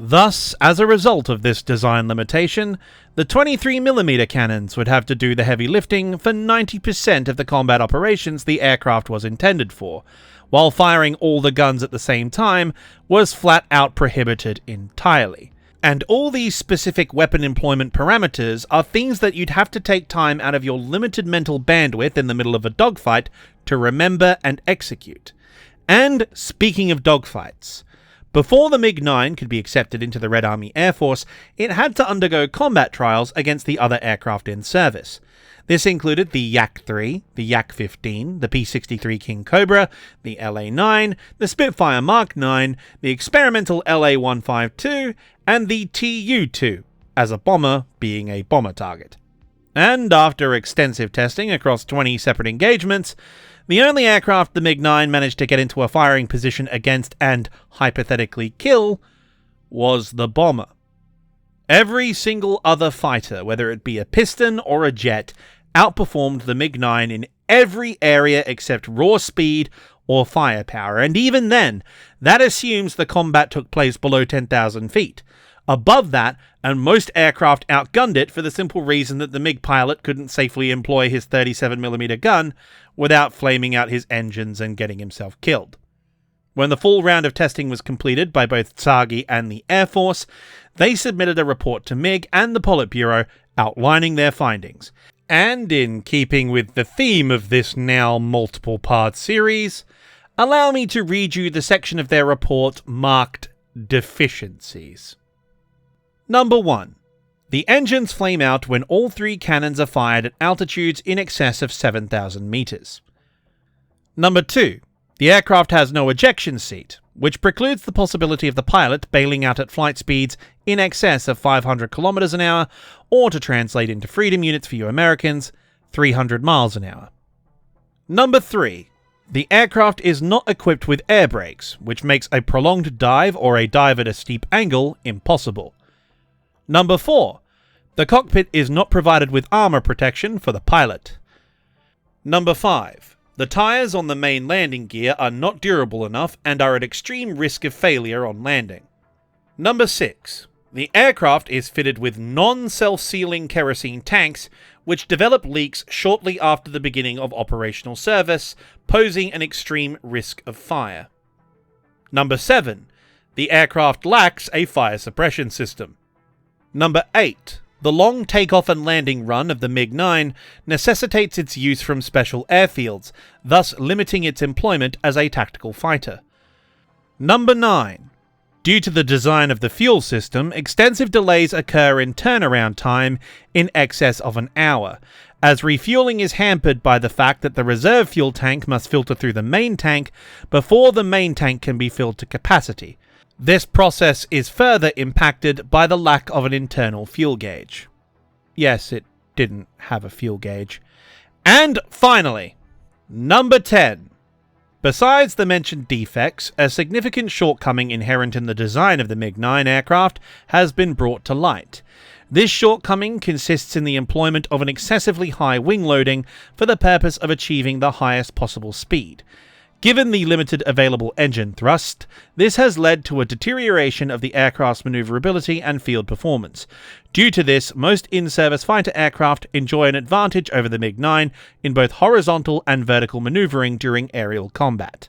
Thus, as a result of this design limitation, the 23mm cannons would have to do the heavy lifting for 90% of the combat operations the aircraft was intended for, while firing all the guns at the same time was flat out prohibited entirely. And all these specific weapon employment parameters are things that you'd have to take time out of your limited mental bandwidth in the middle of a dogfight to remember and execute. And speaking of dogfights, before the MiG-9 could be accepted into the Red Army Air Force, it had to undergo combat trials against the other aircraft in service. This included the Yak-3, the Yak-15, the P-63 King Cobra, the LA-9, the Spitfire Mark 9, the experimental LA-152, and the Tu-2, as a bomber being a bomber target. And after extensive testing across 20 separate engagements, the only aircraft the MiG-9 managed to get into a firing position against and hypothetically kill was the bomber. Every single other fighter, whether it be a piston or a jet, outperformed the MiG-9 in every area except raw speed or firepower, and even then, that assumes the combat took place below 10,000 feet. Above that, and most aircraft outgunned it for the simple reason that the MiG pilot couldn't safely employ his 37mm gun without flaming out his engines and getting himself killed. When the full round of testing was completed by both Tsagi and the Air Force, they submitted a report to MiG and the Politburo outlining their findings. And in keeping with the theme of this now multiple-part series, allow me to read you the section of their report marked Deficiencies. Number 1. The engines flame out when all three cannons are fired at altitudes in excess of 7,000 meters. Number 2. The aircraft has no ejection seat, which precludes the possibility of the pilot bailing out at flight speeds in excess of 500 kilometers an hour, or to translate into freedom units for you Americans, 300 miles an hour. Number 3. The aircraft is not equipped with air brakes, which makes a prolonged dive or a dive at a steep angle impossible. Number 4. The cockpit is not provided with armor protection for the pilot. Number 5. The tires on the main landing gear are not durable enough and are at extreme risk of failure on landing. Number 6. The aircraft is fitted with non-self-sealing kerosene tanks, which develop leaks shortly after the beginning of operational service, posing an extreme risk of fire. Number 7. The aircraft lacks a fire suppression system. Number 8. The long takeoff and landing run of the MiG-9 necessitates its use from special airfields, thus limiting its employment as a tactical fighter. Number 9. Due to the design of the fuel system, extensive delays occur in turnaround time in excess of an hour, as refueling is hampered by the fact that the reserve fuel tank must filter through the main tank before the main tank can be filled to capacity. This process is further impacted by the lack of an internal fuel gauge. Yes, it didn't have a fuel gauge. And finally, number 10. Besides the mentioned defects, a significant shortcoming inherent in the design of the MiG-9 aircraft has been brought to light. This shortcoming consists in the employment of an excessively high wing loading for the purpose of achieving the highest possible speed. Given the limited available engine thrust, this has led to a deterioration of the aircraft's maneuverability and field performance. Due to this, most in-service fighter aircraft enjoy an advantage over the MiG-9 in both horizontal and vertical maneuvering during aerial combat.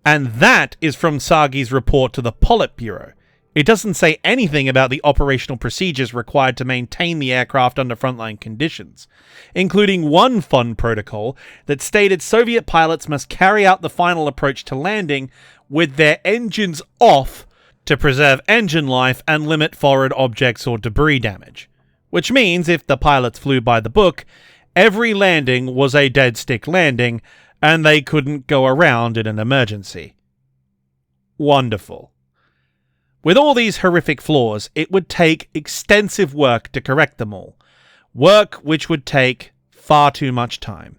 And that is from Sagi's report to the Politburo. It doesn't say anything about the operational procedures required to maintain the aircraft under frontline conditions, including one fun protocol that stated Soviet pilots must carry out the final approach to landing with their engines off to preserve engine life and limit forward objects or debris damage. Which means if the pilots flew by the book, every landing was a dead stick landing and they couldn't go around in an emergency. Wonderful. With all these horrific flaws, it would take extensive work to correct them all. Work which would take far too much time.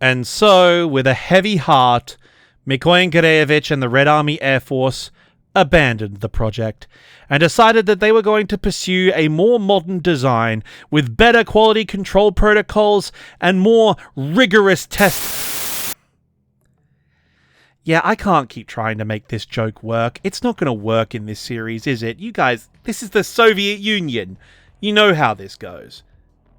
And so, with a heavy heart, Mikhail Andreevich and the Red Army Air Force abandoned the project and decided that they were going to pursue a more modern design with better quality control protocols and more rigorous tests. Yeah, I can't keep trying to make this joke work. It's not going to work in this series, is it? You guys, this is the Soviet Union. You know how this goes.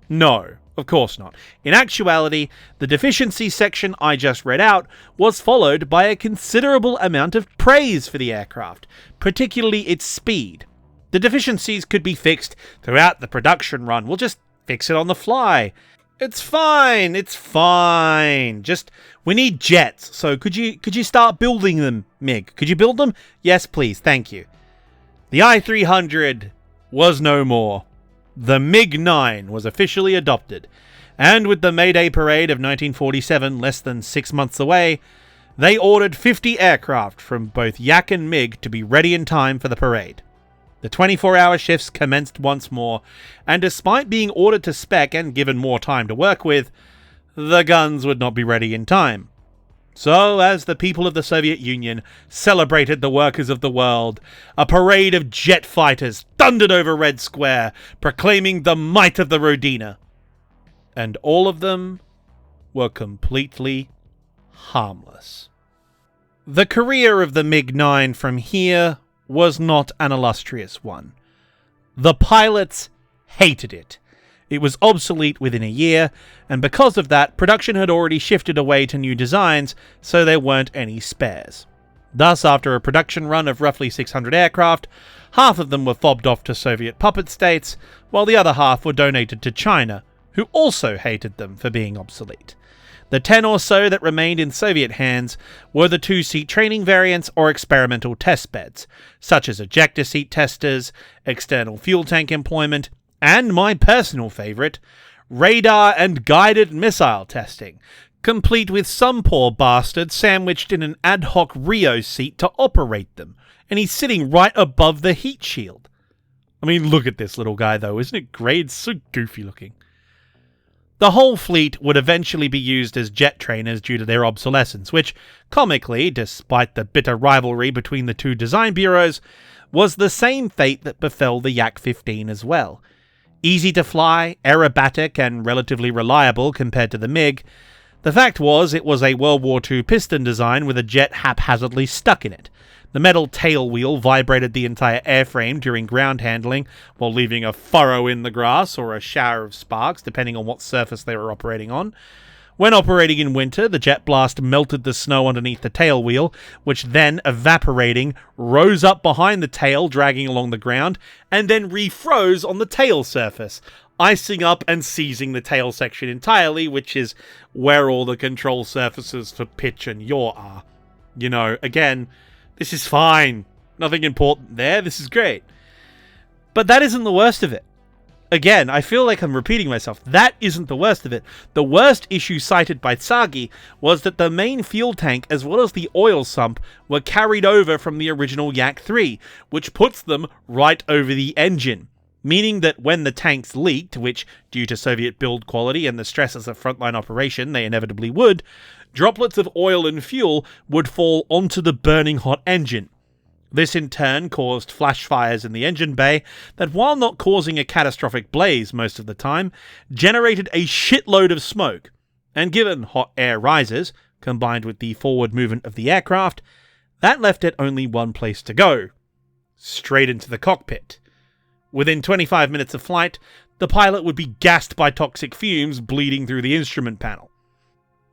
No, of course not. In actuality, the deficiency section I just read out was followed by a considerable amount of praise for the aircraft, particularly its speed. The deficiencies could be fixed throughout the production run. We'll just fix it on the fly. It's fine. Just, we need jets. So could you start building them, MiG? Could you build them? Yes, please. Thank you. The I-300 was no more. The MiG-9 was officially adopted. And with the May Day parade of 1947 less than 6 months away, they ordered 50 aircraft from both Yak and MiG to be ready in time for the parade. The 24-hour shifts commenced once more, and despite being ordered to spec and given more time to work with, the guns would not be ready in time. So, as the people of the Soviet Union celebrated the workers of the world, a parade of jet fighters thundered over Red Square, proclaiming the might of the Rodina. And all of them were completely harmless. The career of the MiG-9 from here was not an illustrious one. The pilots hated it. It was obsolete within a year, and because of that, production had already shifted away to new designs, so there weren't any spares. Thus, after a production run of roughly 600 aircraft, half of them were fobbed off to Soviet puppet states, while the other half were donated to China, who also hated them for being obsolete. The 10 or so that remained in Soviet hands were the 2-seat training variants or experimental test beds, such as ejector seat testers, external fuel tank employment, and my personal favourite, radar and guided missile testing, complete with some poor bastard sandwiched in an ad hoc Rio seat to operate them, and he's sitting right above the heat shield. I mean, look at this little guy though, isn't it great? It's so goofy looking. The whole fleet would eventually be used as jet trainers due to their obsolescence, which, comically, despite the bitter rivalry between the two design bureaus, was the same fate that befell the Yak-15 as well. Easy to fly, aerobatic, and relatively reliable compared to the MiG, the fact was it was a World War II piston design with a jet haphazardly stuck in it. The metal tail wheel vibrated the entire airframe during ground handling, while leaving a furrow in the grass or a shower of sparks, depending on what surface they were operating on. When operating in winter, the jet blast melted the snow underneath the tail wheel, which then, evaporating, rose up behind the tail, dragging along the ground, and then refroze on the tail surface, icing up and seizing the tail section entirely, which is where all the control surfaces for pitch and yaw are. You know, again, this is fine. Nothing important there. This is great. But that isn't the worst of it. Again, I feel like I'm repeating myself. That isn't the worst of it. The worst issue cited by Sagi was that the main fuel tank as well as the oil sump were carried over from the original Yak-3, which puts them right over the engine. Meaning that when the tanks leaked, which, due to Soviet build quality and the stresses of frontline operation, they inevitably would, droplets of oil and fuel would fall onto the burning hot engine. This in turn caused flash fires in the engine bay that, while not causing a catastrophic blaze most of the time, generated a shitload of smoke. And given hot air rises, combined with the forward movement of the aircraft, that left it only one place to go. Straight into the cockpit. Within 25 minutes of flight, the pilot would be gassed by toxic fumes bleeding through the instrument panel.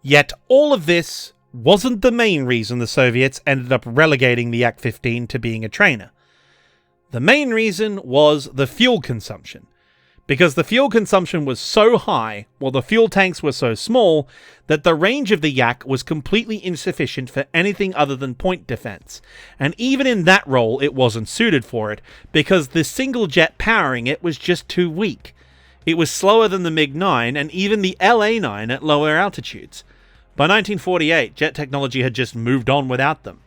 Yet all of this wasn't the main reason the Soviets ended up relegating the Yak-15 to being a trainer. The main reason was the fuel consumption. Because the fuel consumption was so high, while the fuel tanks were so small, that the range of the Yak was completely insufficient for anything other than point defense. And even in that role, it wasn't suited for it, because the single jet powering it was just too weak. It was slower than the MiG-9 and even the LA-9 at lower altitudes. By 1948, jet technology had just moved on without them.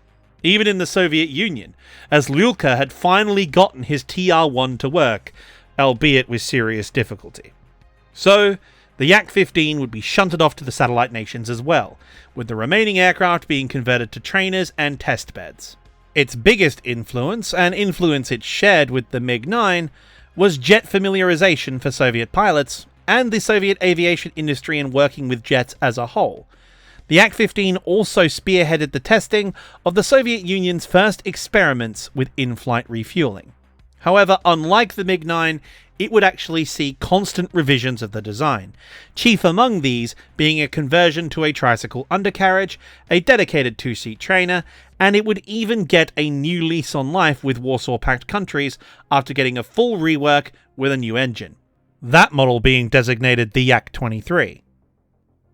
Even in the Soviet Union, as Lyulka had finally gotten his TR-1 to work, albeit with serious difficulty. So, the Yak-15 would be shunted off to the satellite nations as well, with the remaining aircraft being converted to trainers and test beds. Its biggest influence, and influence it shared with the MiG-9, was jet familiarization for Soviet pilots, and the Soviet aviation industry in working with jets as a whole. The Yak-15 also spearheaded the testing of the Soviet Union's first experiments with in-flight refueling. However, unlike the MiG-9, it would actually see constant revisions of the design, chief among these being a conversion to a tricycle undercarriage, a dedicated two-seat trainer, and it would even get a new lease on life with Warsaw Pact countries after getting a full rework with a new engine. That model being designated the Yak-23.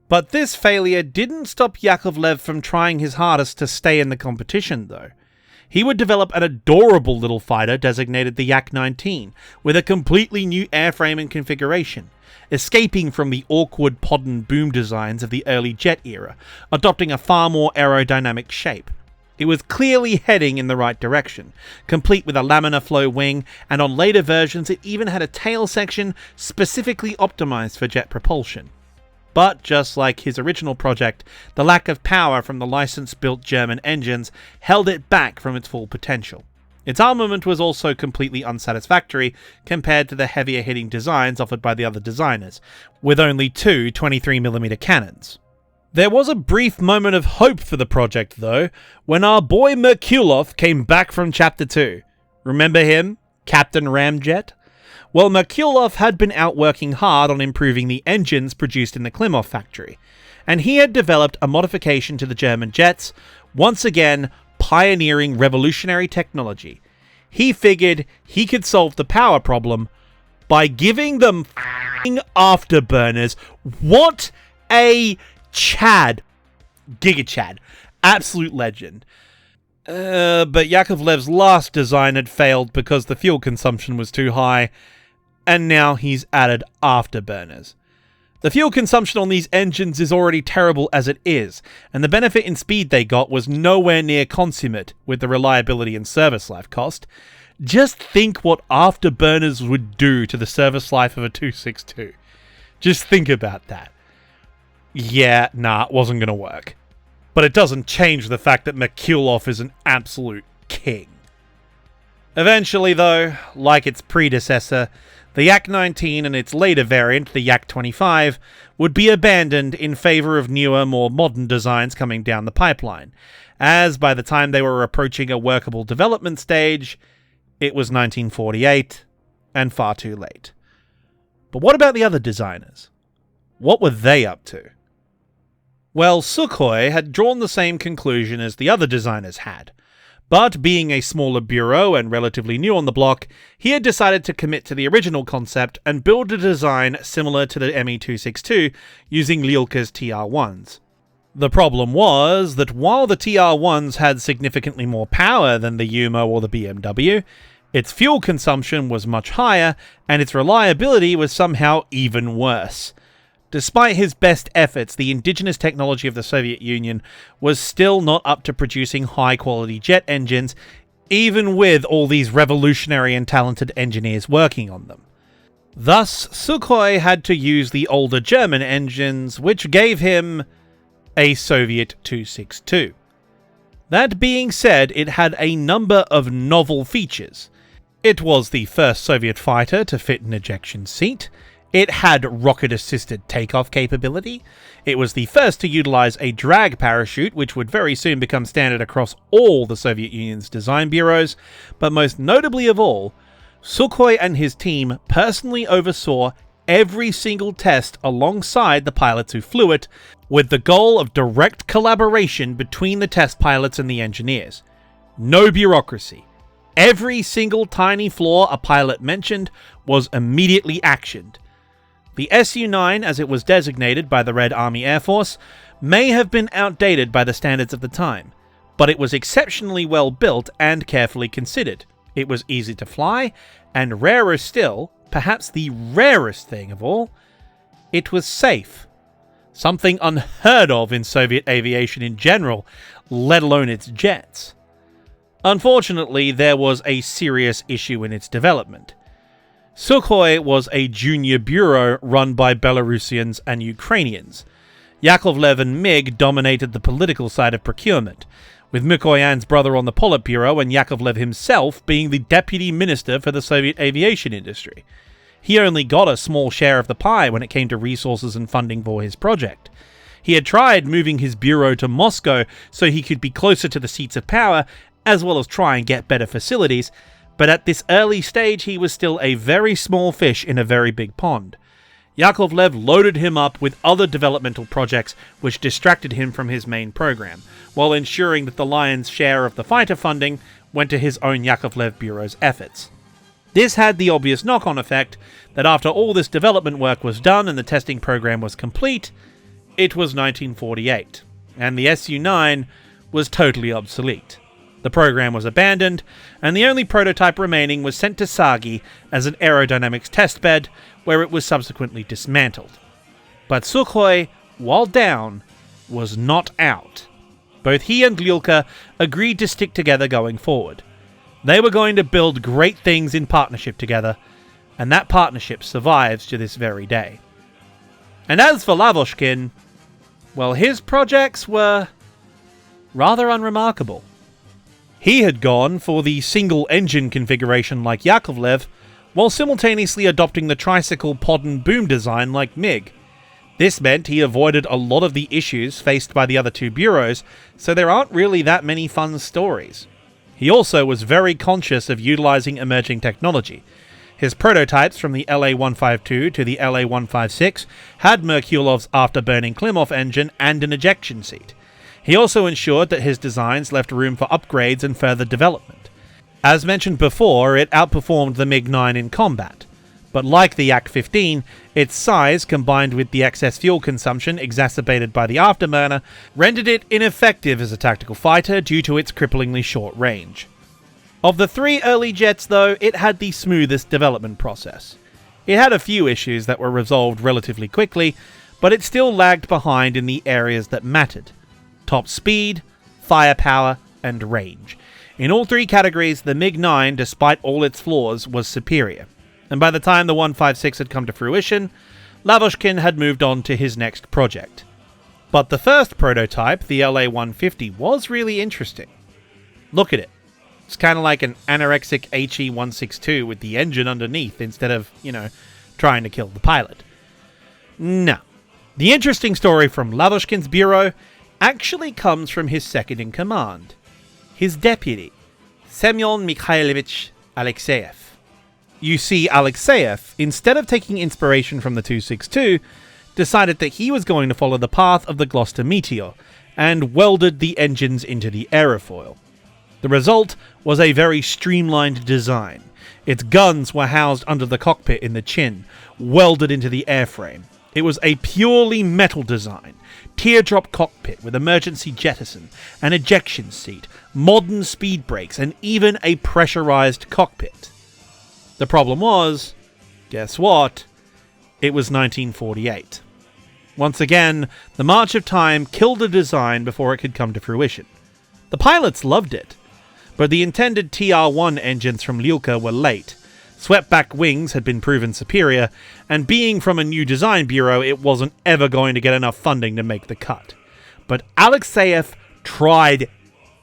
But this failure didn't stop Yakovlev from trying his hardest to stay in the competition, though. He would develop an adorable little fighter designated the Yak-19, with a completely new airframe and configuration, escaping from the awkward pod and boom designs of the early jet era, adopting a far more aerodynamic shape. It was clearly heading in the right direction, complete with a laminar flow wing, and on later versions it even had a tail section specifically optimized for jet propulsion. But just like his original project, the lack of power from the license-built German engines held it back from its full potential. Its armament was also completely unsatisfactory compared to the heavier-hitting designs offered by the other designers, with only two 23mm cannons. There was a brief moment of hope for the project, though, when our boy Merkulov came back from Chapter 2. Remember him? Captain Ramjet? Well, Merkulov had been out working hard on improving the engines produced in the Klimov factory, and he had developed a modification to the German jets, once again pioneering revolutionary technology. He figured he could solve the power problem by giving them f***ing afterburners. What a Chad. Giga Chad. Absolute legend. But Yakovlev's last design had failed because the fuel consumption was too high, and now he's added afterburners. The fuel consumption on these engines is already terrible as it is, and the benefit in speed they got was nowhere near consummate with the reliability and service life cost. Just think what afterburners would do to the service life of a 262. Just think about that. Yeah, nah, it wasn't going to work. But it doesn't change the fact that Merkulov is an absolute king. Eventually, though, like its predecessor, the Yak-19 and its later variant, the Yak-25, would be abandoned in favor of newer, more modern designs coming down the pipeline, as by the time they were approaching a workable development stage, it was 1948, and far too late. But what about the other designers? What were they up to? Well, Sukhoi had drawn the same conclusion as the other designers had. But being a smaller bureau and relatively new on the block, he had decided to commit to the original concept and build a design similar to the Me-262 using Lyulka's TR-1s. The problem was that while the TR-1s had significantly more power than the Yumo or the BMW, its fuel consumption was much higher and its reliability was somehow even worse. Despite his best efforts, the indigenous technology of the Soviet Union was still not up to producing high-quality jet engines, even with all these revolutionary and talented engineers working on them. Thus, Sukhoi had to use the older German engines, which gave him a Soviet 262. That being said, it had a number of novel features. It was the first Soviet fighter to fit an ejection seat. It had rocket-assisted takeoff capability. It was the first to utilize a drag parachute, which would very soon become standard across all the Soviet Union's design bureaus. But most notably of all, Sukhoi and his team personally oversaw every single test alongside the pilots who flew it, with the goal of direct collaboration between the test pilots and the engineers. No bureaucracy. Every single tiny flaw a pilot mentioned was immediately actioned. The Su-9, as it was designated by the Red Army Air Force, may have been outdated by the standards of the time, but it was exceptionally well built and carefully considered. It was easy to fly, and rarer still, perhaps the rarest thing of all, it was safe. Something unheard of in Soviet aviation in general, let alone its jets. Unfortunately, there was a serious issue in its development. Sukhoi was a junior bureau run by Belarusians and Ukrainians. Yakovlev and MiG dominated the political side of procurement, with Mikoyan's brother on the Politburo and Yakovlev himself being the deputy minister for the Soviet aviation industry. He only got a small share of the pie when it came to resources and funding for his project. He had tried moving his bureau to Moscow so he could be closer to the seats of power, as well as try and get better facilities, but at this early stage he was still a very small fish in a very big pond. Yakovlev loaded him up with other developmental projects which distracted him from his main program, while ensuring that the lion's share of the fighter funding went to his own Yakovlev Bureau's efforts. This had the obvious knock-on effect that after all this development work was done and the testing program was complete, it was 1948, and the Su-9 was totally obsolete. The program was abandoned, and the only prototype remaining was sent to Sagi as an aerodynamics testbed, where it was subsequently dismantled. But Sukhoi, while down, was not out. Both he and Lyulka agreed to stick together going forward. They were going to build great things in partnership together, and that partnership survives to this very day. And as for Lavochkin, well, his projects were rather unremarkable. He had gone for the single-engine configuration like Yakovlev, while simultaneously adopting the tricycle pod and boom design like MiG. This meant he avoided a lot of the issues faced by the other two bureaus, so there aren't really that many fun stories. He also was very conscious of utilizing emerging technology. His prototypes from the La-152 to the La-156 had Merkulov's afterburning Klimov engine and an ejection seat. He also ensured that his designs left room for upgrades and further development. As mentioned before, it outperformed the MiG-9 in combat, but like the Yak-15, its size combined with the excess fuel consumption exacerbated by the afterburner rendered it ineffective as a tactical fighter due to its cripplingly short range. Of the three early jets though, it had the smoothest development process. It had a few issues that were resolved relatively quickly, but it still lagged behind in the areas that mattered: top speed, firepower, and range. In all three categories, the MiG-9, despite all its flaws, was superior, and by the time the 156 had come to fruition, Lavochkin had moved on to his next project. But the first prototype, the La-150, was really interesting. Look at it. It's kind of like an anorexic HE-162 with the engine underneath instead of, trying to kill the pilot. No. The interesting story from Lavochkin's bureau actually comes from his second-in-command, his deputy, Semyon Mikhailovich Alexeyev. You see, Alexeyev, instead of taking inspiration from the 262, decided that he was going to follow the path of the Gloucester Meteor, and welded the engines into the aerofoil. The result was a very streamlined design. Its guns were housed under the cockpit in the chin, welded into the airframe. It was a purely metal design, teardrop cockpit with emergency jettison, an ejection seat, modern speed brakes, and even a pressurized cockpit. The problem was, guess what? It was 1948. Once again, the march of time killed the design before it could come to fruition. The pilots loved it, but the intended TR-1 engines from Lyulka were late. Swept-back wings had been proven superior, and being from a new design bureau, it wasn't ever going to get enough funding to make the cut. But Alexeyev tried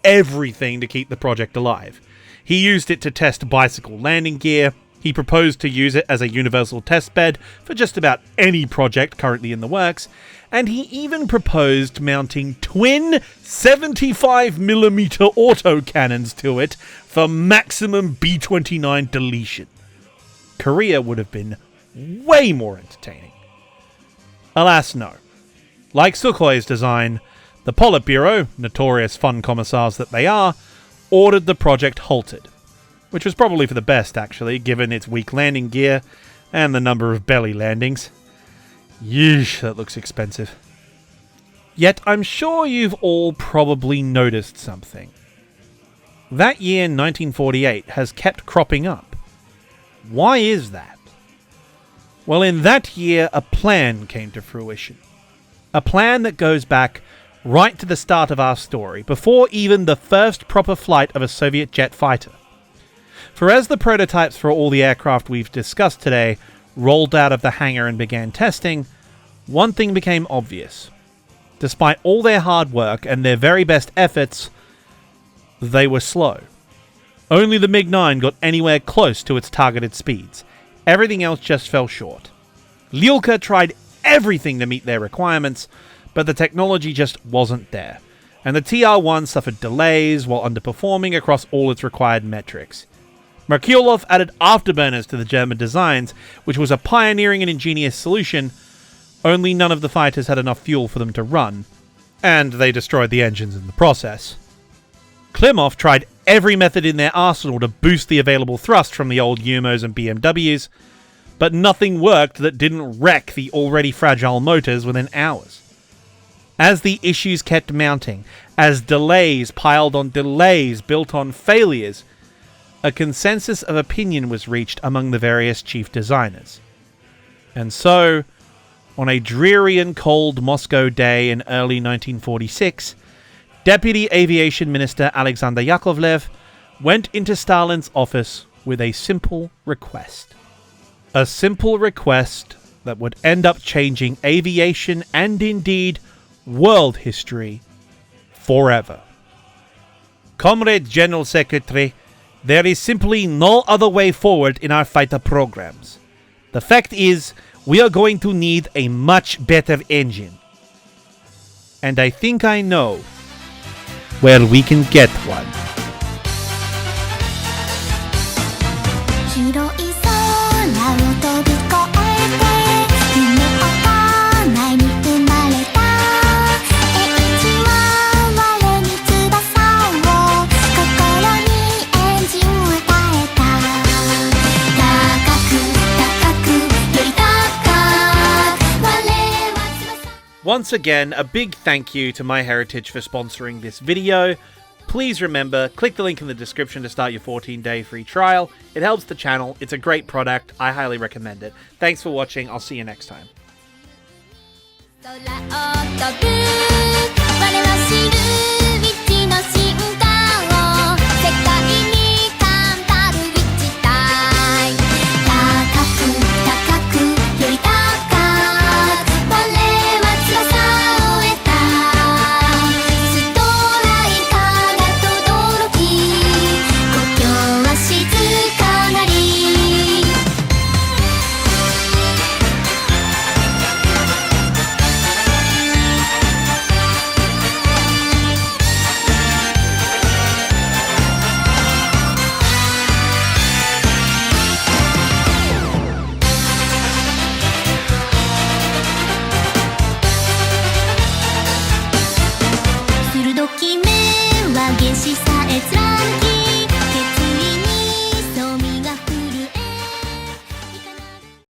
everything to keep the project alive. He used it to test bicycle landing gear, He proposed to use it as a universal testbed for just about any project currently in the works, and he even proposed mounting twin 75mm autocannons to it for maximum B-29 deletion. Korea would have been way more entertaining. Alas, no. Like Sukhoi's design, the Politburo, notorious fun commissars that they are, ordered the project halted, which was probably for the best, actually, given its weak landing gear and the number of belly landings. Yeesh, that looks expensive. Yet I'm sure you've all probably noticed something. That year, 1948, has kept cropping up. Why is that? Well, in that year, a plan came to fruition. A plan that goes back right to the start of our story, before even the first proper flight of a Soviet jet fighter. For as the prototypes for all the aircraft we've discussed today rolled out of the hangar and began testing, one thing became obvious. Despite all their hard work and their very best efforts, they were slow. Only the MiG-9 got anywhere close to its targeted speeds. Everything else just fell short. Lyulka tried everything to meet their requirements, but the technology just wasn't there, and the TR-1 suffered delays while underperforming across all its required metrics. Merkulov added afterburners to the German designs, which was a pioneering and ingenious solution, only none of the fighters had enough fuel for them to run, and they destroyed the engines in the process. Klimov tried every method in their arsenal to boost the available thrust from the old Umos and BMWs, but nothing worked that didn't wreck the already fragile motors within hours. As the issues kept mounting, as delays piled on delays built on failures, a consensus of opinion was reached among the various chief designers. And so, on a dreary and cold Moscow day in early 1946, Deputy Aviation Minister Alexander Yakovlev went into Stalin's office with a simple request. A simple request that would end up changing aviation and indeed world history forever. Comrade General Secretary, there is simply no other way forward in our fighter programs. The fact is, we are going to need a much better engine. And I think I know where we can get one. Once again, a big thank you to MyHeritage for sponsoring this video. Please remember, click the link in the description to start your 14-day free trial. It helps the channel. It's a great product. I highly recommend it. Thanks for watching. I'll see you next time.